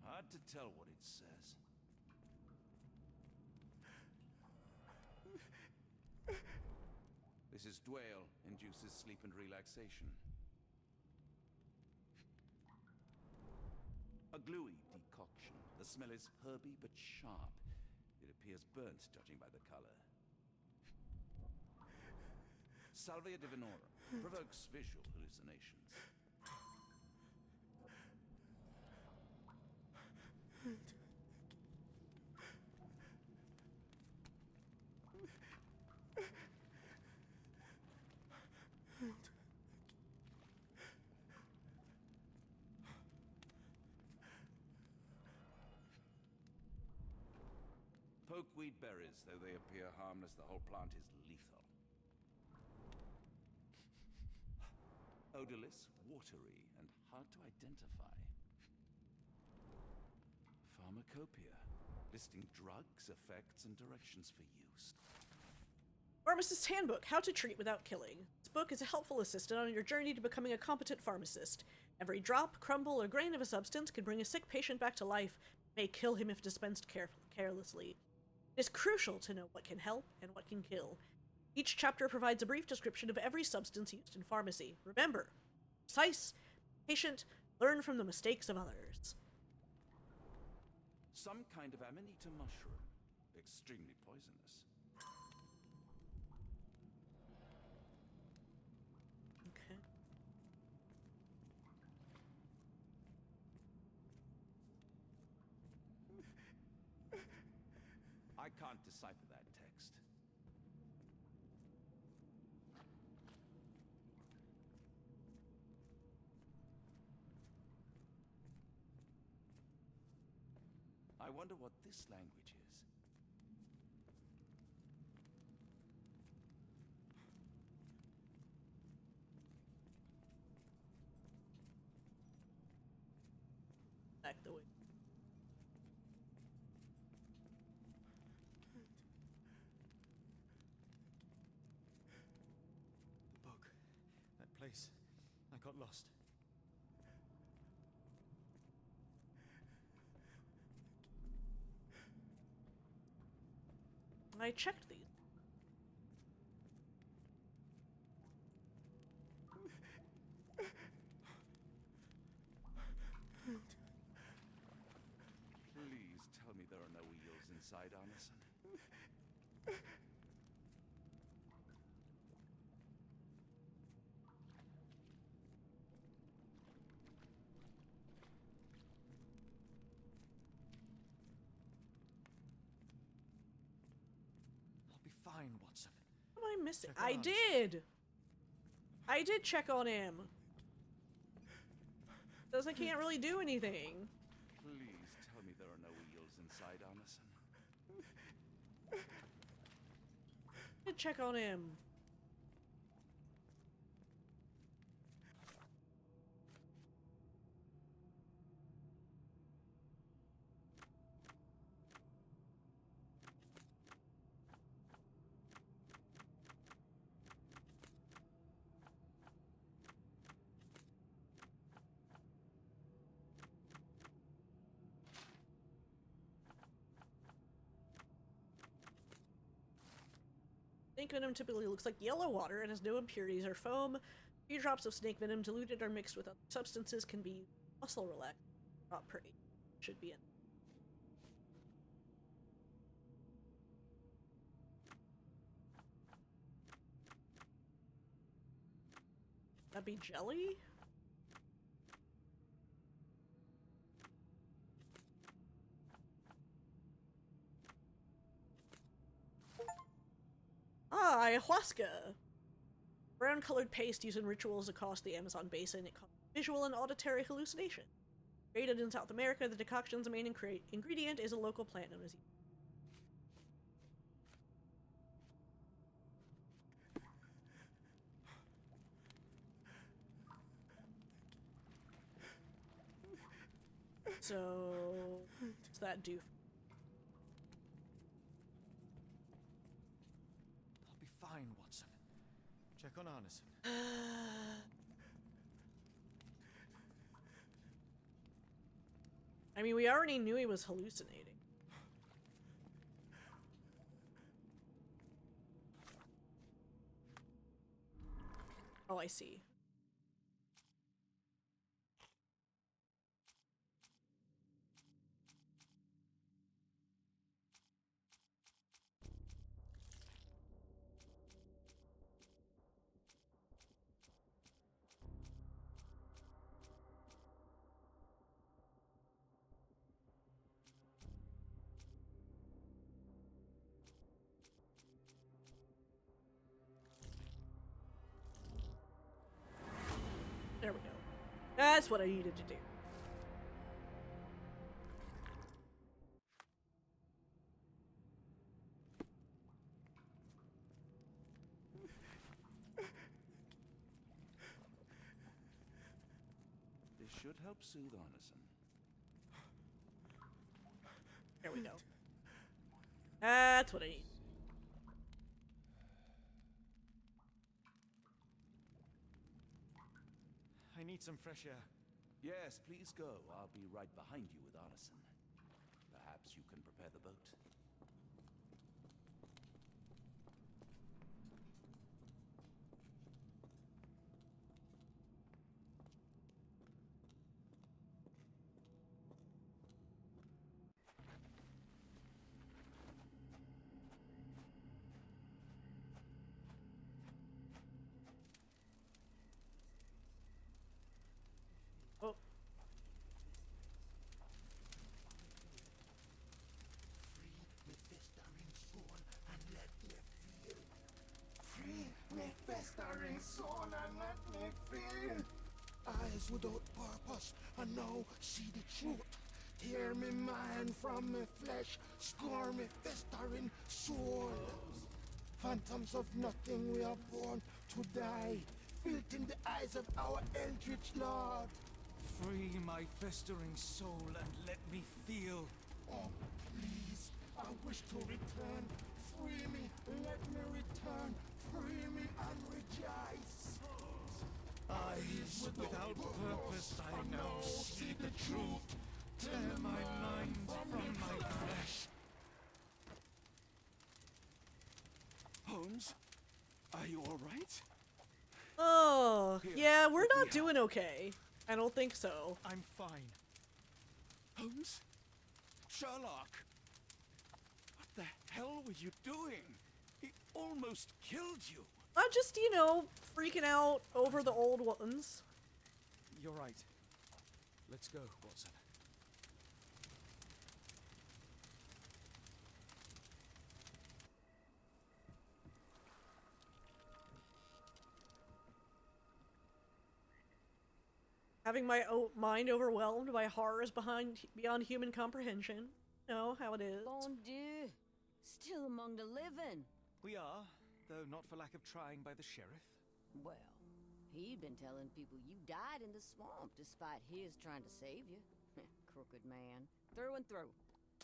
Hard to tell what it says. This is Dwale, induces sleep and relaxation. A gluey decoction. The smell is herby but sharp. It appears burnt, judging by the color. Salvia divinorum. Provokes visual hallucinations. Pokeweed berries, though they appear harmless, the whole plant is lethal. Odorless, watery, and hard to identify. Pharmacopoeia, listing drugs, effects, and directions for use.
Pharmacist's Handbook, How to Treat Without Killing. This book is a helpful assistant on your journey to becoming a competent pharmacist. Every drop, crumble, or grain of a substance can bring a sick patient back to life, may kill him if dispensed carelessly. It is crucial to know what can help and what can kill. Each chapter provides a brief description of every substance used in pharmacy. Remember, precise, patient, learn from the mistakes of others.
Some kind of amanita mushroom. Extremely poisonous.
Okay.
I can't decipher that text. I wonder what this language is.
Back the way.
The book. That place. I got lost.
I checked these.
Please tell me there are no wheels inside, Arneson.
Fine, Watson.
What am I missing?
Check on
I did check on him. Says I can't really do anything.
Please tell me there are no wheels inside, Arneson.
I did check on him. Snake venom typically looks like yellow water and has no impurities or foam. A few drops of snake venom diluted or mixed with other substances can be muscle relaxed. Drop per 8 should be in. That'd be jelly? Ah, ayahuasca! Brown-colored paste used in rituals across the Amazon basin. It causes visual and auditory hallucination. Created in South America, the decoction's main ingredient is a local plant known as so, what's that do?
I'll be fine, Watson. Check on Arneson.
I mean, we already knew he was hallucinating. Oh, I see. That's what I needed to do.
This should help soothe Arneson.
There we go. That's what I need.
I need some fresh air.
Yes, please go. I'll be right behind you with Arneson. Perhaps you can prepare the boat.
Oh.
Free me festering soul and let me feel. Eyes without purpose and now see the truth. Tear me mind from me flesh, score me festering soul. Phantoms of nothing we are born to die, built in the eyes of our eldritch lord.
Free my festering soul and let me feel.
Oh, please, I wish to return. Free me, let me return. Free me and rejoice.
Eyes without purpose, I now see the truth. Tear my mind from my flesh.
Holmes, are you all right?
Oh, yeah, we're not doing okay. I don't think so.
I'm fine.
Holmes? Sherlock? What the hell were you doing? He almost killed you.
I'm just, you know, freaking out over the old ones.
You're right. Let's go, Watson.
Having my mind overwhelmed by horrors beyond human comprehension. You know how it is.
Bon Dieu. Still among the living.
We are, though not for lack of trying by the sheriff.
Well, he'd been telling people you died in the swamp despite his trying to save you. Crooked man. Through and through.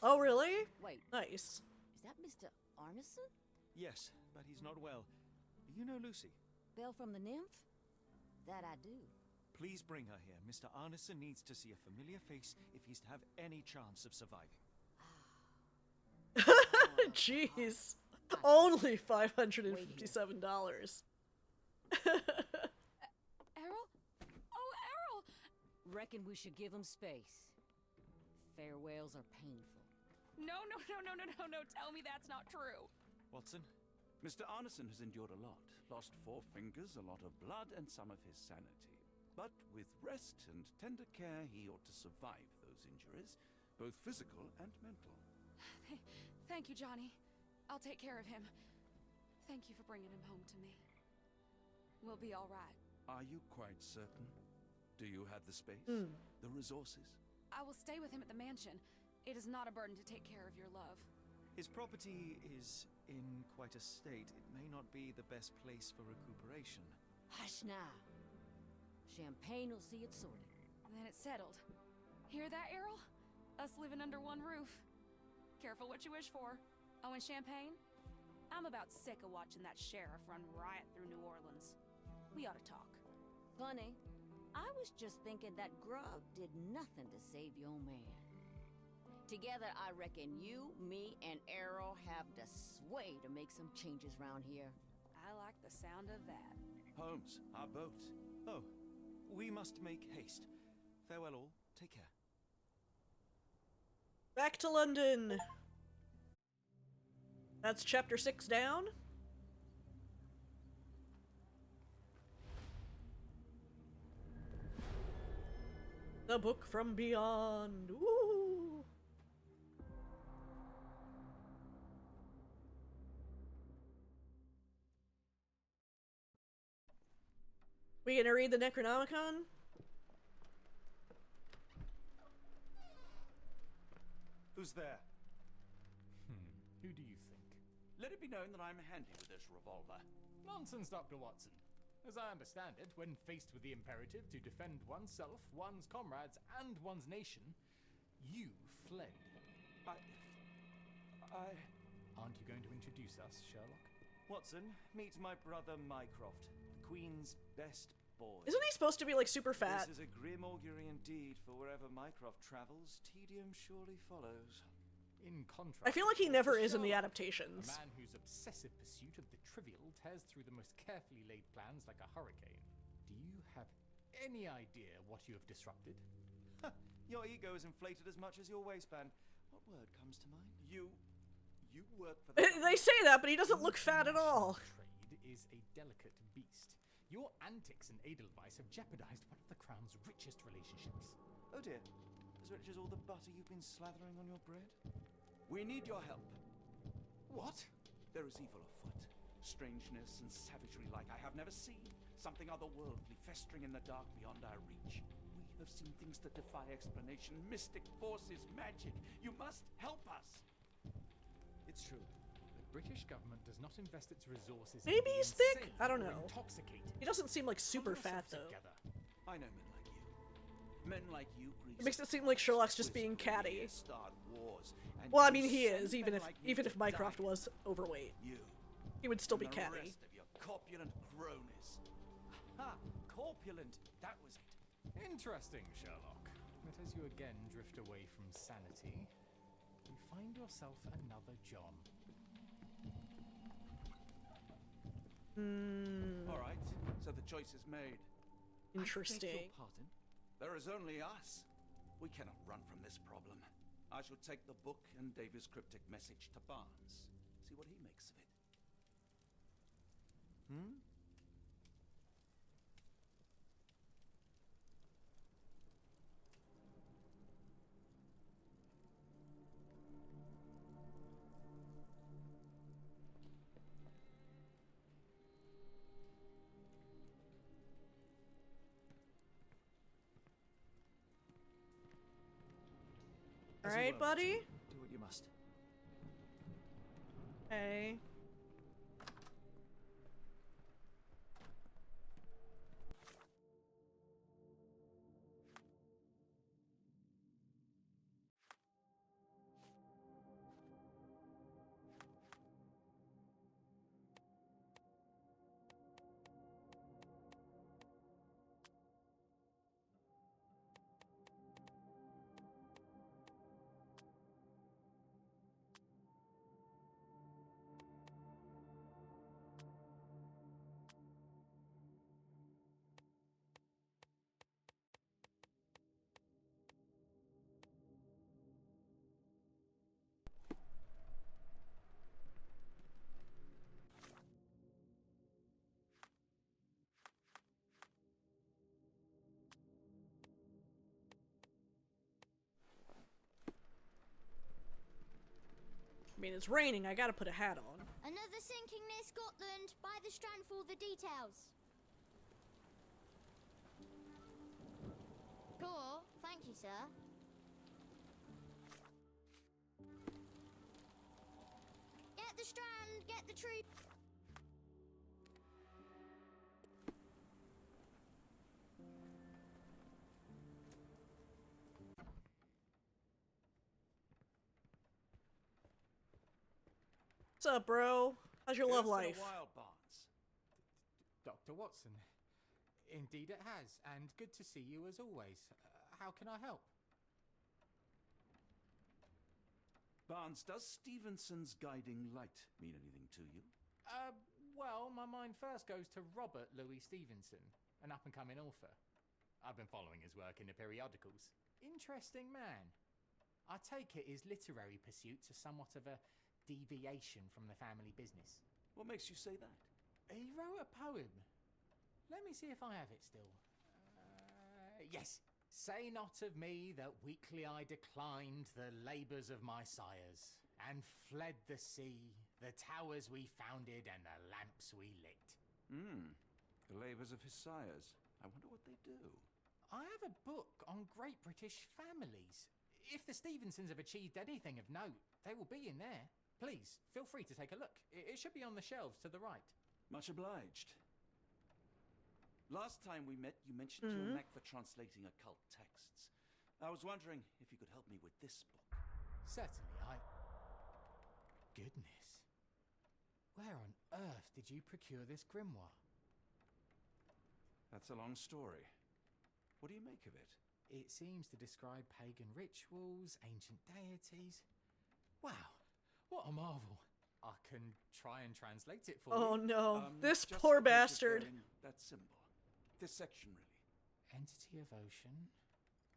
Oh, really?
Wait.
Nice.
Is that Mr. Arneson?
Yes, but he's not well. You know Lucy?
Belle from the nymph? That I do.
Please bring her here. Mr. Arneson needs to see a familiar face if he's to have any chance of surviving.
Jeez. Only $557.
Errol? Oh, Errol!
Reckon we should give him space. Farewells are painful.
No. Tell me that's not true.
Watson?
Mr. Arneson has endured a lot. Lost 4 fingers, a lot of blood, and some of his sanity. But with rest and tender care, he ought to survive those injuries, both physical and mental.
Thank you, Johnny. I'll take care of him. Thank you for bringing him home to me. We'll be all right.
Are you quite certain? Do you have the space? The resources?
I will stay with him at the mansion. It is not a burden to take care of your love.
His property is in quite a state. It may not be the best place for recuperation.
Hush now. Champagne will see it sorted.
Then it's settled. Hear that, Errol? Us living under one roof. Careful what you wish for. Oh, and champagne? I'm about sick of watching that sheriff run riot through New Orleans. We ought to talk.
Funny. I was just thinking that grub did nothing to save your man. Together, I reckon you, me, and Errol have the sway to make some changes round here.
I like the sound of that.
Holmes, our boat.
Oh, we must make haste. Farewell all. Take care.
Back to London. That's chapter 6 down. The book from beyond. Woo! We gonna read the Necronomicon?
Who's there?
Who do you think?
Let it be known that I'm handy with this revolver.
Nonsense, Dr. Watson. As I understand it, when faced with the imperative to defend oneself, one's comrades, and one's nation, you fled. Aren't you going to introduce us, Sherlock?
Watson, meet my brother Mycroft, the Queen's best boy.
Isn't he supposed to be like super fat?
This is a grim augury indeed, for wherever Mycroft travels, tedium surely follows.
In contrast,
I feel like he never is in the
Sherlock,
adaptations.
A man whose obsessive pursuit of the trivial tears through the most carefully laid plans like a hurricane. Do you have any idea what you have disrupted?
Your ego is inflated as much as your waistband. What word comes to mind? You work for the...
They say that, but he doesn't look fat at all.
Trade is a delicate beast. Your antics in Edelweiss have jeopardized one of the Crown's richest relationships.
Oh dear. As rich as all the butter you've been slathering on your bread?
We need your help.
What?
There is evil afoot. Strangeness and savagery like I have never seen. Something otherworldly festering in the dark beyond our reach. We have seen things that defy explanation. Mystic forces, magic. You must help us.
It's true. The British government does not invest its resources
Maybe
in
he's thick?
insane
I don't
or
know.
intoxicated.
He doesn't seem like super
Pull
fat,
yourself
though.
together.
I know men like you.
It makes it seem like Sherlock's just being catty.
Start wars, and
Well, I
you
mean, he
send
is, even
men
if
like me to
Mycroft
die.
was overweight.
You.
He would still be
and the
catty.
rest of your corpulent cronies.
Ha! Corpulent. That was it.
Interesting, Sherlock. But as you again drift away from sanity, you find yourself another John.
All right, so the choice is made.
Interesting.
I beg your pardon? There is only us. We cannot run from this problem. I shall take the book and Davy's cryptic message to Barnes. See what he makes of it.
All right, buddy.
Do what you must.
Hey. I mean, it's raining. I gotta put a hat on.
Another sinking near Scotland. By the Strand for all the details. Cool. Thank you, sir. Get the Strand. Get the tree.
What's up, bro? How's your love life?
Dr. Watson. Indeed it has, and good to see you as always. How can I help?
Barnes, does Stevenson's guiding light mean anything to you?
Well, my mind first goes to Robert Louis Stevenson, an up-and-coming author. I've been following his work in the periodicals. Interesting man. I take it his literary pursuits are somewhat of a deviation from the family business.
What makes you say that?
He wrote a poem. Let me see if I have it still. Yes. Say not of me that weakly I declined the labours of my sires, and fled the sea, the towers we founded, and the lamps we lit.
The labours of his sires. I wonder what they do.
I have a book on great British families. If the Stevensons have achieved anything of note, they will be in there. Please, feel free to take a look. It should be on the shelves to the right.
Much obliged. Last time we met, you mentioned your knack for translating occult texts. I was wondering if you could help me with this book.
Certainly, Goodness. Where on earth did you procure this grimoire?
That's a long story. What do you make of it?
It seems to describe pagan rituals, ancient deities. Wow, what a marvel. I can try and translate it for you.
Oh no, this
just
poor
the pages
bastard.
therein, that symbol. This section, really.
Entity of ocean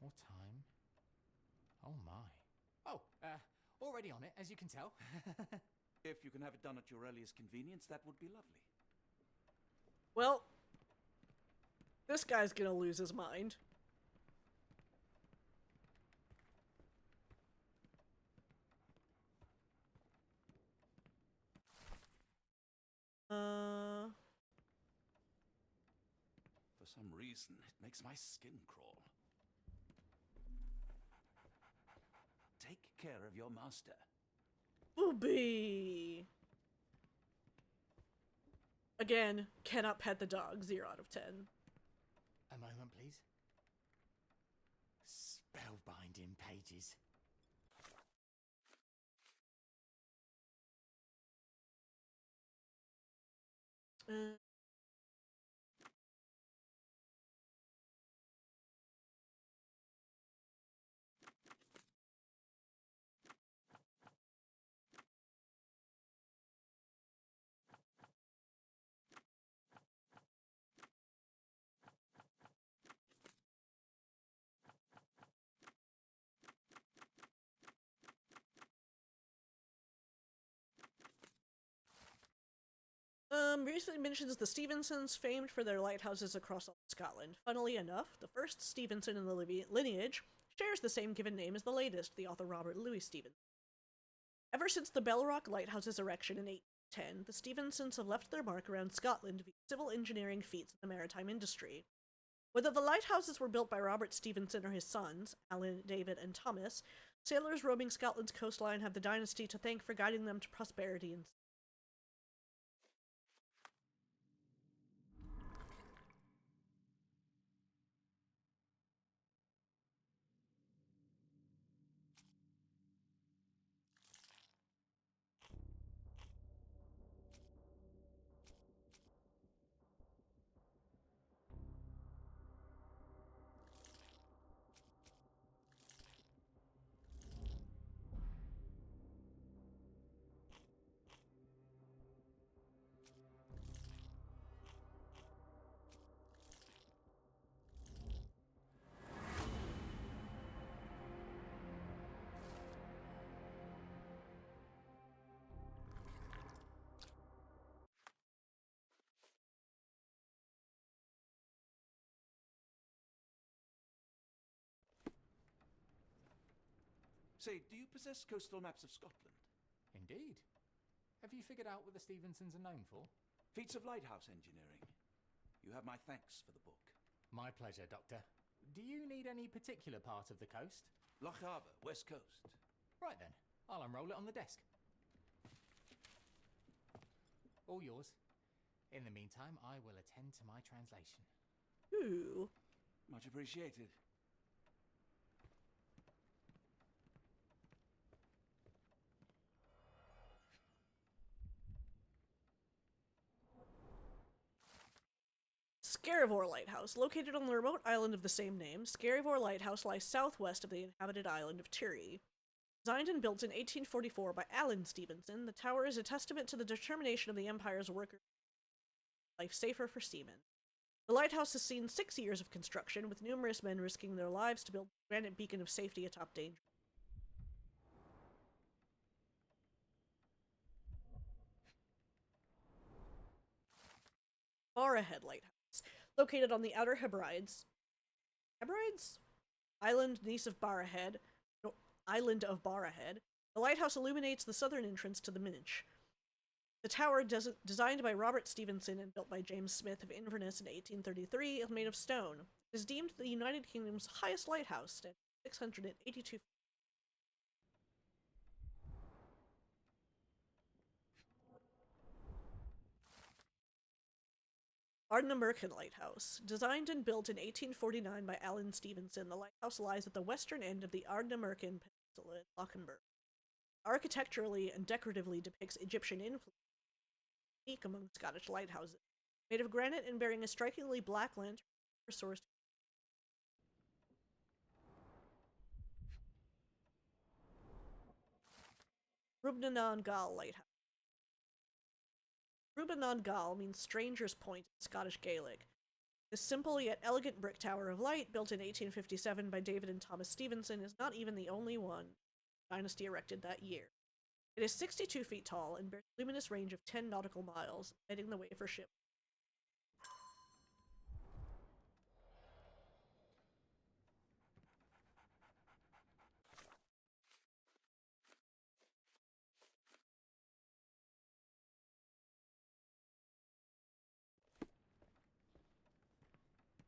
or time. Oh my. Oh, already on it, as you can tell.
If you can have it done at your earliest convenience, that would be lovely.
Well, this guy's gonna lose his mind.
For some reason, it makes my skin crawl. Take care of your master.
Booby! Again, cannot pet the dog. 0 out of 10.
A moment, please. Spellbinding pages.
Briefly mentions the Stevensons, famed for their lighthouses across all Scotland. Funnily enough, the first Stevenson in the lineage shares the same given name as the latest, the author Robert Louis Stevenson. Ever since the Bellrock Lighthouse's erection in 1810, the Stevensons have left their mark around Scotland via civil engineering feats in the maritime industry. Whether the lighthouses were built by Robert Stevenson or his sons, Alan, David, and Thomas, sailors roaming Scotland's coastline have the dynasty to thank for guiding them to prosperity and
Say, do you possess coastal maps of Scotland?
Indeed. Have you figured out what the Stevensons are known for?
Feats of lighthouse engineering. You have my thanks for the book.
My pleasure, Doctor. Do you need any particular part of the coast?
Loch Harbour, West Coast.
Right then, I'll unroll it on the desk. All yours. In the meantime, I will attend to my translation.
Ooh.
Much appreciated.
Scarivore Lighthouse. Located on the remote island of the same name, Scarivore Lighthouse lies southwest of the inhabited island of Tiree. Designed and built in 1844 by Alan Stevenson, the tower is a testament to the determination of the Empire's workers to make life safer for seamen. The lighthouse has seen 6 years of construction, with numerous men risking their lives to build a granite beacon of safety atop danger. Barrowhead Lighthouse. Located on the Outer Hebrides. Hebrides? Island east of Barrowhead. No, island of Barrowhead. The lighthouse illuminates the southern entrance to the Minch. The tower, designed by Robert Stevenson and built by James Smith of Inverness in 1833, is made of stone. It is deemed the United Kingdom's highest lighthouse, standing 682 feet. Ardnamurchan Lighthouse. Designed and built in 1849 by Alan Stevenson, the lighthouse lies at the western end of the Ardnamurchan Peninsula in Lochinberg. Architecturally and decoratively depicts Egyptian influence, unique among Scottish lighthouses. Made of granite and bearing a strikingly black lantern, sourced. Rubnanon Gal Lighthouse. Rubnanon Gal means Stranger's Point in Scottish Gaelic. This simple yet elegant brick tower of light, built in 1857 by David and Thomas Stevenson, is not even the only one the dynasty erected that year. It is 62 feet tall and bears a luminous range of 10 nautical miles, lighting the way for ships.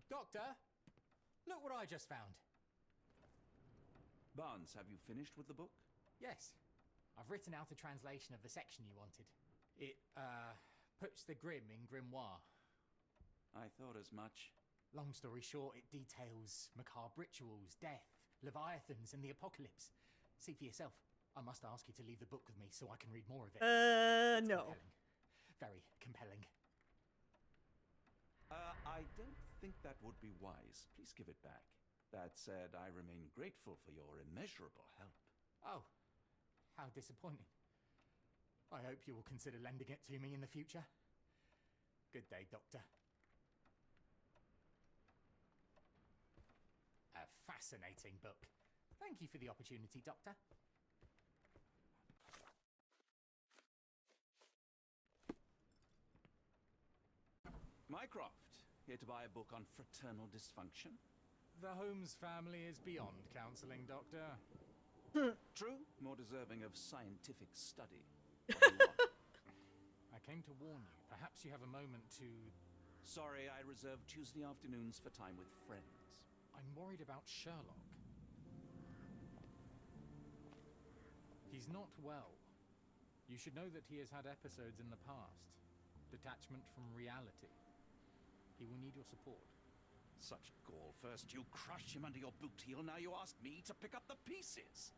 Doctor, look what I just found.
Barnes, have you finished with the book?
Yes. I've written out a translation of the section you wanted. It, puts the grim in grimoire.
I thought as much.
Long story short, it details macabre rituals, death, leviathans, and the apocalypse. See for yourself. I must ask you to leave the book with me so I can read more of it.
No.
Compelling. Very compelling.
I don't think that would be wise. Please give it back. That said, I remain grateful for your immeasurable help.
Oh, how disappointing. I hope you will consider lending it to me in the future. Good day, Doctor. A fascinating book. Thank you for the opportunity, Doctor.
Mycroft, here to buy a book on fraternal dysfunction?
The Holmes family is beyond counselling, Doctor.
True, more deserving of scientific study.
I came to warn you. Perhaps you have a moment to...
Sorry, I reserve Tuesday afternoons for time with friends.
I'm worried about Sherlock. He's not well. You should know that he has had episodes in the past. Detachment from reality. He will need your support.
Such gall. First you crush him under your boot heel, now you ask me to pick up the pieces.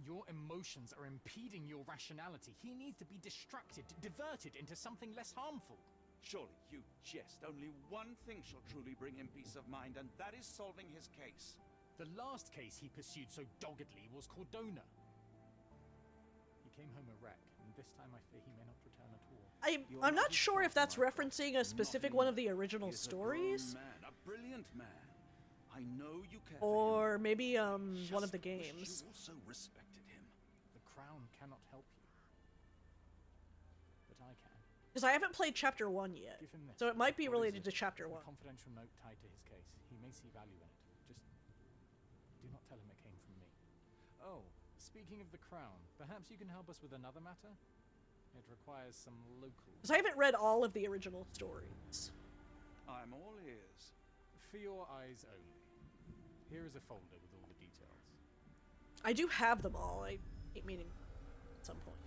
Your emotions are impeding your rationality. He needs to be distracted, diverted into something less harmful.
Surely you jest. Only one thing shall truly bring him peace of mind, and that is solving his case.
The last case he pursued so doggedly was Cordona. He came home a wreck, and this time I fear he may not return at all.
I'm not sure if that's referencing a specific one of the original stories.
A brilliant man. I know you care
or maybe
Just
one of the
wish
games.
You also respected him.
The crown cannot help you. But I can.
Because I haven't played chapter 1 yet.
Give him this.
So it might be
What is
related
it?
to chapter 1.
A confidential note tied to his case. He may see value in it. Just do not tell him it came from me. Oh, speaking of the crown, perhaps you can help us with another matter? It requires some local...
Because I haven't read all of the original stories.
I'm all ears.
For your eyes only. Here is a folder with all the details.
I do have them all. I keep meaning at some point.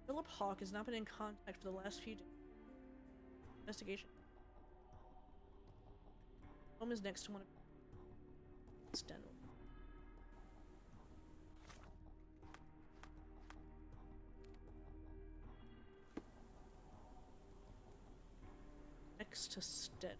Philip Hawke has not been in contact for the last few days. Investigation. Home is next to one of Stenwell. Next to Sten.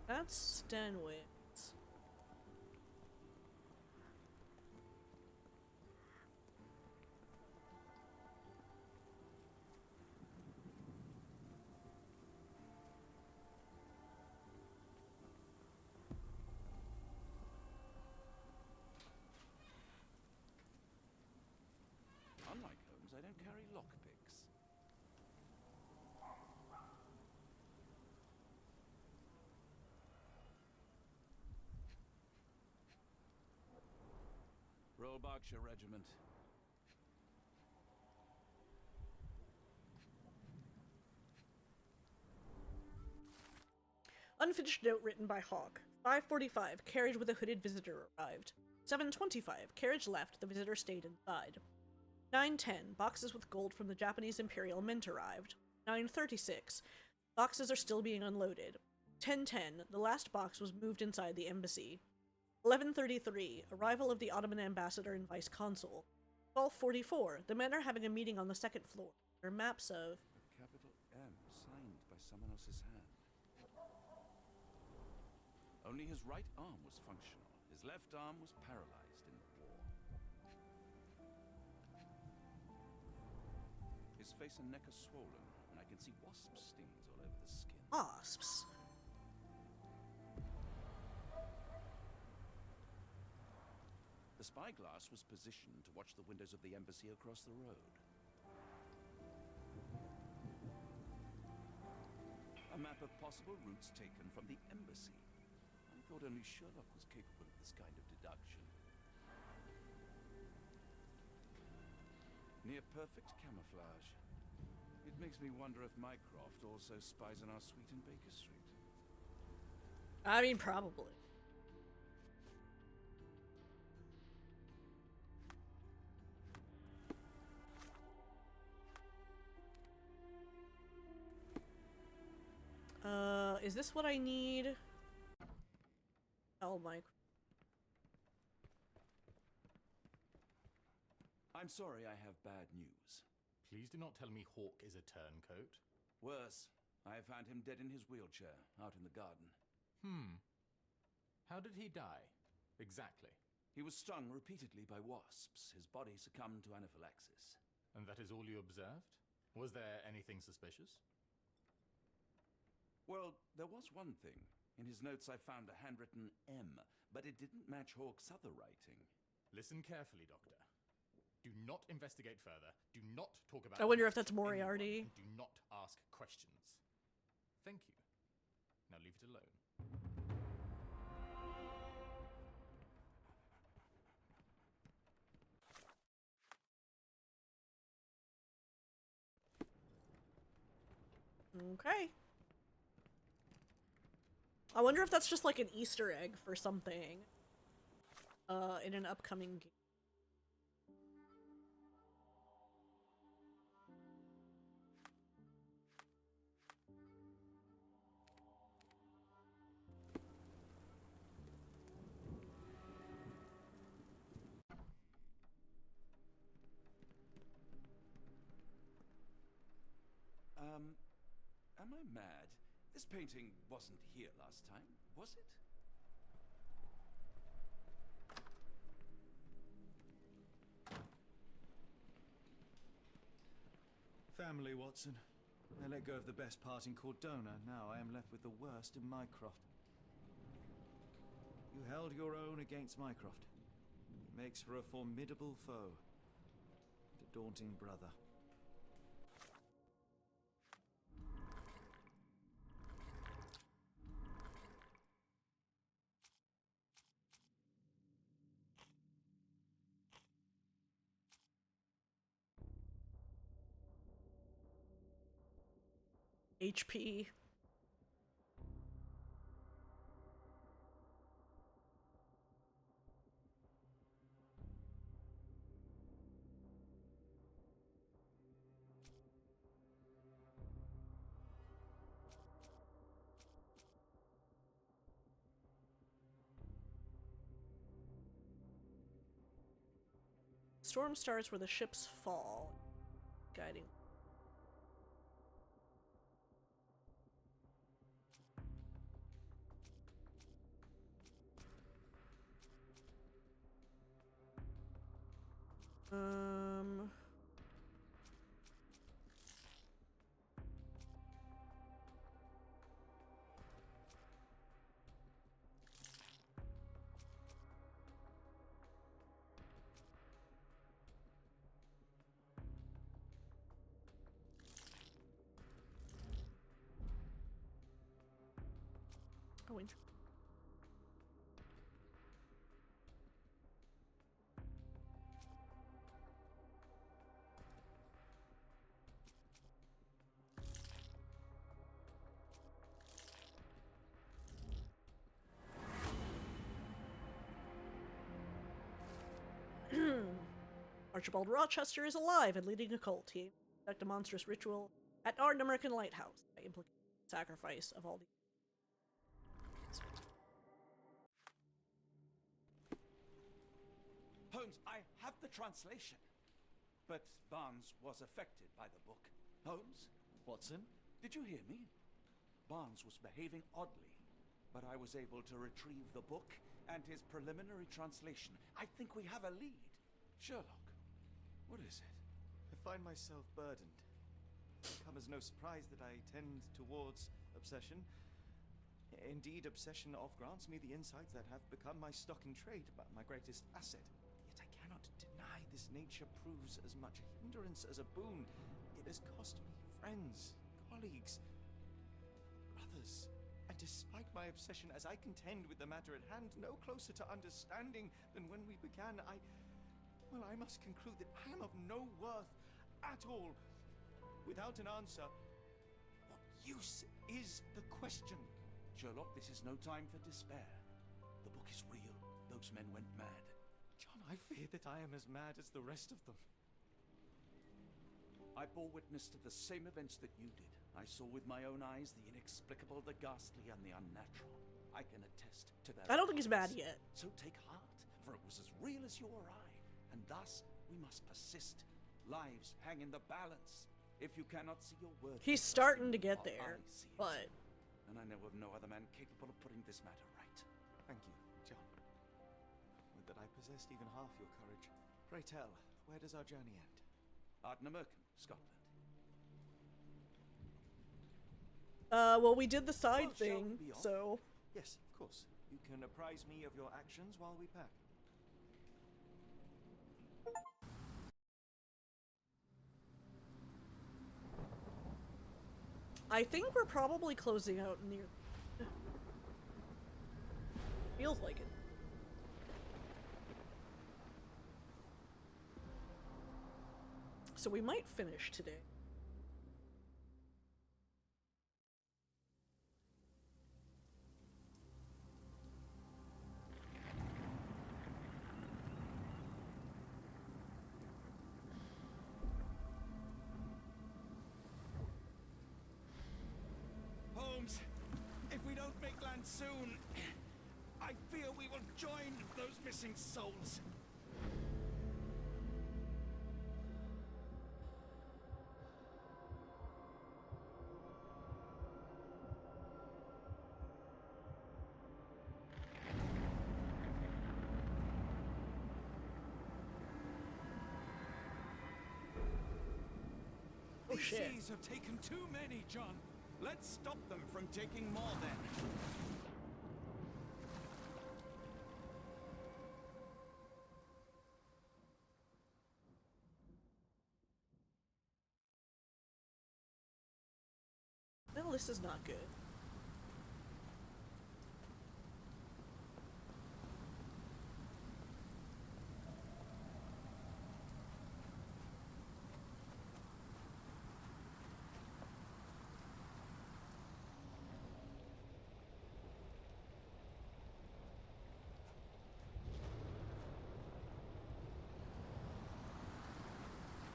That's Stenwitz.
Royal Berkshire Regiment.
Unfinished note written by Hawk. 5:45, carriage with a hooded visitor arrived. 7:25, carriage left, the visitor stayed inside. 9:10, boxes with gold from the Japanese Imperial Mint arrived. 9:36, boxes are still being unloaded. 10:10, the last box was moved inside the embassy. 11:33, arrival of the Ottoman ambassador and vice consul. 12:44, the men are having a meeting on the second floor. There are maps of
A capital M signed by someone else's hand. Only his right arm was functional. His left arm was paralyzed in the war. His face and neck are swollen, and I can see wasp stings all over the skin.
wasps.
The spyglass was positioned to watch the windows of the embassy across the road. A map of possible routes taken from the embassy. I thought only Sherlock was capable of this kind of deduction. Near perfect camouflage. It makes me wonder if Mycroft also spies on our suite in Baker Street.
I mean, probably. Is this what I need? Oh my.
I'm sorry, I have bad news.
Please do not tell me Hawk is a turncoat.
Worse, I have found him dead in his wheelchair, out in the garden.
How did he die? Exactly.
He was stung repeatedly by wasps. His body succumbed to anaphylaxis.
And that is all you observed? Was there anything suspicious?
Well, there was one thing. In his notes I found a handwritten M, but it didn't match Hawke's other writing.
Listen carefully, Doctor. Do not investigate further. Do not talk about
I wonder if that's Moriarty.
and do not ask questions. Thank you. Now leave it alone.
Okay. I wonder if that's just like an Easter egg for something. In an upcoming game.
Am I mad? This painting wasn't here last time, was it?
Family, Watson. I let go of the best part in Cordona. Now I am left with the worst in Mycroft. You held your own against Mycroft. He makes for a formidable foe. And a daunting brother.
HP. Storm starts where the ships fall. Guiding. Oh, Archibald Rochester is alive and leading a cult. He conducts a monstrous ritual at American lighthouse by implicating the sacrifice of all the.
Holmes, I have the translation. But Barnes was affected by the book. Holmes?
Watson?
Did you hear me? Barnes was behaving oddly, but I was able to retrieve the book and his preliminary translation. I think we have a lead. Sherlock, what is it?
I find myself burdened. It come as no surprise that I tend towards obsession. Indeed, obsession oft grants me the insights that have become my stock in trade, my greatest asset. Yet I cannot deny this nature proves as much a hindrance as a boon. It has cost me friends, colleagues, brothers. And despite my obsession, as I contend with the matter at hand, no closer to understanding than when we began, I must conclude that I am of no worth at all. Without an answer, what use is the question?
Sherlock, this is no time for despair. The book is real. Those men went mad.
John, I fear that I am as mad as the rest of them.
I bore witness to the same events that you did. I saw with my own eyes the inexplicable, the ghastly, and the unnatural. I can attest to that.
I don't think he's mad yet.
So take heart, for it was as real as you or I. And thus, we must persist. Lives hang in the balance. If you cannot see your word,
he's starting to get there, but...
And I know of no other man capable of putting this matter right.
Thank you, John. Would that I possessed even half your courage. Pray tell, where does our journey end?
American, Scotland.
Well, we did the side thing, so...
Yes, of course. You can apprise me of your actions while we pack.
I think we're probably closing out near... Feels like it. So we might finish today.
Holmes, if we don't make land soon, I fear we will join those missing souls.
Oh shit.
These seas have taken too many, John. Let's stop them from taking more then.
Well, this is not good.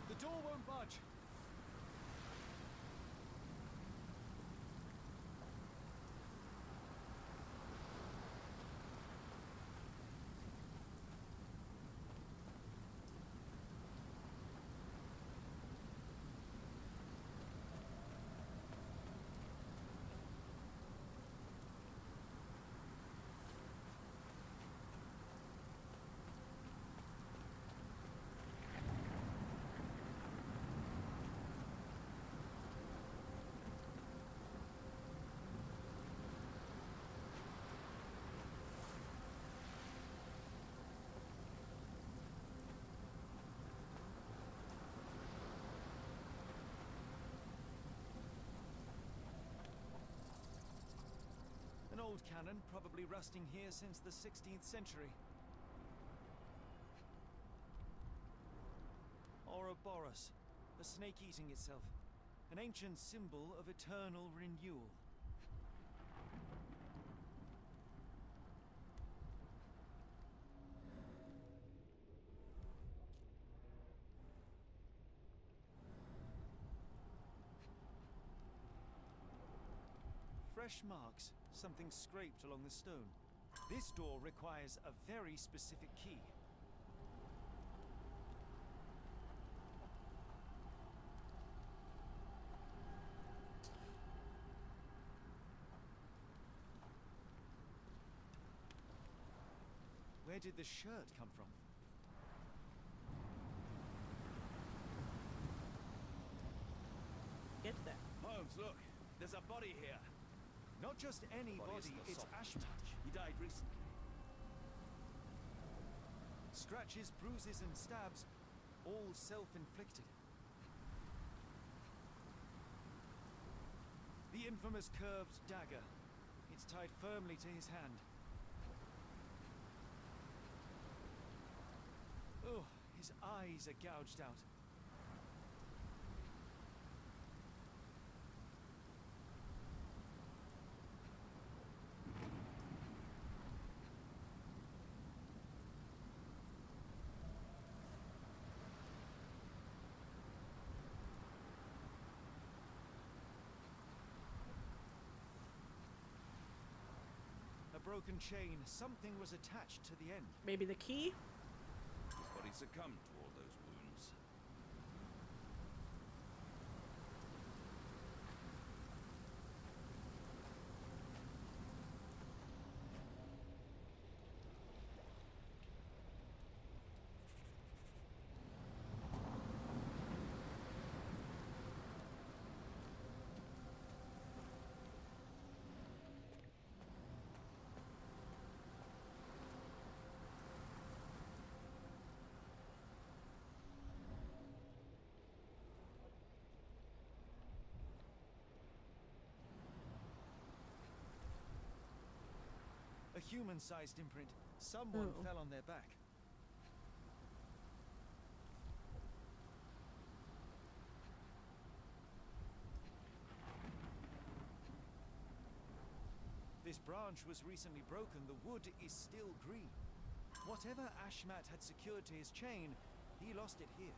The door won't budge.
An old cannon, probably rusting here since the 16th century. Ouroboros, a snake eating itself. An ancient symbol of eternal renewal. fresh marks, something scraped along the stone. This door requires a very specific key. Where did the shirt come from?
Get there.
Holmes, look. There's a body here.
Not just any body, it's Ashmat.
He died recently.
Scratches, bruises, and stabs, all self-inflicted. The infamous curved dagger. It's tied firmly to his hand. Oh, his eyes are gouged out. A broken chain. Something was attached to the end.
Maybe the key?
His body succumbed to all those wounds.
A human-sized imprint. Someone fell on their back. This branch was recently broken. The wood is still green. Whatever Ashmat had secured to his chain, he lost it here.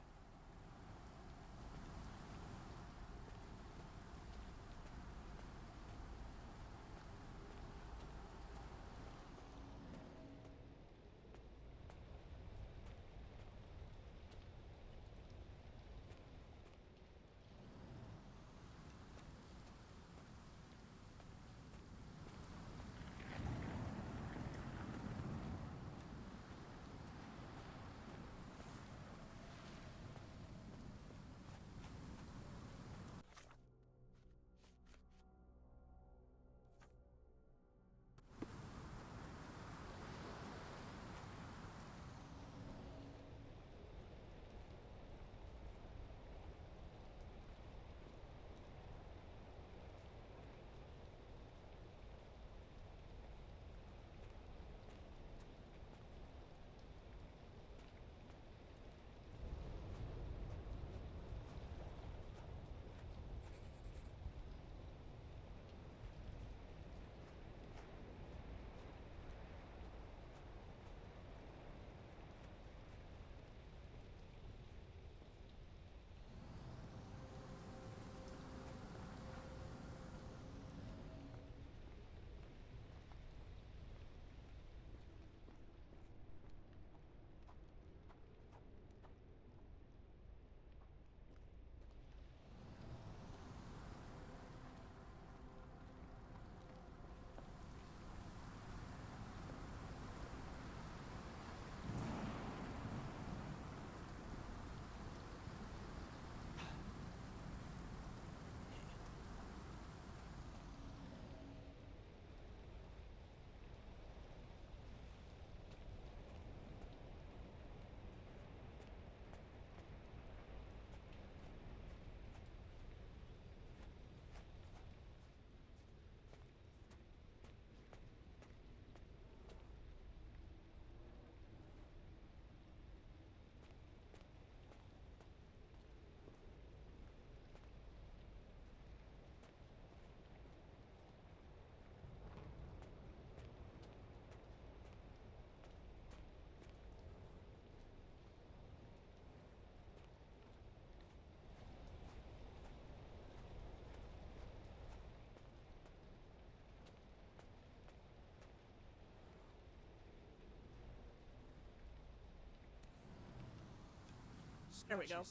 There we go.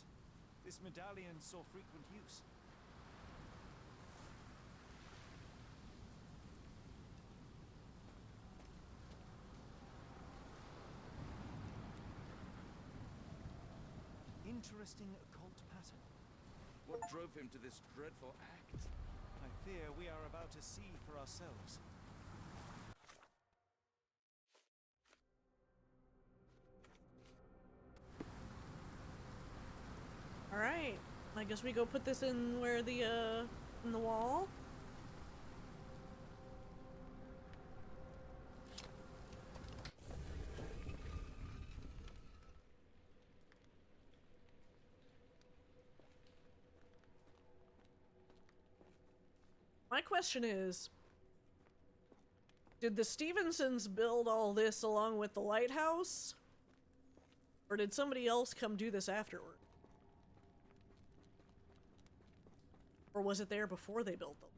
This medallion saw frequent use. Interesting occult pattern.
What drove him to this dreadful act?
I fear we are about to see for ourselves.
Alright. I guess we go put this in where the, in the wall. My question is, did the Stevensons build all this along with the lighthouse? Or did somebody else come do this afterward? Or was it there before they built them?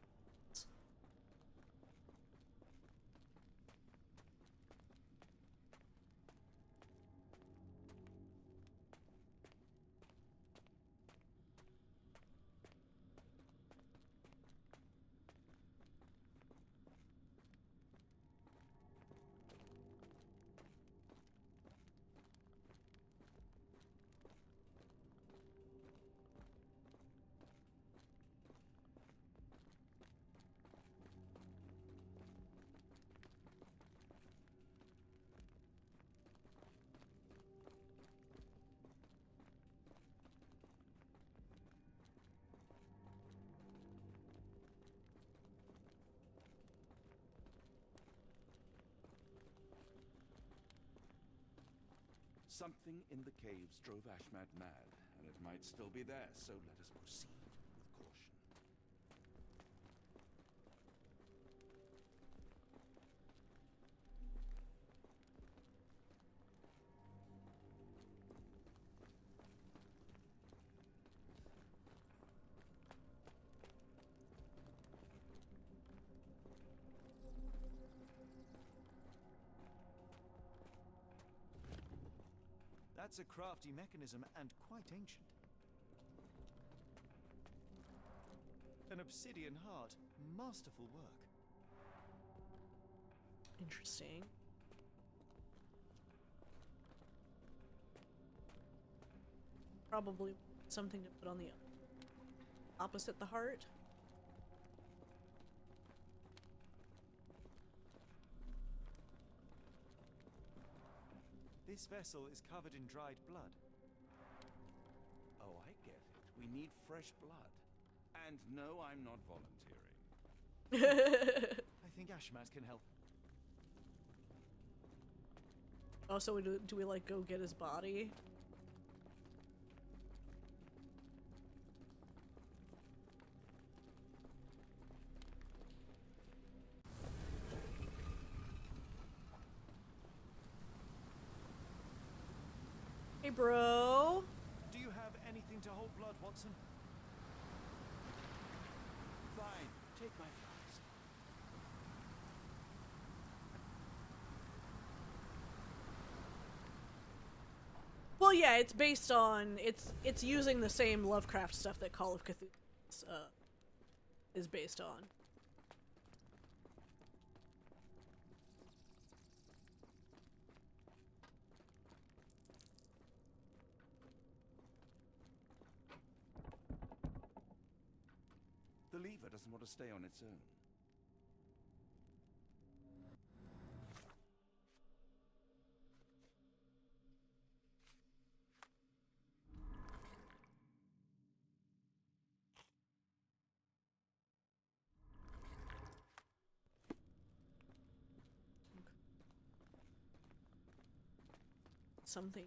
Something in the caves drove Ashmat mad, and it might still be there, so let us proceed with caution.
That's a crafty mechanism and quite ancient. An obsidian heart. Masterful work.
Interesting. Probably something to put on the opposite the heart.
This vessel is covered in dried blood.
Oh, I get it. We need fresh blood. And no, I'm not volunteering.
I think Ashmat can help.
Oh, so do we like go get his body? Hey, bro.
Do you have anything to hold blood, Watson?
Fine. Take my flask.
Well, yeah, it's based on it's using the same Lovecraft stuff that Call of Cthulhu is based on.
The lever doesn't want to stay on its own.
Something.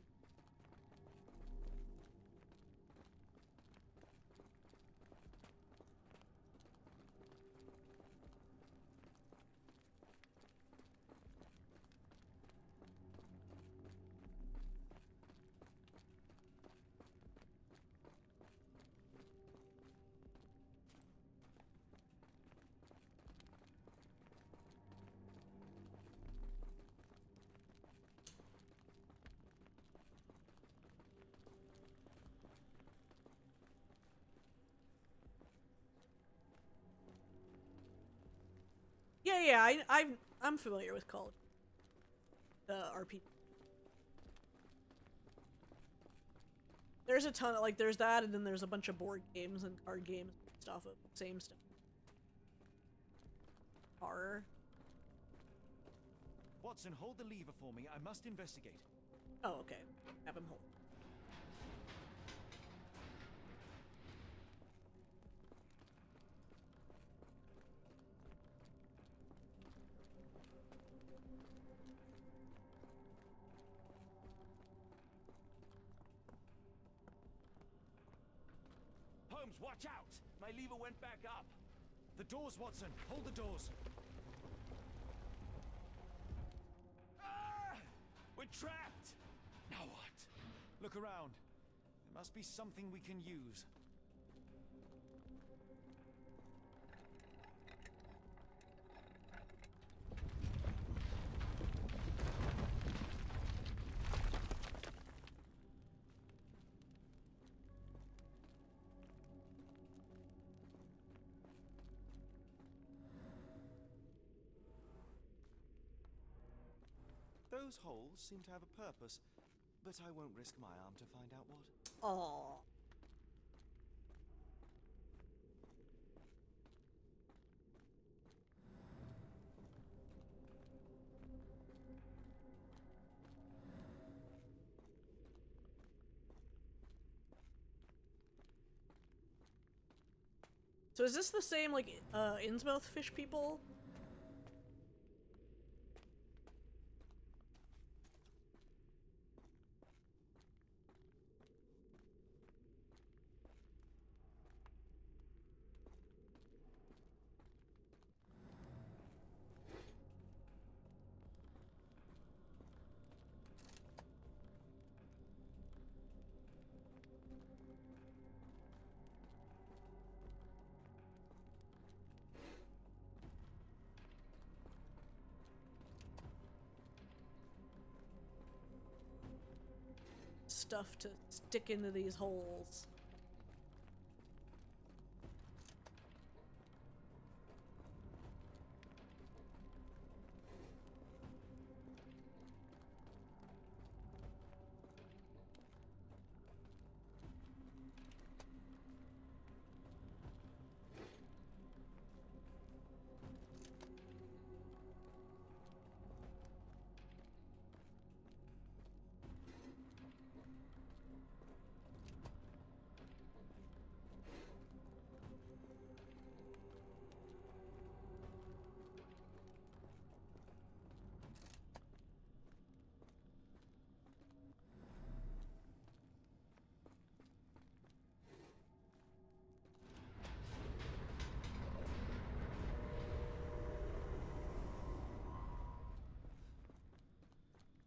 Yeah. I'm familiar with Call of Duty, RPG. There's a ton of, like, there's that, and then there's a bunch of board games and card games based off of same stuff. Horror.
Watson, hold the lever for me. I must investigate.
Oh, okay. Have him hold.
Holmes, watch out! My lever went back up.
The doors, Watson. Hold the doors.
Ah! We're trapped!
Now what? Look around. There must be something we can use. Those holes seem to have a purpose, but I won't risk my arm to find out what.
Aww. So is this the same, like, Innsmouth fish people? Stuff to stick into these holes.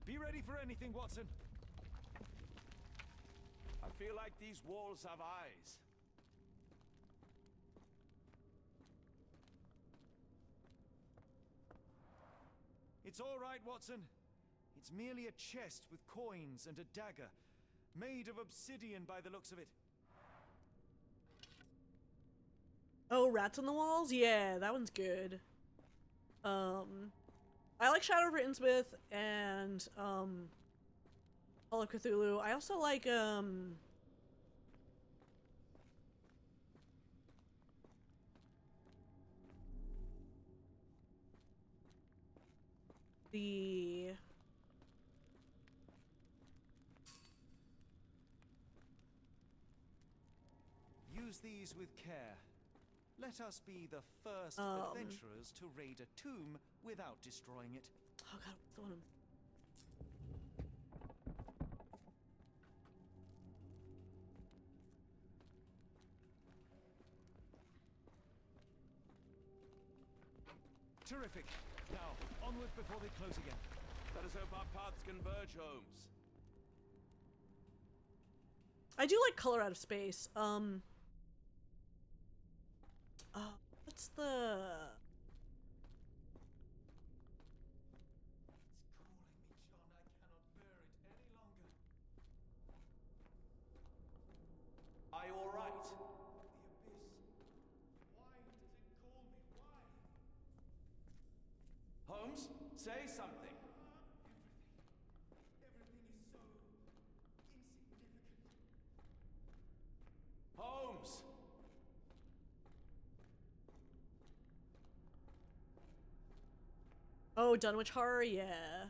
Be ready for anything, Watson.
I feel like these walls have eyes.
It's all right, Watson. It's merely a chest with coins and a dagger, made of obsidian by the looks of it.
Oh, rats on the walls? Yeah, that one's good. I like Shadow over Innsmouth and, Call of Cthulhu. I also like, the...
Use these with care. Let us be the first adventurers to raid a tomb without destroying it.
Oh god, what's the one?
Terrific. Now, onward before they close again.
Let us hope our paths converge, Holmes.
I do like Color Out of Space. What's the...
Are you all right? Say something.
Everything is so insignificant.
Holmes!
Oh, Dunwich Horror, yeah.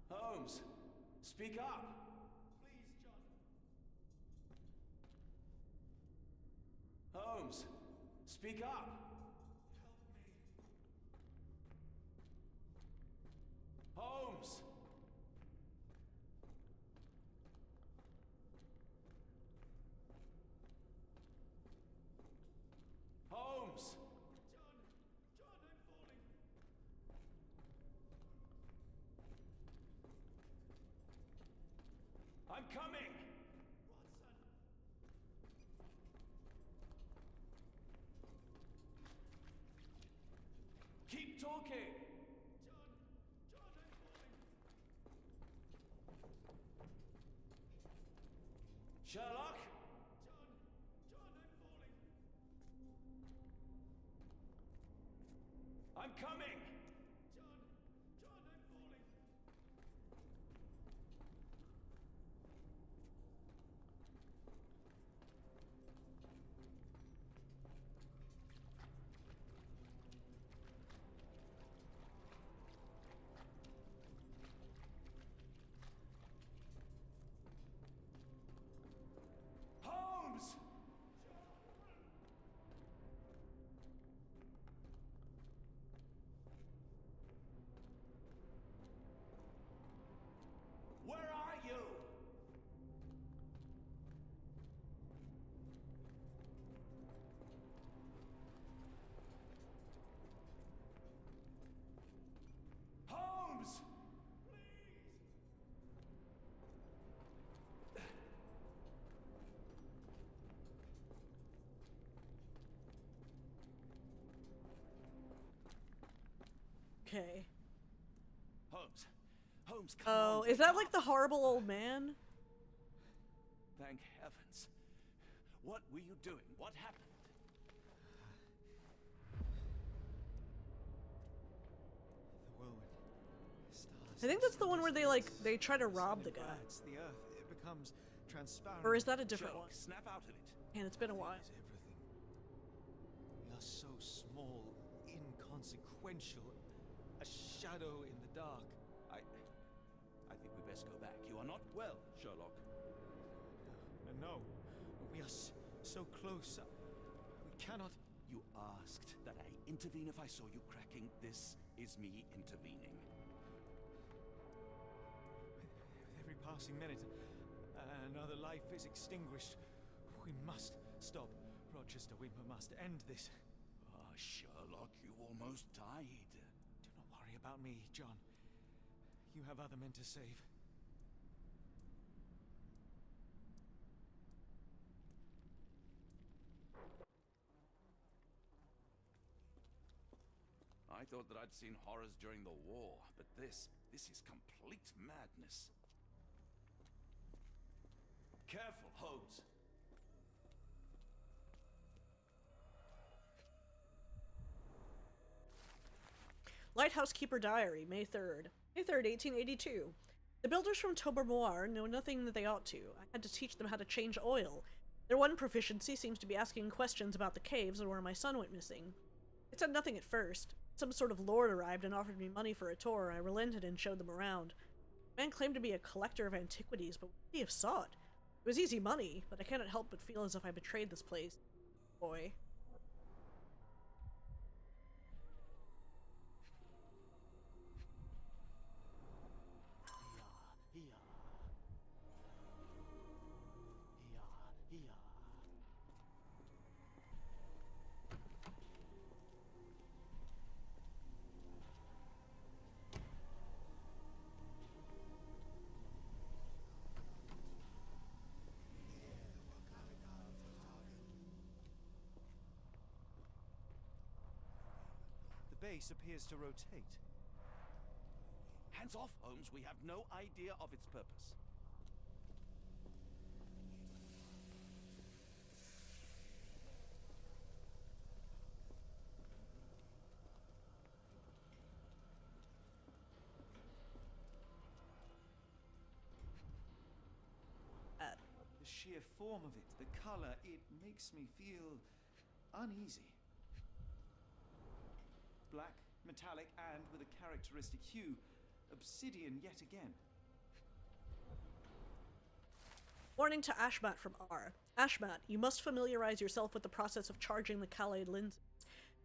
Holmes, speak up.
Please, John.
Holmes, speak up.
Help me.
Holmes! Holmes!
John, I'm falling.
I'm coming!
Watson.
Keep talking!
John, I'm falling.
Sherlock?
John, I'm falling.
I'm coming!
John, I'm falling.
Holmes! Where are you? Holmes!
Okay.
Holmes. Holmes, come
Oh,
on.
is that like the horrible old man?
Thank heavens. What were you doing? What happened?
The whirlwind. Stars.
I think that's the one where they try to rob the guy.
It's the earth. It becomes transparent.
Or is that a different
Sherlock,
one?
snap out of it.
And it's been a while.
Is everything. We are so small, inconsequential, a shadow in the dark.
I think we best go back. You are not well, Sherlock.
No, we are so close. We cannot.
You asked that I intervene if I saw you cracking. This is me intervening.
With every passing minute, another life is extinguished. We must stop, Rochester. We must end this.
Ah, Sherlock, you almost died.
Do not worry about me, John. You have other men to save.
I thought that I'd seen horrors during the war, but this is complete madness. Careful, Holmes.
Lighthouse Keeper Diary, May 3rd. May 3rd, 1882. The builders from Tobermoir know nothing that they ought to. I had to teach them how to change oil. Their one proficiency seems to be asking questions about the caves and where my son went missing. It said nothing at first. Some sort of lord arrived and offered me money for a tour. I relented and showed them around. The man claimed to be a collector of antiquities, but what would he have sought? It was easy money, but I cannot help but feel as if I betrayed this place. Boy.
The base appears to rotate.
Hands off, Holmes. We have no idea of its purpose.
sheer form of it, the color, it makes me feel uneasy. Black, metallic, and with a characteristic hue. Obsidian yet again.
Warning to Ashmat from R. Ashmat, you must familiarize yourself with the process of charging the Khalid lenses,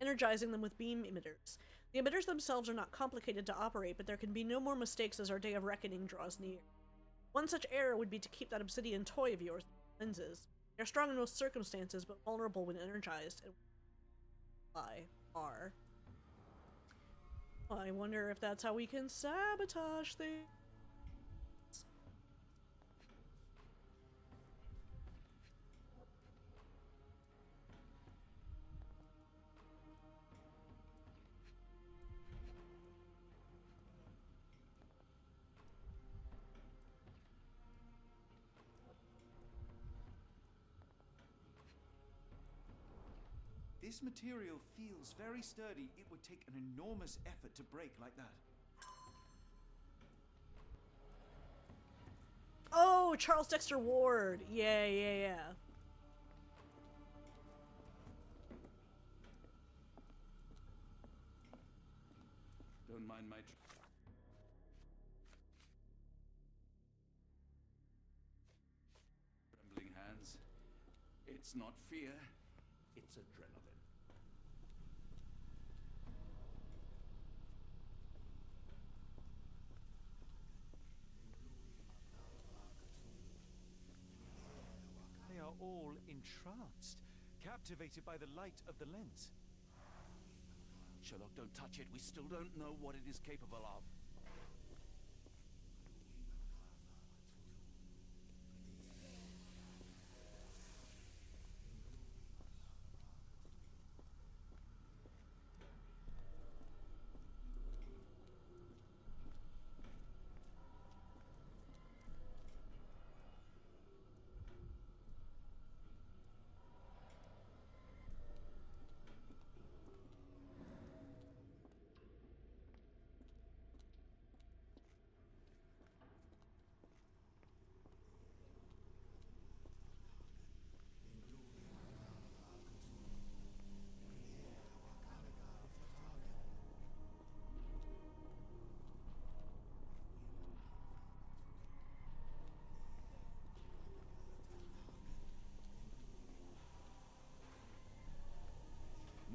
energizing them with beam emitters. The emitters themselves are not complicated to operate, but there can be no more mistakes as our day of reckoning draws near. One such error would be to keep that obsidian toy of yours, lenses. They are strong in most circumstances, but vulnerable when energized. And R. I wonder if that's how we can sabotage things.
This material feels very sturdy. It would take an enormous effort to break like that.
Oh, Charles Dexter Ward. Yeah.
Don't mind my trembling hands. It's not fear, it's adrenaline.
They are all entranced, captivated by the light of the lens.
Sherlock, don't touch it. We still don't know what it is capable of.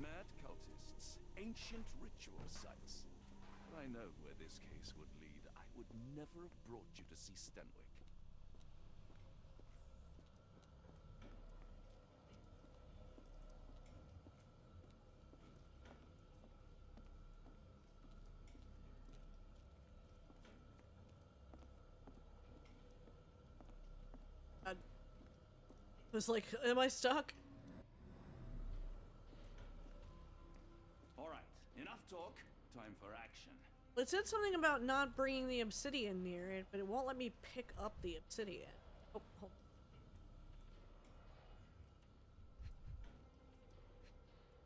Mad cultists, ancient ritual sites. But I know where this case would lead. I would never have brought you to see Stenwick.
I was like, am I stuck?
Alright, enough talk. Time for action.
It said something about not bringing the obsidian near it, but it won't let me pick up the obsidian. Oh, hold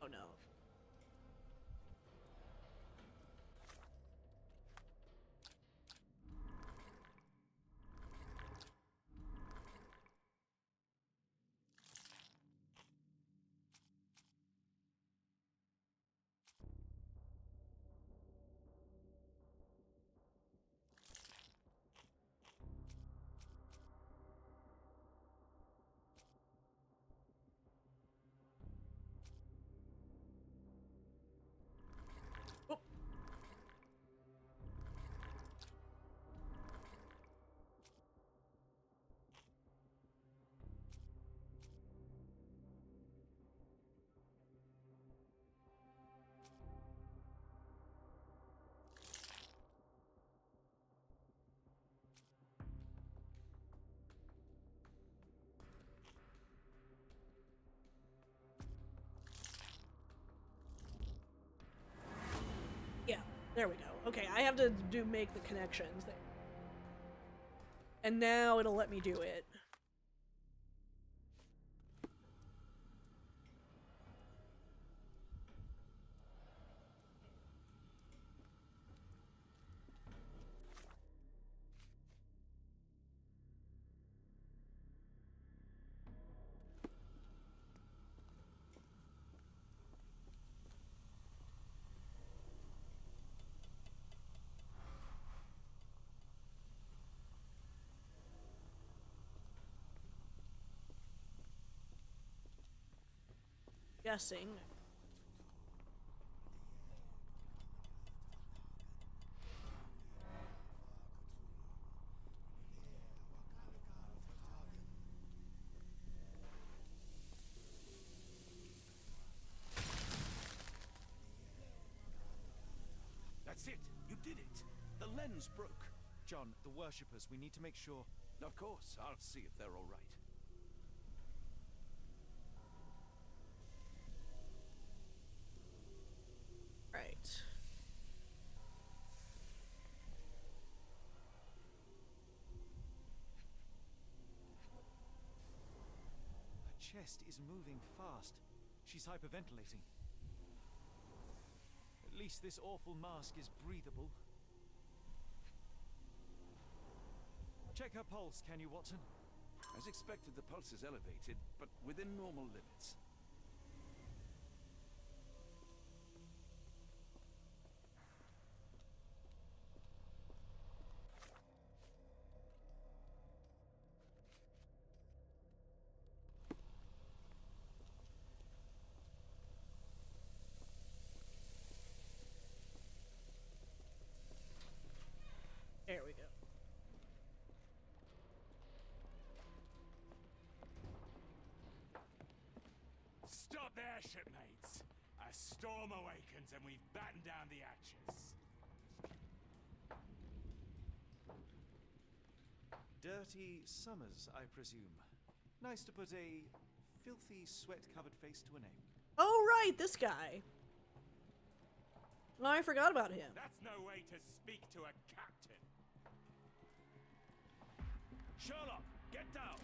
on. Oh no. Yeah, there we go. Okay, I have to make the connections there. And now it'll let me do it. guessing.
That's it! You did it! The lens broke.
John, the worshippers, we need to make sure...
Of course, I'll see if they're all right.
Right.
Her chest is moving fast. She's hyperventilating. At least this awful mask is breathable. Check her pulse, can you, Watson?
As expected, the pulse is elevated, but within normal limits.
There we go.
Stop there, shipmates! A storm awakens and we've battened down the hatches.
Dirty Summers, I presume. Nice to put a filthy, sweat-covered face to a name.
Oh, right, this guy. Oh, I forgot about him.
That's no way to speak to a captain.
Sherlock, get down!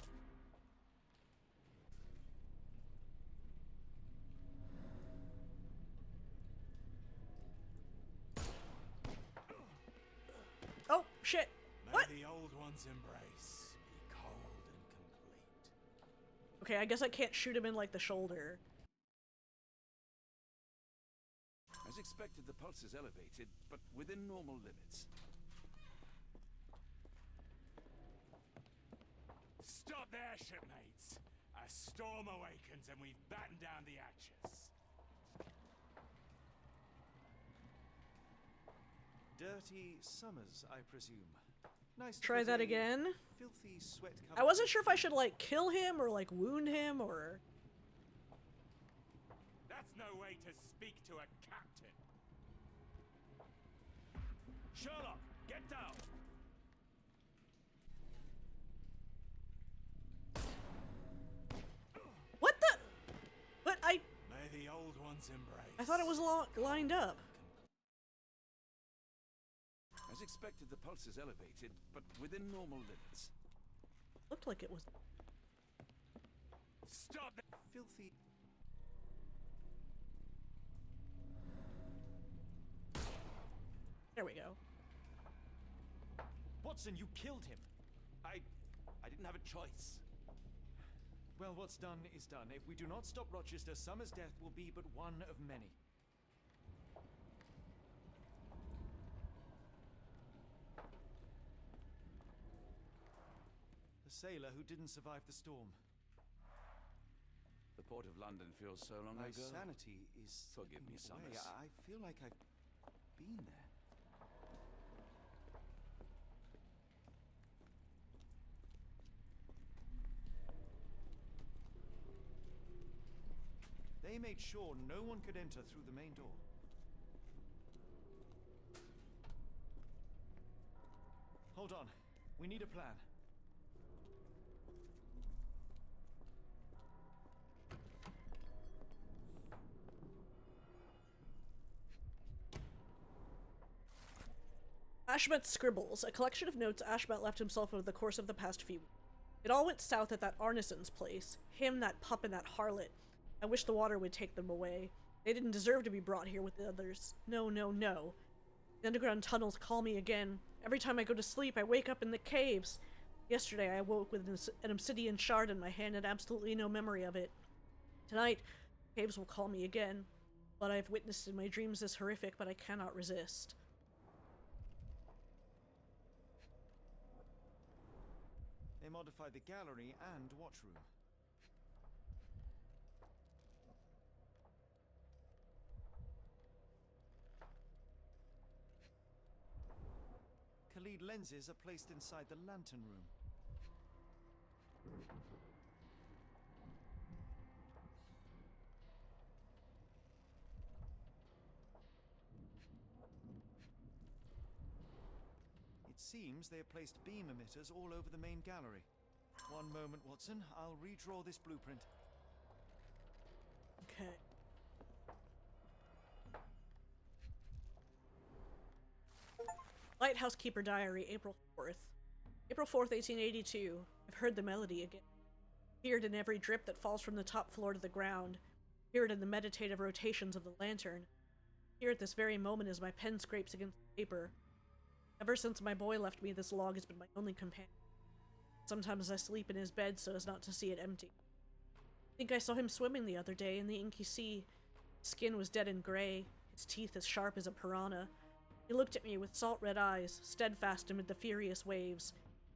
Oh, shit. What?
May the old one's embrace be cold and complete.
Okay, I guess I can't shoot him in, like, the shoulder.
As expected, the pulse is elevated, but within normal limits.
Stop there, shipmates! A storm awakens and we've battened down the hatches.
Dirty Summers, I presume. Nice to
Try
put
that
a
again.
Filthy, sweat-covered
I wasn't
face
sure if
to
I
a
should,
name.
like, kill him or, like, wound him or...
That's no way to speak to a captain.
Sherlock, get down!
What the? But
May the old one's embrace.
I thought it was lined up.
As expected, the pulse is elevated, but within normal limits.
Looked like it was.
Stop the
filthy.
There we go.
Watson, you killed him.
I didn't have a choice.
Well, what's done is done. If we do not stop Rochester, Summer's death will be but one of many. The sailor who didn't survive the storm.
The port of London feels so long
My
ago.
sanity is
Forgive me,
slipping away.
Summers.
I feel like I've been there. They made sure no one could enter through the main door. Hold on. We need a plan.
Ashmet's Scribbles, a collection of notes Ashmet left himself over the course of the past few weeks. It all went south at that Arneson's place. Him, that pup, and that harlot. I wish the water would take them away. They didn't deserve to be brought here with the others. No, no, no. The underground tunnels call me again. Every time I go to sleep, I wake up in the caves. Yesterday, I woke with an obsidian shard in my hand and absolutely no memory of it. Tonight, the caves will call me again. What I've witnessed in my dreams is horrific, but I cannot resist.
They modified the gallery and watchroom. Khalid lenses are placed inside the lantern room. It seems they have placed beam emitters all over the main gallery. One moment, Watson. I'll redraw this blueprint.
Okay. Lighthouse Keeper Diary, April 4th. April 4th, 1882. I've heard the melody again. Hear it in every drip that falls from the top floor to the ground. Hear it in the meditative rotations of the lantern. Hear it this very moment as my pen scrapes against the paper. Ever since my boy left me, this log has been my only companion. Sometimes I sleep in his bed so as not to see it empty. I think I saw him swimming the other day in the inky sea. His skin was dead and gray, his teeth as sharp as a piranha. He looked at me with salt-red eyes, steadfast amid the furious waves.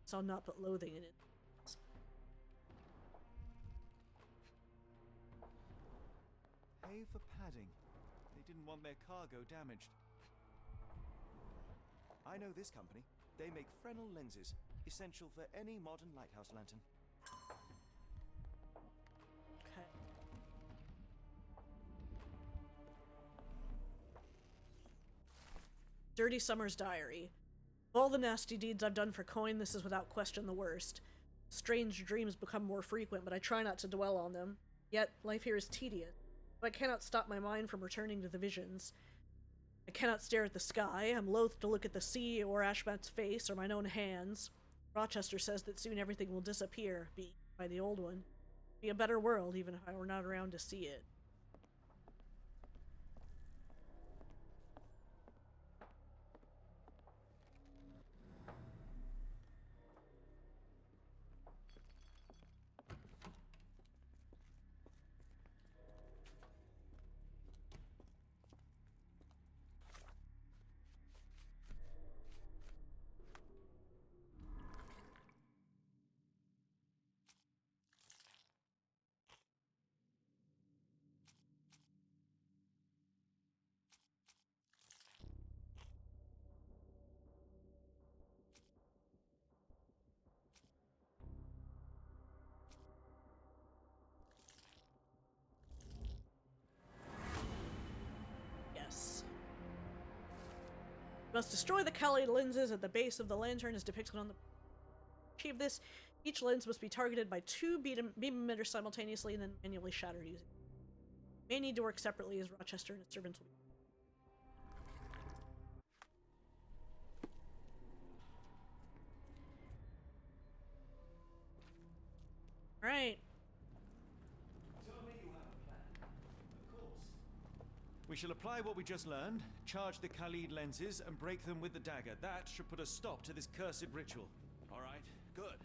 I saw naught but loathing in it.
Pay for padding. They didn't want their cargo damaged. I know this company. They make Fresnel lenses, essential for any modern lighthouse lantern.
Okay. Dirty Summer's Diary. Of all the nasty deeds I've done for coin, this is without question the worst. Strange dreams become more frequent, but I try not to dwell on them. Yet, life here is tedious. But I cannot stop my mind from returning to the visions. I cannot stare at the sky. I'm loath to look at the sea or Ashmat's face or mine own hands. Rochester says that soon everything will disappear, be eaten by the old one. Be a better world, even if I were not around to see it. Must destroy the Kali lenses at the base of the lantern as depicted on the... To achieve this, each lens must be targeted by 2 beam emitters simultaneously and then manually shattered using... May need to work separately as Rochester and his servants will... Alright.
We shall apply what we just learned, charge the Khalid lenses, and break them with the dagger. That should put a stop to this cursed ritual.
All right, good.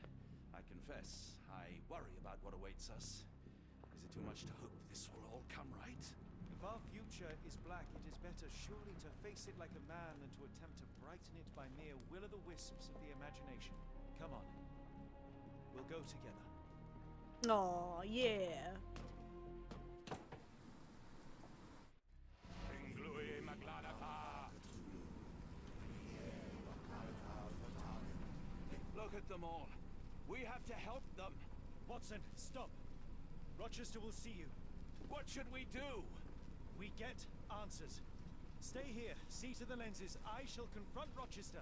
I confess, I worry about what awaits us. Is it too much to hope this will all come right?
If our future is black, it is better surely to face it like a man than to attempt to brighten it by mere will-o'-the-wisps of the imagination. Come on. We'll go together.
Aw, yeah.
Look at them all. We have to help them.
Watson, stop. Rochester will see you.
What should we do?
We get answers. Stay here, see to the lenses. I shall confront Rochester.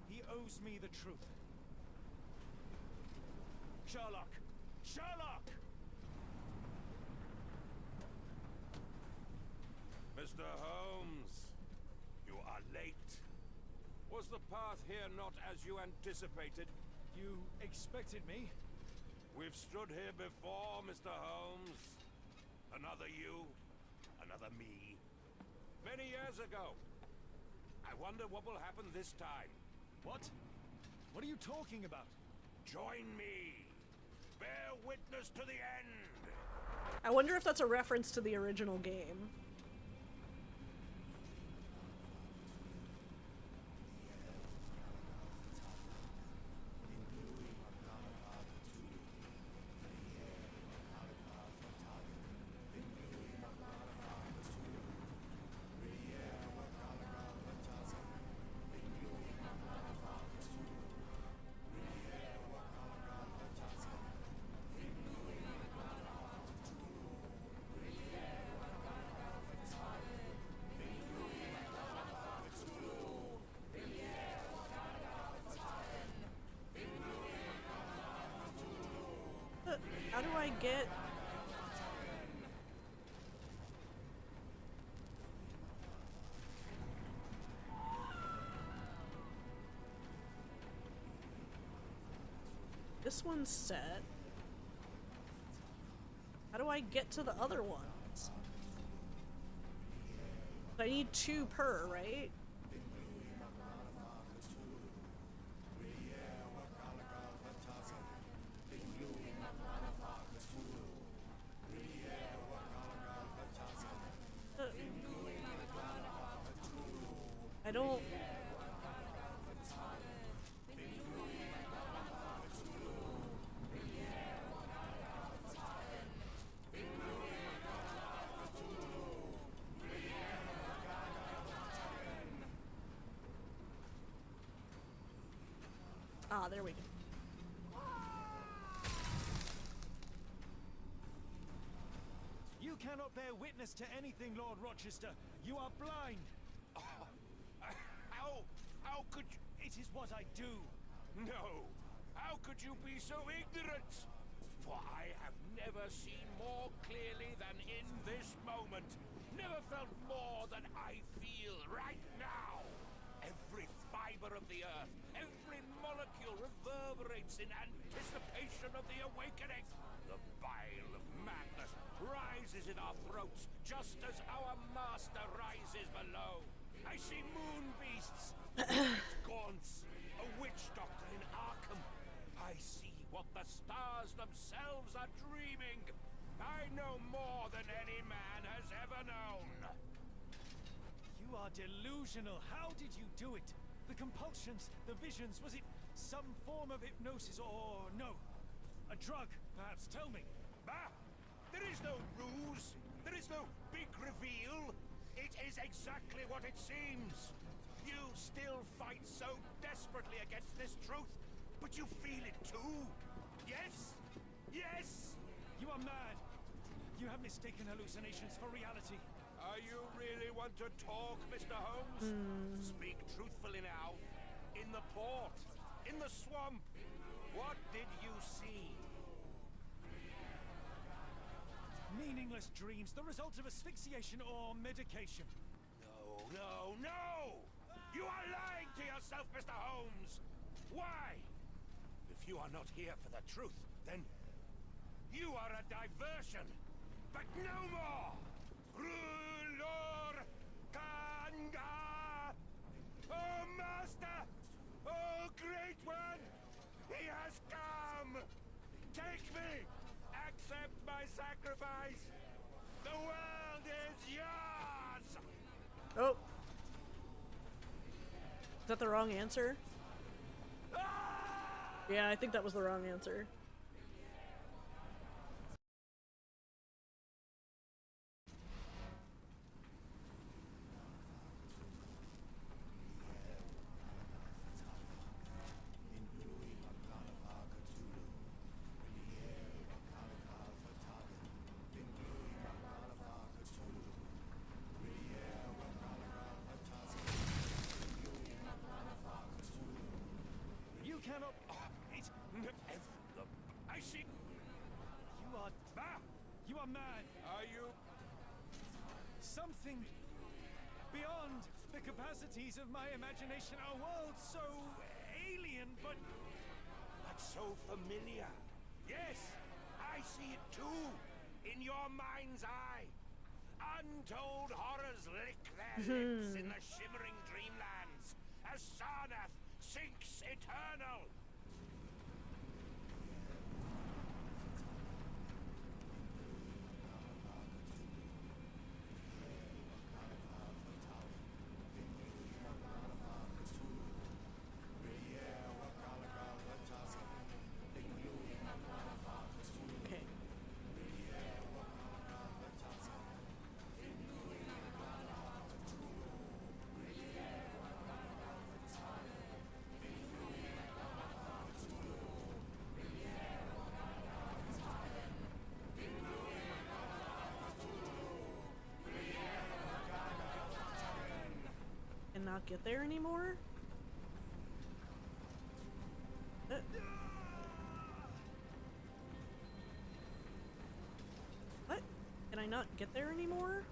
He owes me the truth.
Sherlock! Sherlock!
Mr. Holmes, you are late. Was the path here not as you anticipated?
You expected me?
We've stood here before, Mr. Holmes. Another you, another me. Many years ago. I wonder what will happen this time.
What? What are you talking about?
Join me. Bear witness to the end.
I wonder if that's a reference to the original game. get? This one's set. How do I get to the other ones? I need 2 per, right? I don't... Ah, there we go.
You cannot bear witness to anything, Lord Rochester. You are blind.
How could you?
It is what I do.
No. How could you be so ignorant? For I have never seen more clearly than in this moment. Never felt more than I feel right now. Every fiber of the earth, every molecule reverberates in anticipation of the awakening. The bile of madness rises in our throats, just as our master rises below. I see moon beasts, gaunts, a witch doctor in Arkham. I see what the stars themselves are dreaming. I know more than any man has ever known.
You are delusional. How did you do it? The compulsions, the visions, was it some form of hypnosis or no? A drug, perhaps? Tell me.
Bah! There is no ruse. There is no big reveal. It is exactly what it seems. You still fight so desperately against this truth, but you feel it too. Yes? Yes?
You are mad. You have mistaken hallucinations for reality.
You really want to talk, Mr. Holmes? Speak truthfully now. In the port, in the swamp, what did you see?
Meaningless dreams, the result of asphyxiation or medication.
No, no, no! You are lying to yourself, Mr. Holmes! Why? If you are not here for the truth, then you are a diversion. But no more! Rulor Kanga! Oh, Master! Oh, Great One! He has come! Take me! Accept my sacrifice! The world is yours!
Oh. Is that the wrong answer? Yeah, I think that was the wrong answer.
Cannot.
I see.
You are. You are mad.
Are you?
Something beyond the capacities of my imagination. A world so alien, but
so familiar. Yes, I see it too. In your mind's eye. Untold horrors lick their lips in the shimmering dreamlands as Sarnath sinks eternal.
Not get there anymore? not get there anymore?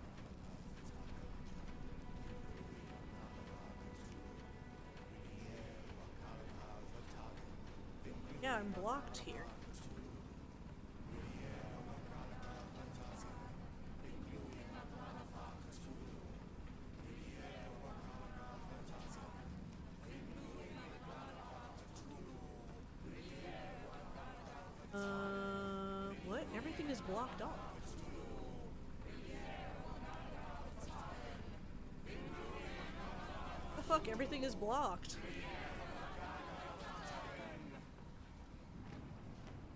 Yeah, I'm blocked here. What? Everything is blocked off. The fuck? Everything is blocked.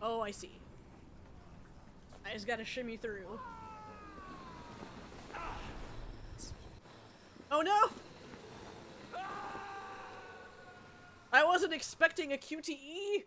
Oh, I see. I just gotta shimmy through. Oh no! I wasn't expecting a QTE!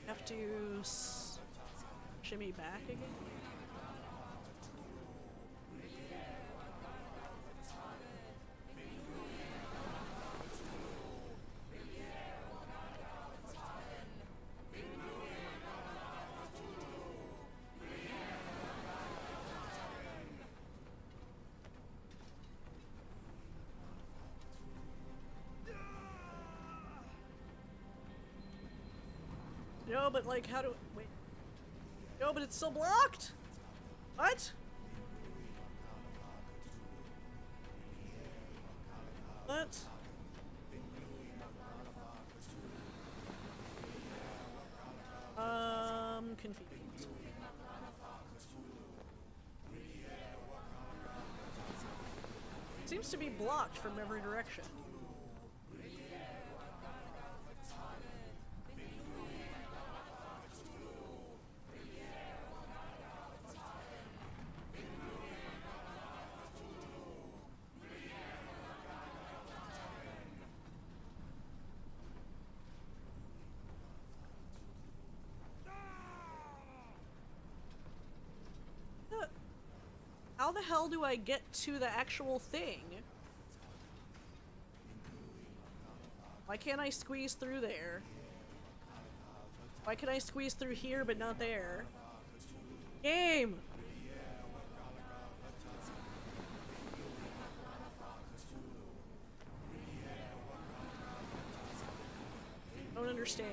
Have to shimmy back again? No, but like, how do... Wait. No, but it's still blocked! What? What? Confused. It seems to be blocked from every direction. How the hell do I get to the actual thing? Why can't I squeeze through there? Why can I squeeze through here but not there? Game! Don't understand.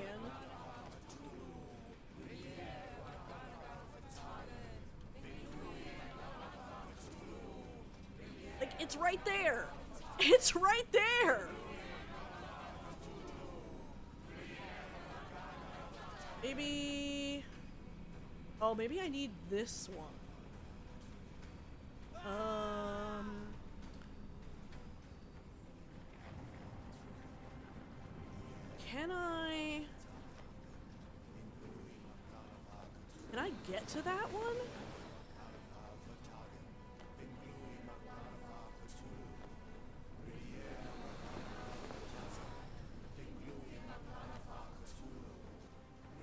Like, it's right there! It's right there! Maybe... Oh, maybe I need this one. Can I... Can I get to that one?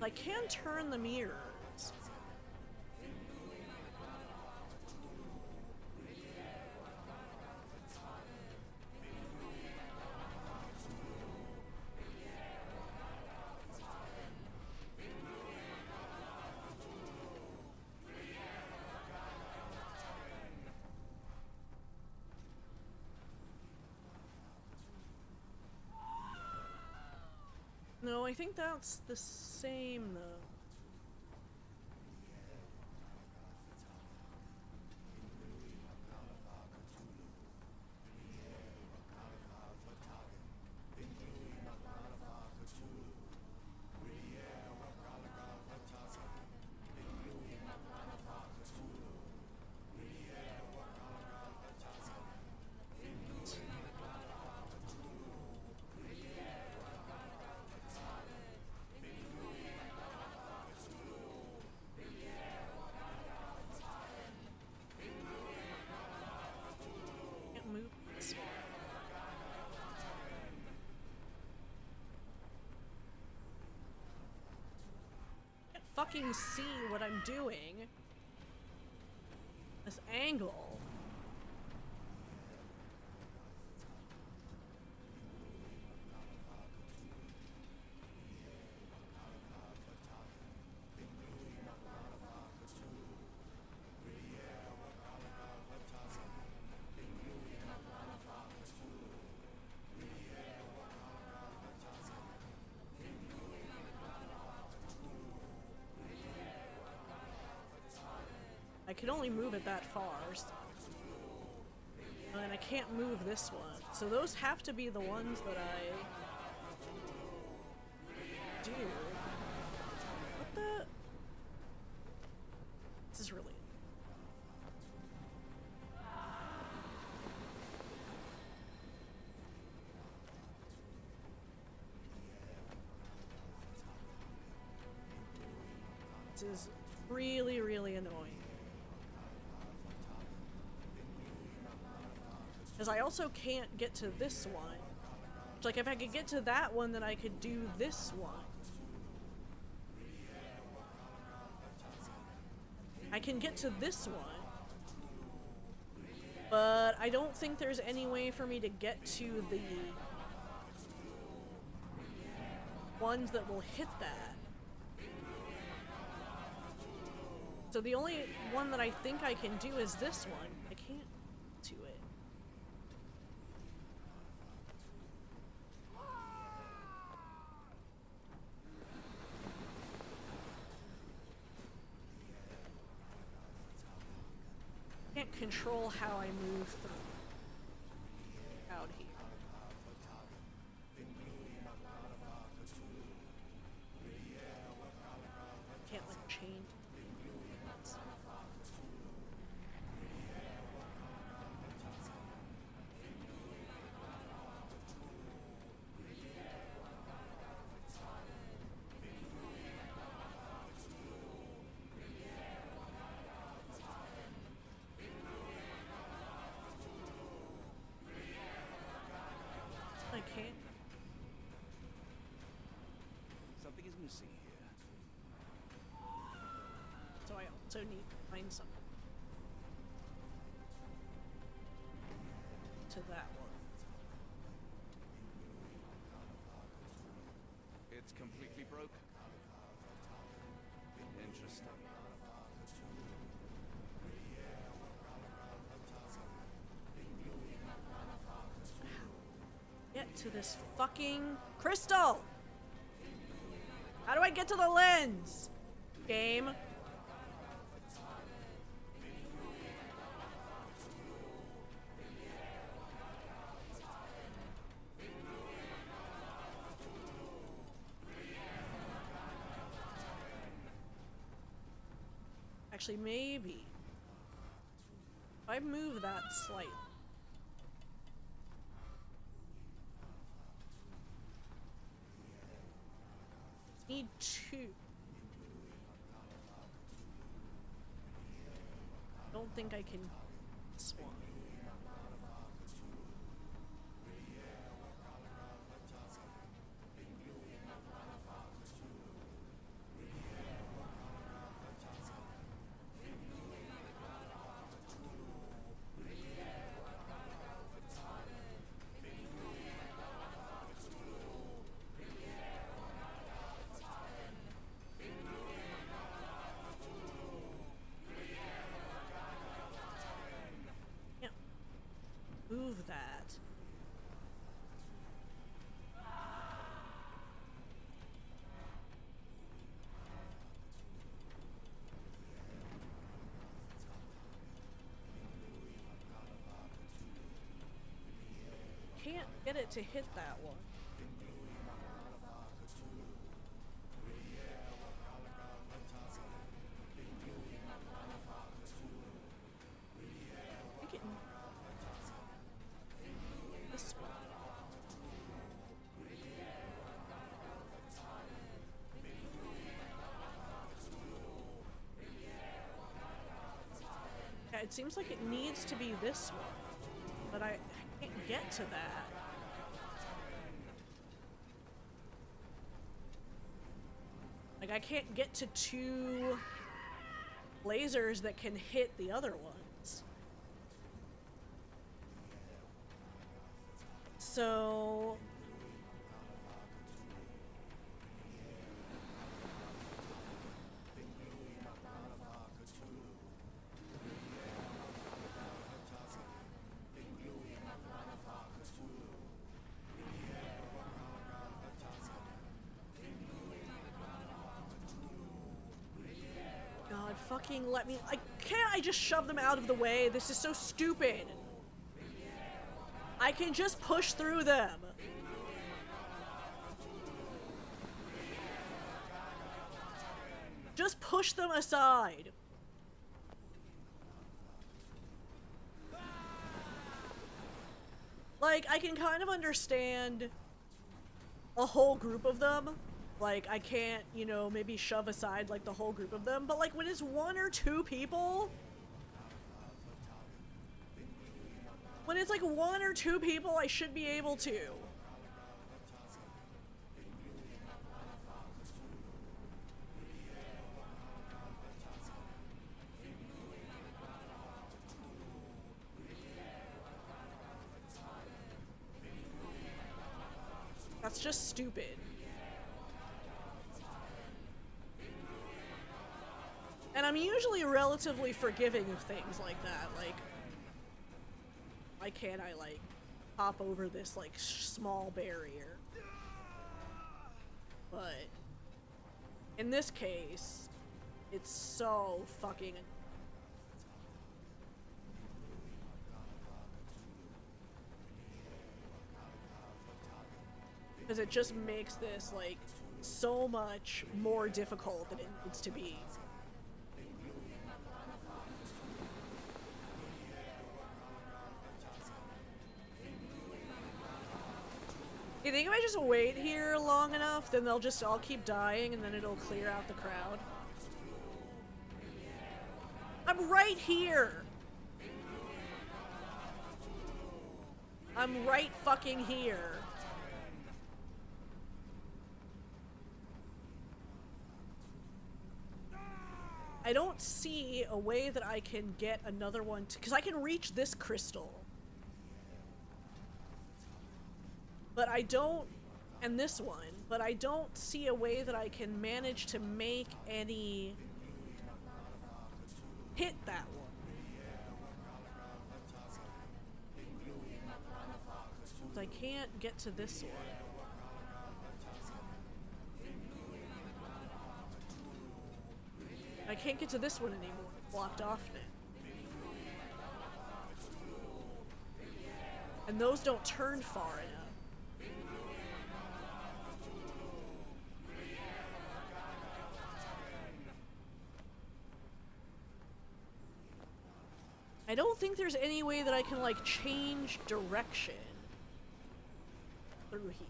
I can turn the mirrors. No, I think that's the same though. Fucking see what I'm doing. This angle. I can only move it that far, and I can't move this one. So those have to be the ones that I do. What the? This is really... This is really, really annoying. Because I also can't get to this one. Like, if I could get to that one, then I could do this one. I can get to this one. But I don't think there's any way for me to get to the ones that will hit that. So the only one that I think I can do is this one. I can't do it. Can't control how I move through out here. Can't like change. I can't.
Something is missing here.
So I also need to find something. To that one.
It's completely broken. Interesting.
Get to this fucking crystal! How do I get to the lens? Game. Actually, maybe. If I move that slightly. Need two. Don't think I can swan. get it to hit that one. I think it... This one. Yeah, it seems like it needs to be this one, but I can't get to that. Like, I can't get to two lasers that can hit the other ones. So... God, fucking let me... Can't I just shove them out of the way? This is so stupid. I can just push through them. Just push them aside. Like, I can kind of understand a whole group of them. Like, I can't, you know, maybe shove aside, like, the whole group of them. But, like, when it's one or two people... When it's, like, one or two people, I should be able to. That's just stupid. And I'm usually relatively forgiving of things like that, like, why can't I, like, hop over this, like, small barrier? But, in this case, it's so fucking... Because it just makes this, like, so much more difficult than it needs to be. You think if I just wait here long enough, then they'll just all keep dying and then it'll clear out the crowd? I'm right here! I'm right fucking here. I don't see a way that I can get another one to, because I can reach this crystal. But I don't, and this one, but I don't see a way that I can manage to make any hit that one. I can't get to this one. I can't get to this one anymore. It's blocked off now. And those don't turn far enough. I don't think there's any way that I can, like, change direction through here.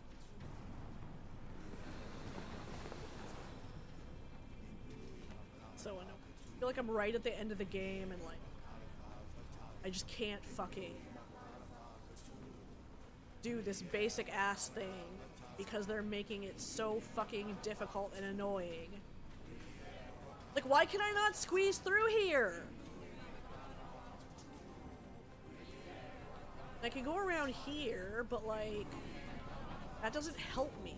So annoying. I feel like I'm right at the end of the game and, like, I just can't fucking do this basic ass thing because they're making it so fucking difficult and annoying. Like, why can I not squeeze through here? I can go around here, but, like, that doesn't help me.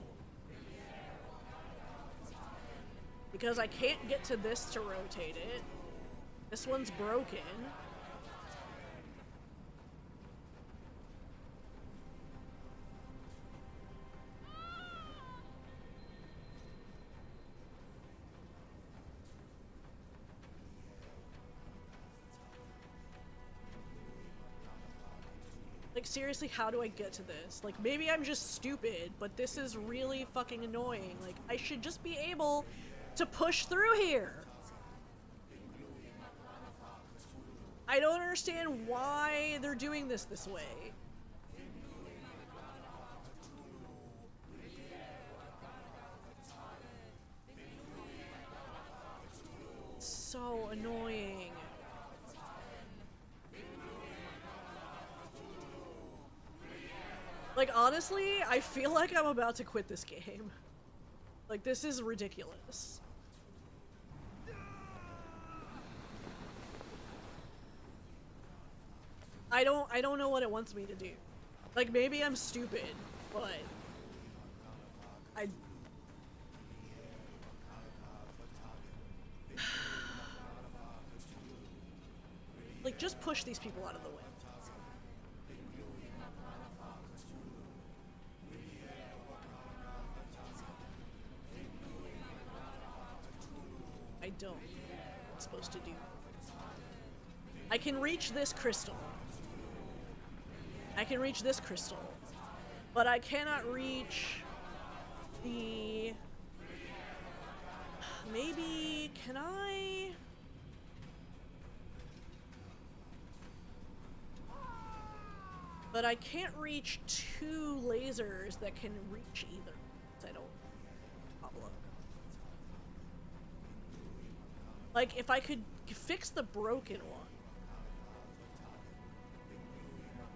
Because I can't get to this to rotate it. This one's broken. Like, seriously, how do I get to this? Like, maybe I'm just stupid, but this is really fucking annoying. Like, I should just be able to push through here. I don't understand why they're doing this way. So annoying. Like, honestly, I feel like I'm about to quit this game. Like, this is ridiculous. I don't know what it wants me to do. Like, maybe I'm stupid, but like, just push these people out of the way. I don't know what I'm supposed to do. I can reach this crystal. I can reach this crystal. But I cannot reach the... Maybe... Can I... But I can't reach two lasers that can reach either. I don't... Pablo. Like, if I could fix the broken one.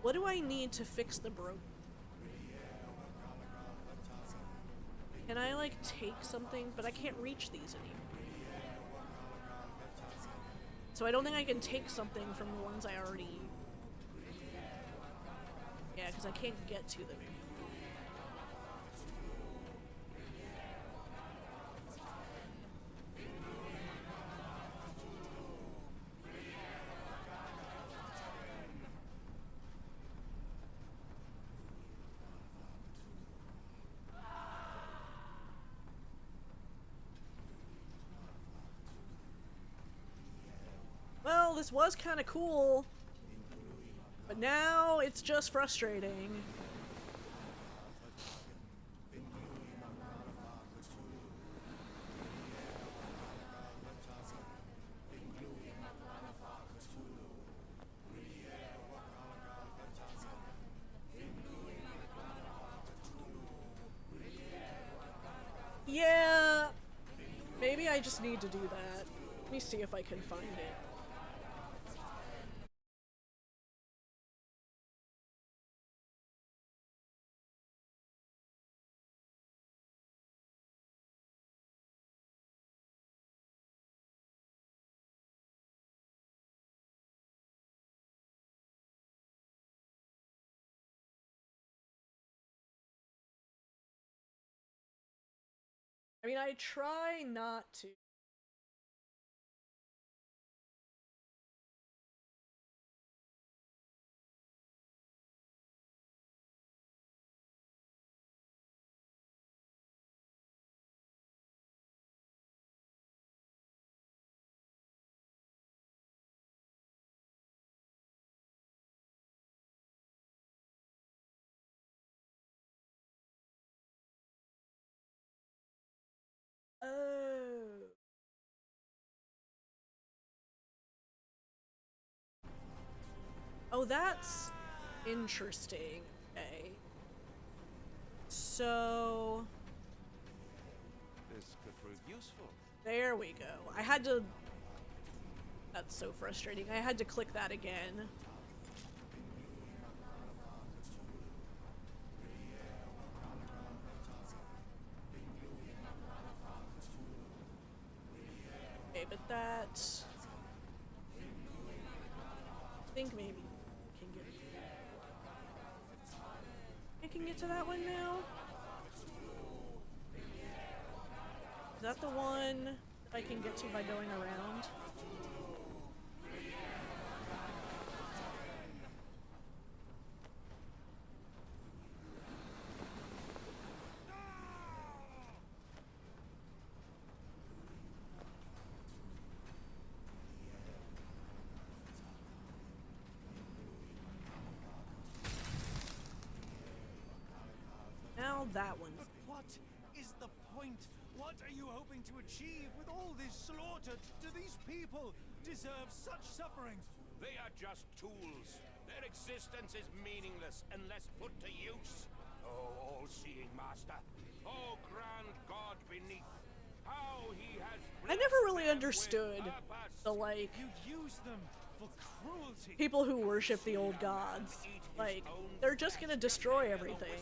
What do I need to fix the broken? Can I, like, take something? But I can't reach these anymore. So I don't think I can take something from the ones I already... Yeah, because I can't get to them. Well, this was kind of cool, but now it's just frustrating. Yeah, maybe I just need to do that. Let me see if I can find it. I mean, I try not to. Oh. Oh, that's interesting. Okay. So...
This could prove useful.
There we go. I had to... That's so frustrating. I had to click that again. Okay, but that... I think maybe I can get to that one now? Is that the one that I can get to by going around? now that one.
But what is the point? What are you hoping to achieve with all this slaughter? Do these people deserve such suffering?
They are just tools. Their existence is meaningless unless put to use. Oh, all-seeing master. Oh, grand God beneath. How he has
I never really understood the, like,
you use them for cruelty.
people who worship the old gods. Like, they're just gonna destroy everything.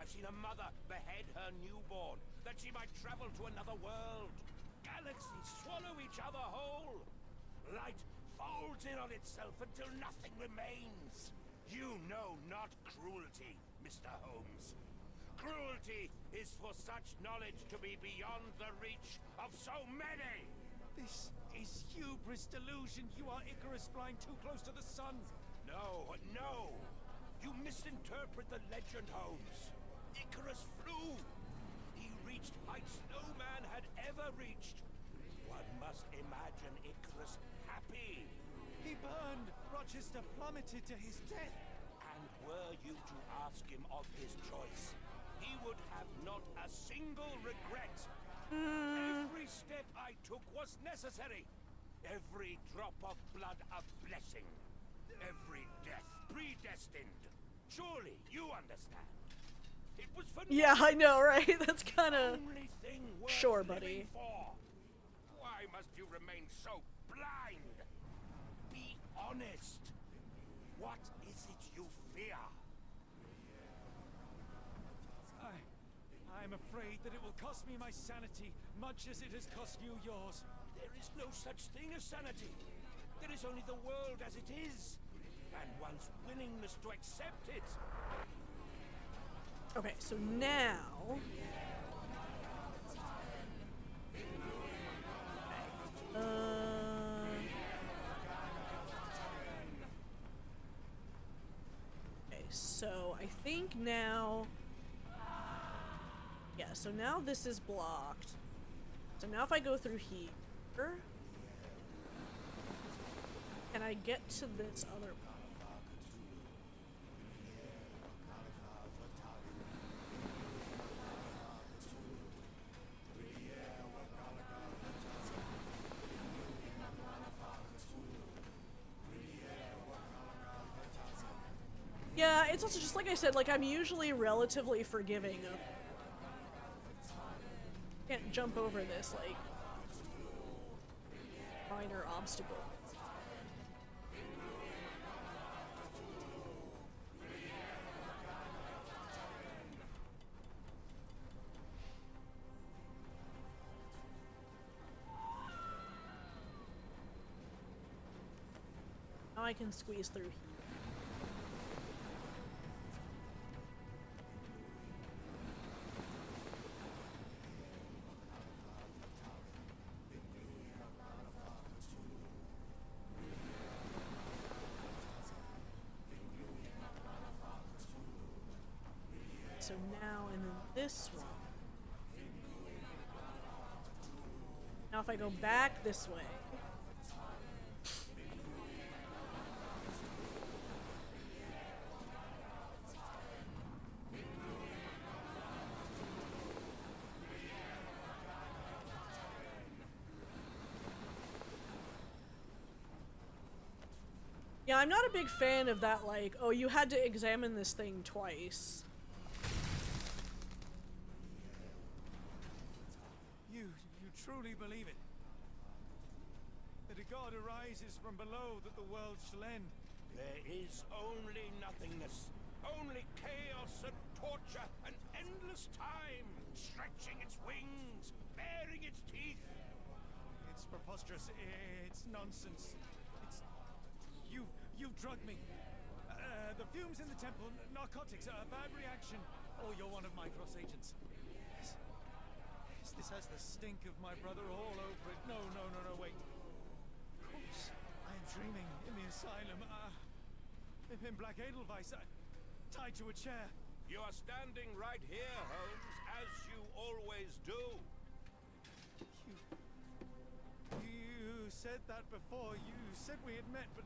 I've seen a mother behead her newborn that she might travel to another world. Galaxies swallow each other whole. Light folds in on itself until nothing remains. You know not cruelty, Mr. Holmes. Cruelty is for such knowledge to be beyond the reach of so many.
This is hubris delusion. You are Icarus flying too close to the sun.
No, no. You misinterpret the legend, Holmes. Icarus flew. He reached heights no man had ever reached. One must imagine Icarus happy.
He burned. Rochester plummeted to his death.
And were you to ask him of his choice, he would have not a single regret. Every step I took was necessary. Every drop of blood a blessing. Every death predestined. Surely you understand. It was for
Yeah, I know, right? That's kind of...
only thing worth
Sure,
living
buddy.
for. Why must you remain so blind? Be honest. What is it you fear?
I'm afraid that it will cost me my sanity, much as it has cost you yours.
There is no such thing as sanity. There is only the world as it is, and one's willingness to accept it.
Okay, so now... Okay, so I think now... Yeah, so now this is blocked. So now if I go through here... Can I get to this other one? Yeah, it's also just like I said, like I'm usually relatively forgiving of... Can't jump over this, like, minor obstacle. Now I can squeeze through here. So now, and then this one. Now if I go back this way. Yeah, I'm not a big fan of that, like, oh, you had to examine this thing twice.
You truly believe it? That a god arises from below, that the world shall end?
There is only nothingness. Only chaos and torture and endless time, stretching its wings, baring its teeth.
It's preposterous. It's nonsense. It's... You've drugged me. The fumes in the temple, narcotics, a bad reaction. Oh, you're one of my cross agents. Yes. This has the stink of my brother all over it. No, wait. Of course. I am dreaming in the asylum. In Black Edelweiss, tied to a chair.
You are standing right here, Holmes, as you always do.
You said that before. You said we had met, but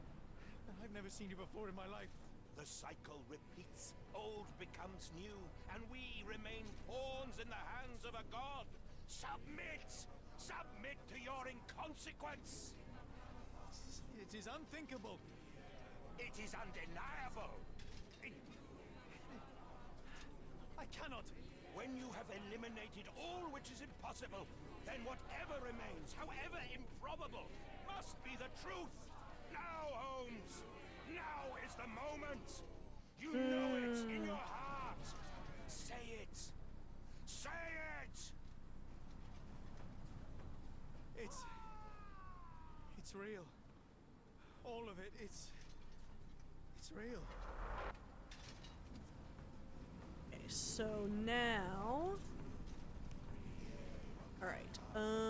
I've never seen you before in my life.
The cycle repeats. Old becomes new, and we remain pawns in the hands of a god. Submit! Submit to your inconsequence!
It is unthinkable.
It is undeniable.
I cannot.
When you have eliminated all which is impossible, then whatever remains, however improbable, must be the truth. Now, Holmes! Now is the moment! You know it in your heart! Say it! Say it!
It's real. All of it, it's real.
Okay, so now... Alright, Okay.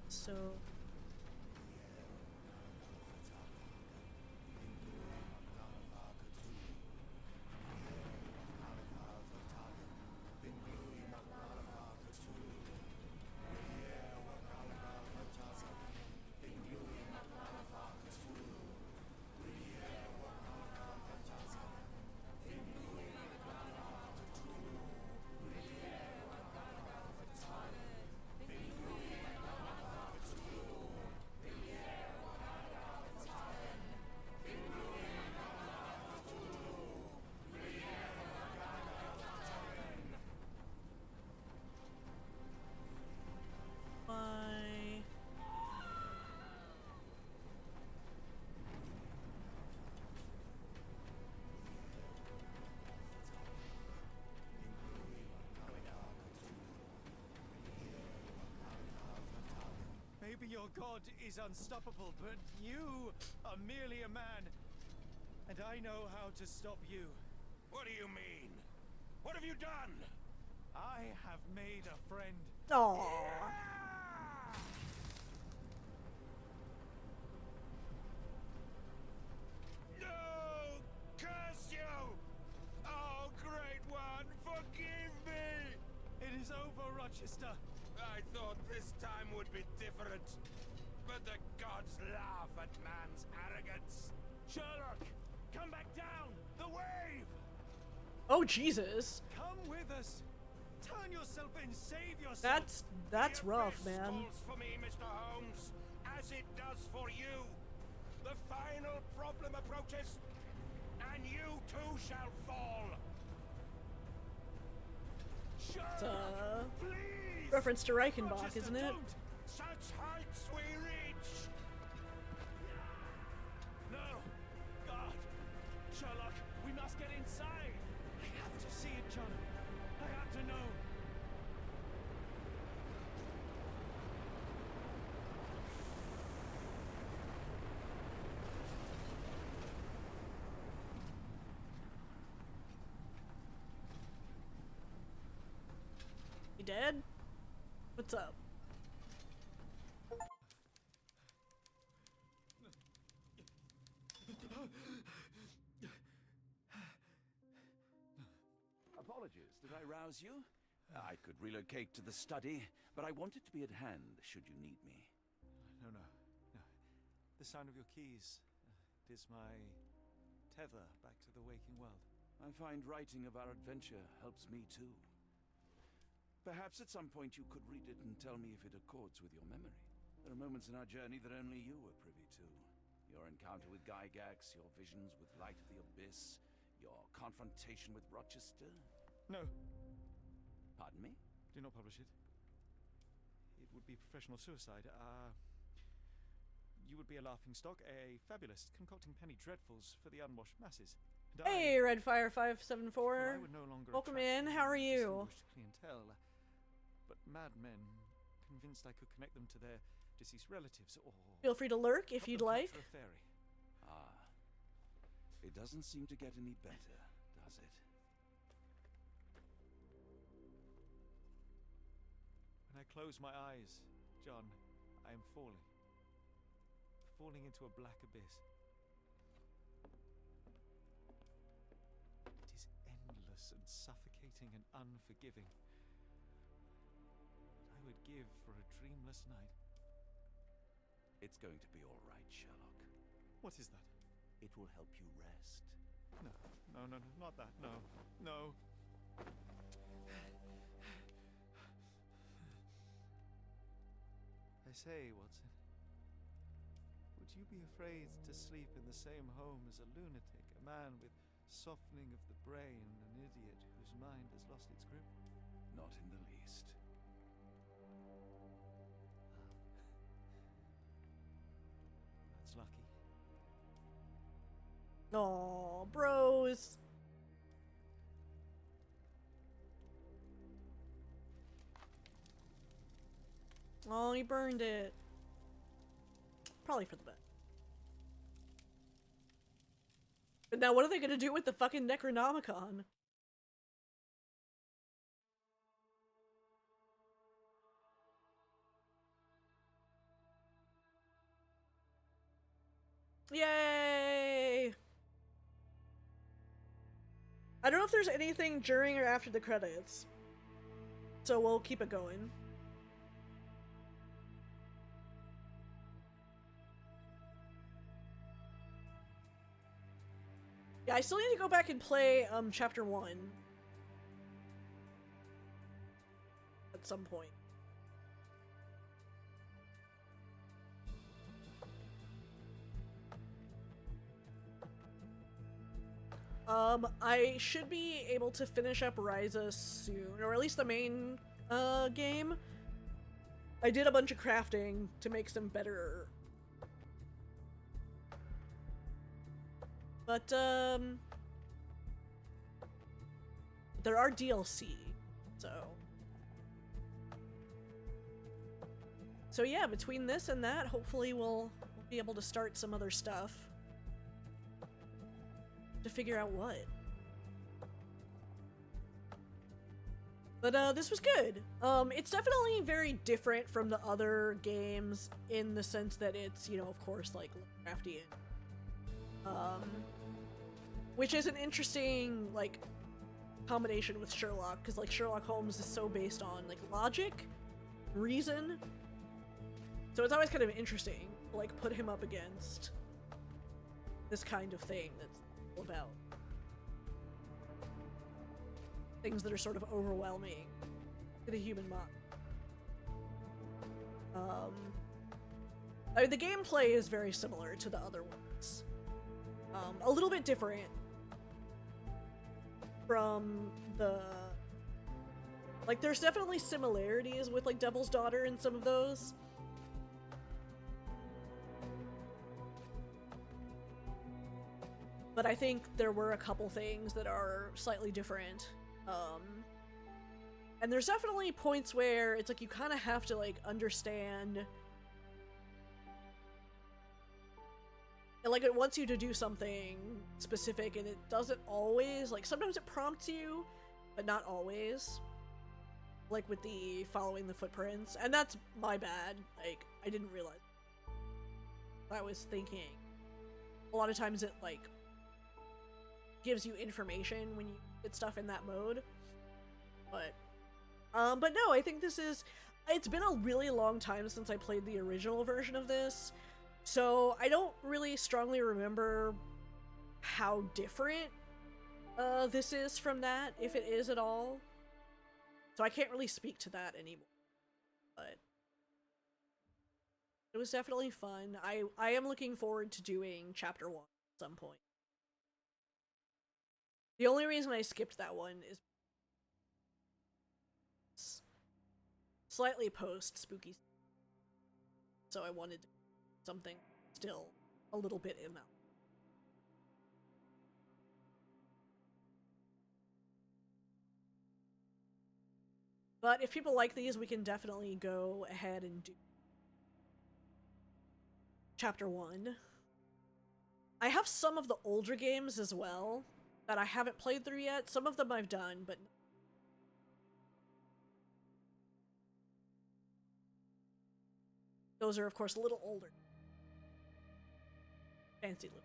So...
Maybe your god is unstoppable, but you are merely a man. And I know how to stop you.
What do you mean? What have you done?
I have made a friend.
Aww.
No! Curse you! Oh, great one, forgive me!
It is over, Rochester.
I thought this time would be different. But the gods laugh at man's arrogance.
Sherlock, come back down! The wave!
Oh, Jesus.
Come with us. Turn yourself in, save yourself.
That's rough, man.
Falls for me, Mr. Holmes, as it does for you. The final problem approaches, and you too shall fall.
Sherlock, please!
Reference to Reichenbach,
Rochester,
isn't it?
Don't.
Such heights we reach.
No! God! Sherlock, we must get inside! I have to see it, John. I have to know.
You dead? What's up?
Apologies, did I rouse you? I could relocate to the study, but I wanted to be at hand should you need me.
No. The sound of your keys. It is my tether back to the waking world.
I find writing of our adventure helps me too. Perhaps at some point you could read it and tell me if it accords with your memory. There are moments in our journey that only you were privy to. Your encounter with Gygax, your visions with Light of the Abyss, your confrontation with Rochester.
No.
Pardon me?
Do not publish it. It would be professional suicide. You would be a laughingstock, a fabulist, concocting penny dreadfuls for the unwashed masses. And
Hey, Redfire574.
I would no longer
Welcome
attract
in. How are you?
distinguished clientele. but madmen, convinced I could connect them to their deceased relatives, or...
Feel free to lurk if you'd like.
A fairy.
Ah. It doesn't seem to get any better, does it?
When I close my eyes, John, I am falling. Falling into a black abyss. It is endless and suffocating and unforgiving. I would give for a dreamless night.
It's going to be all right, Sherlock.
What is that?
It will help you rest.
No, no, no, no, not that. No, no. I say, Watson, would you be afraid to sleep in the same home as a lunatic, a man with softening of the brain, an idiot whose mind has lost its grip?
Not in the least.
That's lucky.
Aw, bros. Oh, he burned it. Probably for the best. But now what are they gonna do with the fucking Necronomicon? Yay! I don't know if there's anything during or after the credits, so we'll keep it going. Yeah, I still need to go back and play chapter 1 at some point. I should be able to finish up Ryza soon, or at least the main game. I did a bunch of crafting to make some better. But there are DLC, so yeah, between this and that, hopefully we'll be able to start some other stuff to figure out what. But this was good. It's definitely very different from the other games in the sense that it's, you know, of course, like Lovecraftian. Which is an interesting, like, combination with Sherlock, because, like, Sherlock Holmes is so based on, like, logic, reason. So it's always kind of interesting to, like, put him up against this kind of thing that's all about things that are sort of overwhelming to the human mind. I mean, the gameplay is very similar to the other ones. A little bit different from the... Like, there's definitely similarities with, like, Devil's Daughter and some of those. But I think there were a couple things that are slightly different. And there's definitely points where it's like you kind of have to, like, understand... And, like, it wants you to do something specific, and it doesn't always, like, sometimes it prompts you, but not always. Like, with the following the footprints. And that's my bad. Like, I didn't realize. I was thinking. A lot of times it, like, gives you information when you get stuff in that mode. But no, I think this is... It's been a really long time since I played the original version of this. So, I don't really strongly remember how different this is from that, if it is at all. So I can't really speak to that anymore. But it was definitely fun. I am looking forward to doing Chapter 1 at some point. The only reason I skipped that one is slightly post-spooky. So I wanted something still a little bit in that. But if people like these, we can definitely go ahead and do Chapter 1. I have some of the older games as well that I haven't played through yet. Some of them I've done, but those are, of course, a little older. Fancy looking.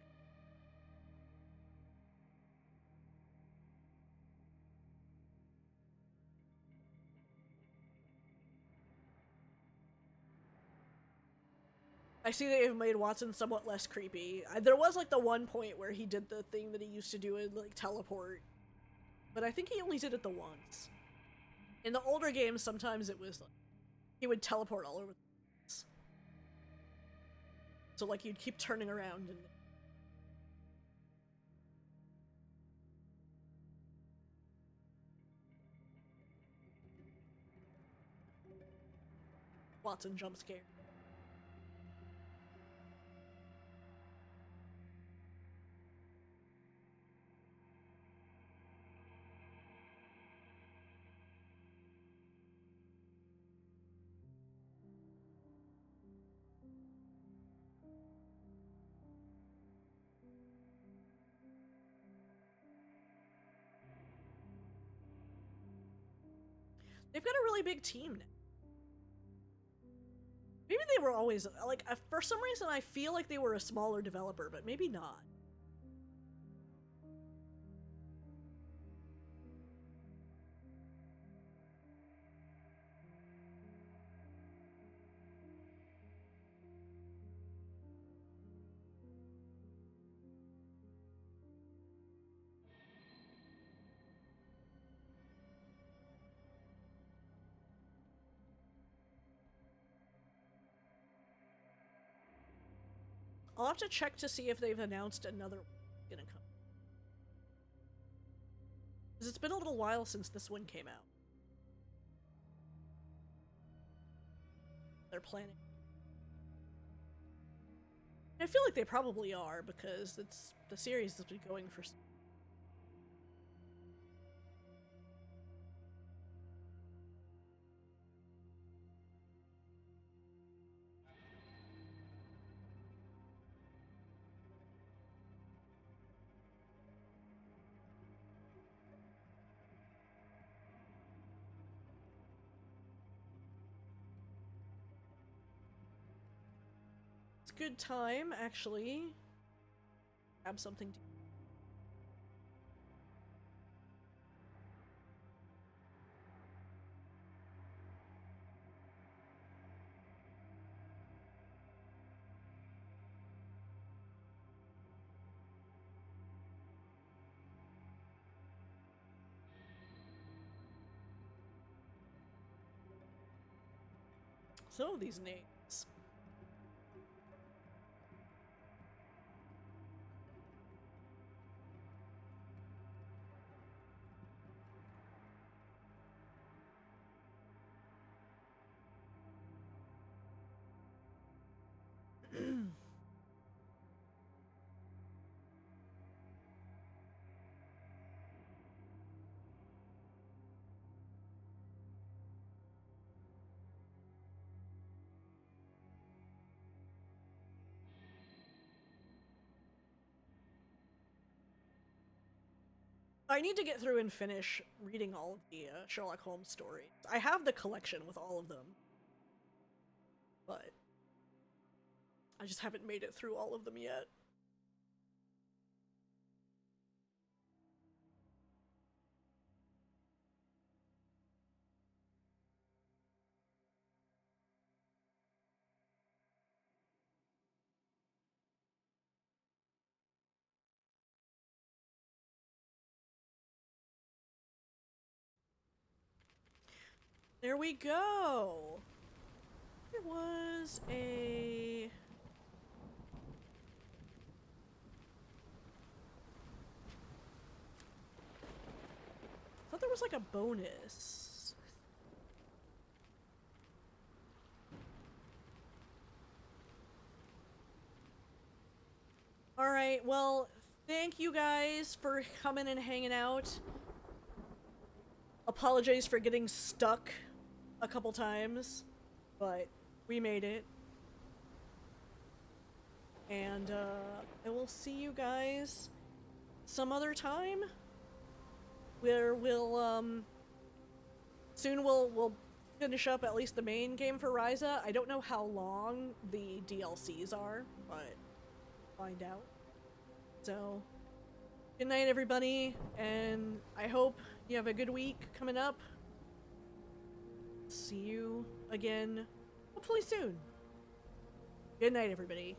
I see they've made Watson somewhat less creepy. There was like the one point where he did the thing that he used to do and like teleport, but I think he only did it the once. In the older games, sometimes it was like he would teleport all over the place. So like you'd keep turning around and Watson jump scare. They've got a really big team now. Maybe they were always, like, for some reason I feel like they were a smaller developer, but maybe not. I'll have to check to see if they've announced another one gonna come. Because it's been a little while since this one came out. They're planning. I feel like they probably are, because the series has been going for good time, actually. Have something to some of these names. I need to get through and finish reading all of the Sherlock Holmes stories. I have the collection with all of them, but I just haven't made it through all of them yet. There we go! There was a... I thought there was like a bonus. Alright, well, thank you guys for coming and hanging out. apologize for getting stuck a couple times, but we made it. And I will see you guys some other time, where soon we'll finish up at least the main game for Ryza. I don't know how long the DLCs are, but find out. So, good night, everybody, and I hope you have a good week coming up. See you again, hopefully soon. Good night, everybody.